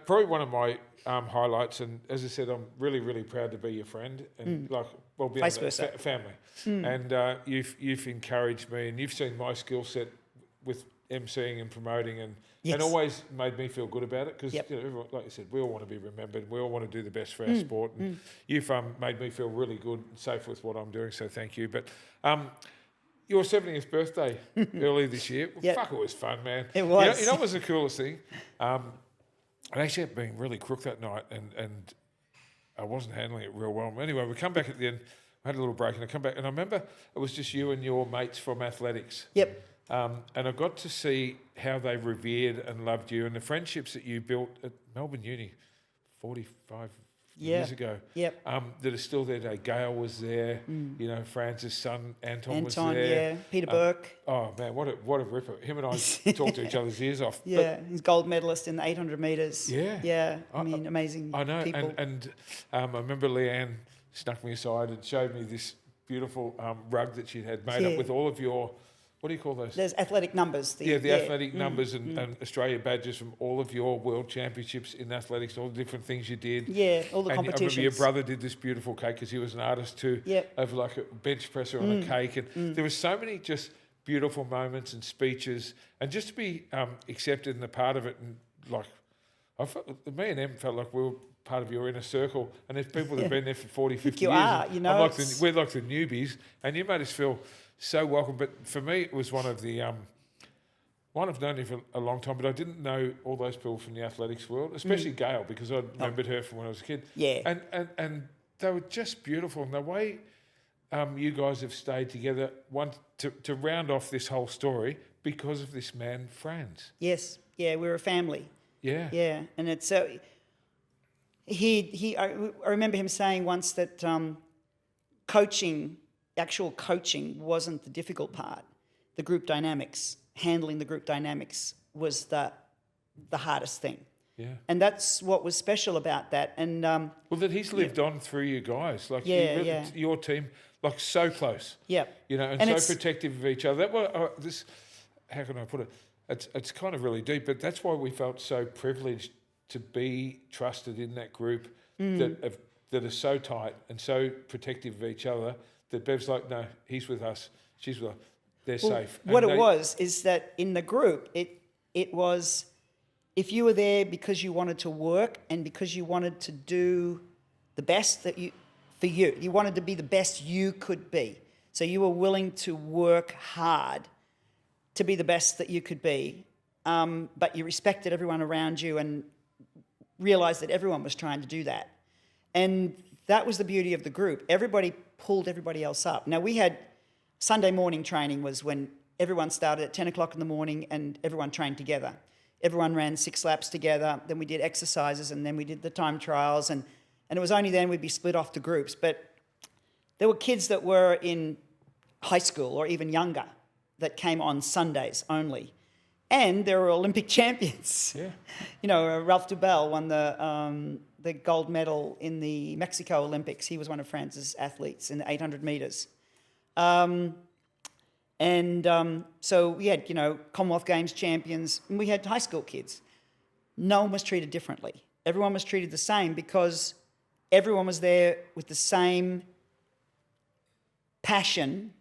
probably one of my highlights, and as I said, I'm really, really proud to be your friend, and beyond that, family. And you've encouraged me, and you've seen my skill set with emceeing and promoting, and always made me feel good about it, because, everyone, like you said, we all want to be remembered, we all want to do the best for our sport, and you've made me feel really good and safe with what I'm doing, so thank you. But your 70th birthday early this year. Well, fuck, it was fun, man. It was. You know what was the coolest thing? I actually had been really crook that night, and I wasn't handling it real well. Anyway, we come back at the end. I had a little break, and I come back, and I remember it was just you and your mates from athletics. Yep. And I got to see how they revered and loved you, and the friendships that you built at Melbourne Uni 45 years ago. Yep. That are still there today. Gail was there. Francis' son Anton was there. Yeah. Peter Burke. Oh man, what a ripper! Him and I talked to each other's ears off. Yeah, he's gold medalist in the 800 meters. Yeah. Yeah. Amazing. I know. People. And I remember Leanne snuck me aside and showed me this beautiful rug that she'd had made up with all of your. What do you call those? There's athletic numbers. The athletic numbers and Australia badges from all of your world championships in athletics, all the different things you did. Yeah, all the competitions. I remember your brother did this beautiful cake because he was an artist too, over like a bench presser on a cake. And there were so many just beautiful moments and speeches, and just to be accepted and a part of it. And like, me and Em felt like we were part of your inner circle. And there's people that have been there for 40, 50 years. We're like the newbies, and you made us feel so welcome. But for me, it was one of the I've known you for a long time, but I didn't know all those people from the athletics world, especially Gail, because I remembered her from when I was a kid. Yeah. And they were just beautiful. And the way you guys have stayed together, to round off this whole story, because of this man, Franz. Yes. Yeah, we're a family. Yeah. Yeah. And it's I remember him saying once that actual coaching wasn't the difficult part. The group dynamics, handling the group dynamics was the hardest thing. Yeah. And that's what was special about that. And that he's lived on through you guys. Like your team, like so close. Yeah. And so protective of each other. How can I put it? It's kind of really deep, but that's why we felt so privileged to be trusted in that group that are so tight and so protective of each other, that Bev's like, no, he's with us, she's with us, they're safe. What it was is that in the group, it was if you were there because you wanted to work and because you wanted to do the best for you wanted to be the best you could be. So you were willing to work hard to be the best that you could be, but you respected everyone around you and realized that everyone was trying to do that. And that was the beauty of the group. Everybody pulled everybody else up. Now, we had Sunday morning training was when everyone started at 10 o'clock in the morning and everyone trained together. Everyone ran 6 laps together. Then we did exercises, and then we did the time trials. And it was only then we'd be split off to groups. But there were kids that were in high school or even younger that came on Sundays only. And there were Olympic champions. Yeah. You know, Ralph Dubell won the gold medal in the Mexico Olympics. He was one of France's athletes in the 800 meters. So we had, you know, Commonwealth Games champions, and we had high school kids. No one was treated differently. Everyone was treated the same because everyone was there with the same passion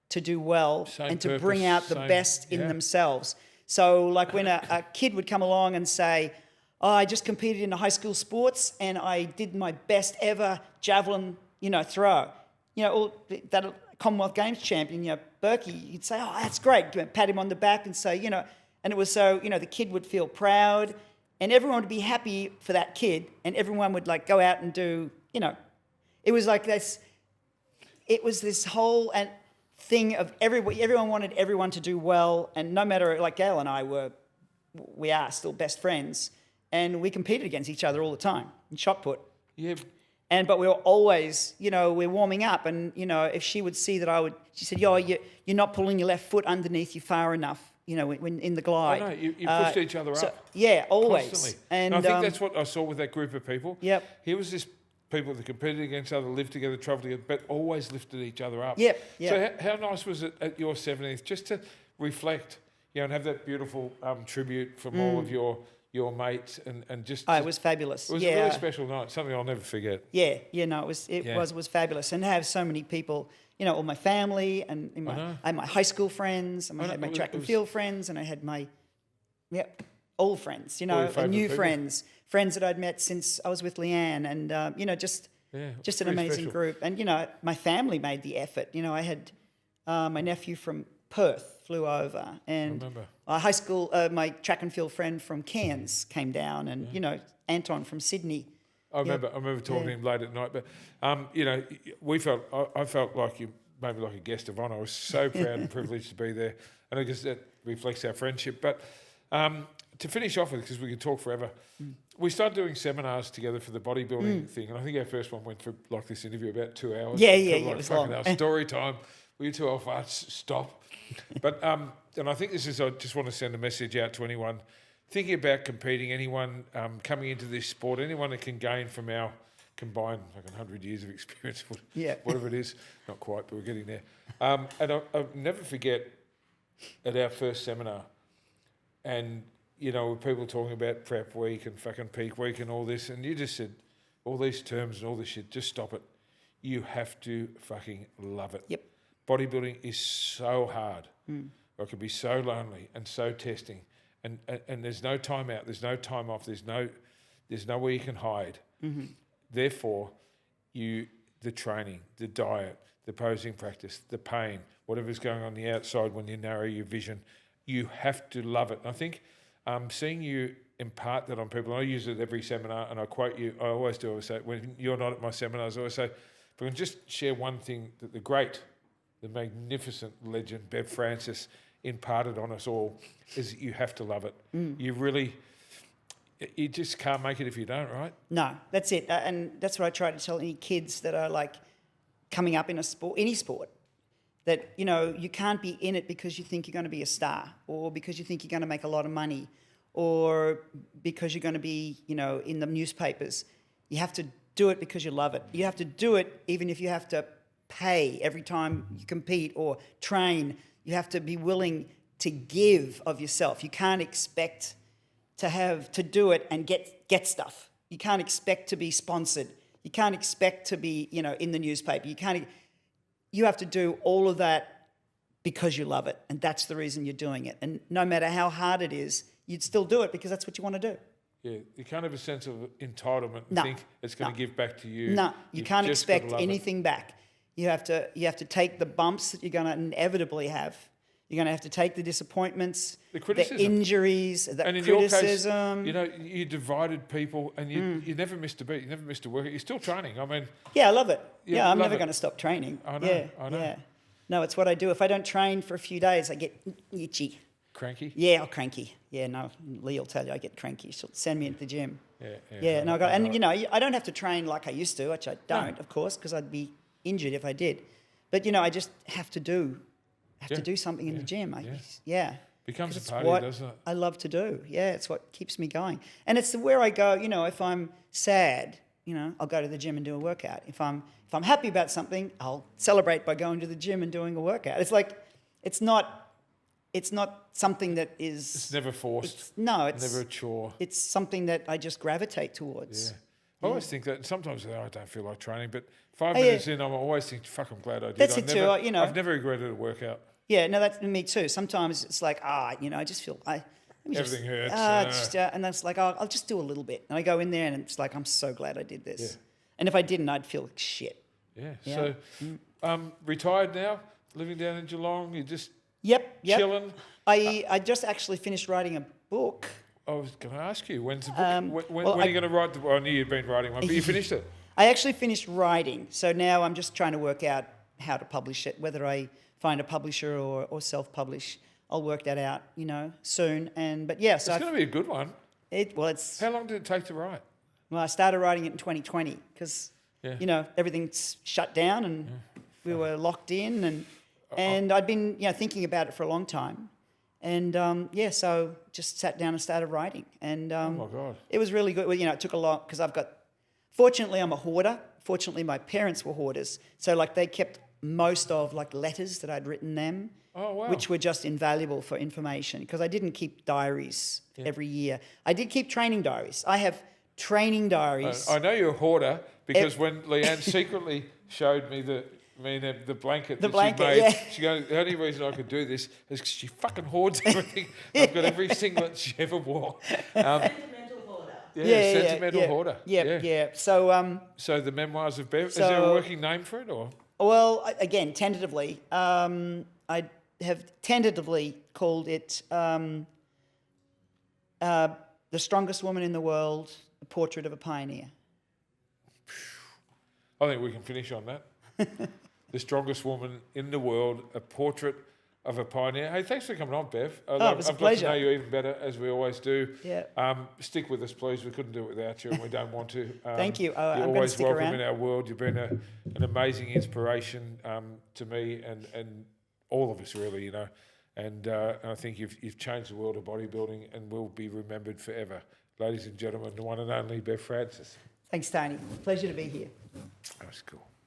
to do well and to bring out the best in themselves. So like when a kid would come along and say, oh, I just competed in the high school sports and I did my best ever javelin, you know, throw. You know, or that Commonwealth Games champion, you know, Berkey, you'd say, oh, that's great. You'd pat him on the back and say, you know, and it was so, you know, the kid would feel proud and everyone would be happy for that kid and everyone would like go out and do, you know, it was like this, it was this whole thing of everyone wanted everyone to do well, and no matter, like Gail and I we are still best friends, and we competed against each other all the time in shot put. Yeah. But we were always, you know, we're warming up, and you know, if she would see that she said, "Yo, you're not pulling your left foot underneath you far enough," you know, when in the glide. I know you pushed each other up. Yeah, always. Constantly. And I think that's what I saw with that group of people. Yep. Here was this people that competed against each other, lived together, travelled together, but always lifted each other up. Yep. So how nice was it at your 70th just to reflect, you know, and have that beautiful tribute from all of your mates and just... Oh, it was fabulous. It was a really special night, something I'll never forget. Yeah, no, it was fabulous. And to have so many people, you know, all my family and I had my high school friends, and I had my track and field friends, and I had my, old friends, you know, and new friends that I'd met since I was with Leanne, and, you know, just an amazing group. And, you know, my family made the effort. You know, I had my nephew from Perth flew over, and high school, my track and field friend from Cairns came down, and, you know, Anton from Sydney. I remember talking to him late at night, but, you know, I felt like you maybe like a guest of honour. I was so proud and privileged to be there, and I guess that reflects our friendship. But to finish off with, because we could talk forever, we started doing seminars together for the bodybuilding thing, and I think our first one went for like this interview about 2 hours. Yeah, it was long. Our story time. We were too old farts. Stop. But and I think this is. I just want to send a message out to anyone thinking about competing, anyone coming into this sport, anyone that can gain from our combined like 100 years of experience, whatever it is. Not quite, but we're getting there. And I'll never forget at our first seminar, and you know, with people talking about prep week and fucking peak week and all this, and you just said all these terms and all this shit, just stop it. You have to fucking love it. Yep. Bodybuilding is so hard. Or it can be so lonely and so testing. And there's no time out, there's no time off, there's nowhere you can hide. Mm-hmm. Therefore, the training, the diet, the posing practice, the pain, whatever's going on the outside when you narrow your vision, you have to love it. And I think seeing you impart that on people, and I use it at every seminar, and I quote you, I always do, I always say, when you're not at my seminars, I always say, if I can just share one thing that the magnificent legend, Bev Francis, imparted on us all, is that you have to love it. You just can't make it if you don't, right? No, that's it. And that's what I try to tell any kids that are like coming up in a sport, any sport, that, you know, you can't be in it because you think you're going to be a star, or because you think you're going to make a lot of money, or because you're going to be, you know, in the newspapers. You have to do it because you love it. You have to do it even if you have to pay every time you compete or train. You have to be willing to give of yourself. You can't expect to do it and get stuff. You can't expect to be sponsored. You can't expect to be, you know, in the newspaper. You have to do all of that because you love it, and that's the reason you're doing it. And no matter how hard it is, you'd still do it because that's what you want to do. Yeah, you can't have a sense of entitlement and No, think it's going to give back to you. No, you You've can't just gotta expect love it. anything back. You have to take the bumps that you're going to inevitably have. You're going to have to take the disappointments, The criticism. the injuries, the And in criticism. your case, you divided people, and you never missed a beat. You never missed a workout. You're still training. I mean, Yeah, I love it. Yeah, Yeah, I'm love never it. going to stop training. I know, Yeah, I know. yeah. No, it's what I do. If I don't train for a few days, I get itchy. cranky. Yeah, I'm cranky. Yeah, no, Lee will tell you I get cranky. She'll send me into the gym. Yeah. No, I got, and I don't have to train like I used to, which I don't, of course, because I'd be injured if I did. But I just have to do something in the gym. Becomes 'Cause a party, what doesn't it? I love to do. Yeah, it's what keeps me going. And it's where I go, if I'm sad, I'll go to the gym and do a workout. If I'm happy about something, I'll celebrate by going to the gym and doing a workout. It's like it's not something that is It's never forced. it's never a chore. It's something that I just gravitate towards. Yeah. I always think that sometimes I don't feel like training, but 5 Oh, yeah. minutes in, I'm always thinking, fuck, I'm glad I did. That's it too, I've never regretted a workout. Yeah, no, that's me too. Sometimes it's like, I just feel Everything hurts. and then it's like, I'll just do a little bit. And I go in there and it's like, I'm so glad I did this. Yeah. And if I didn't, I'd feel like shit. Yeah. Yeah. So, retired now, living down in Geelong. You're just Yep. chilling. I just actually finished writing a book. I was going to ask you, when's the book? When well, are you going to write the book? I knew you'd been writing one, but you finished it. I actually finished writing. So now I'm just trying to work out how to publish it, whether I find a publisher or self-publish. I'll work that out, soon. But yeah, so It's going to be a good one. it's How long did it take to write? well, I started writing it in 2020 because everything's shut down and we were locked in and I'd been thinking about it for a long time. And so just sat down and started writing. And Oh my God. it was really good. Well, it took a lot because fortunately I'm a hoarder. Fortunately my parents were hoarders. So they kept most of letters that I'd written them. Oh, wow. Which were just invaluable for information because I didn't keep diaries every year. I did keep training diaries. I have training diaries. I know you're a hoarder because when Leanne secretly showed me the blanket that blanket, she made, yeah. she goes, the only reason I could do this is because she fucking hoards everything. I've got every singlet she ever wore. Sentimental hoarder. Sentimental hoarder. Yeah. So, So the Memoirs of Bev, is there a working name for it or? well, again, tentatively, I have tentatively called it The Strongest Woman in the World, A Portrait of a Pioneer. I think we can finish on that. The Strongest Woman in the World, A Portrait of a Pioneer. Hey, thanks for coming on, Bev. It was a I've got to pleasure. know you even better, as we always do. Yeah. Stick with us, please. We couldn't do it without you, and we don't want to. Thank you. You're I'm gonna always stick welcome around. in our world. You've been an amazing inspiration to me and all of us, really, And I think you've changed the world of bodybuilding and will be remembered forever. Ladies and gentlemen, the one and only Bev Francis. Thanks, Tony. Pleasure to be here. That's cool.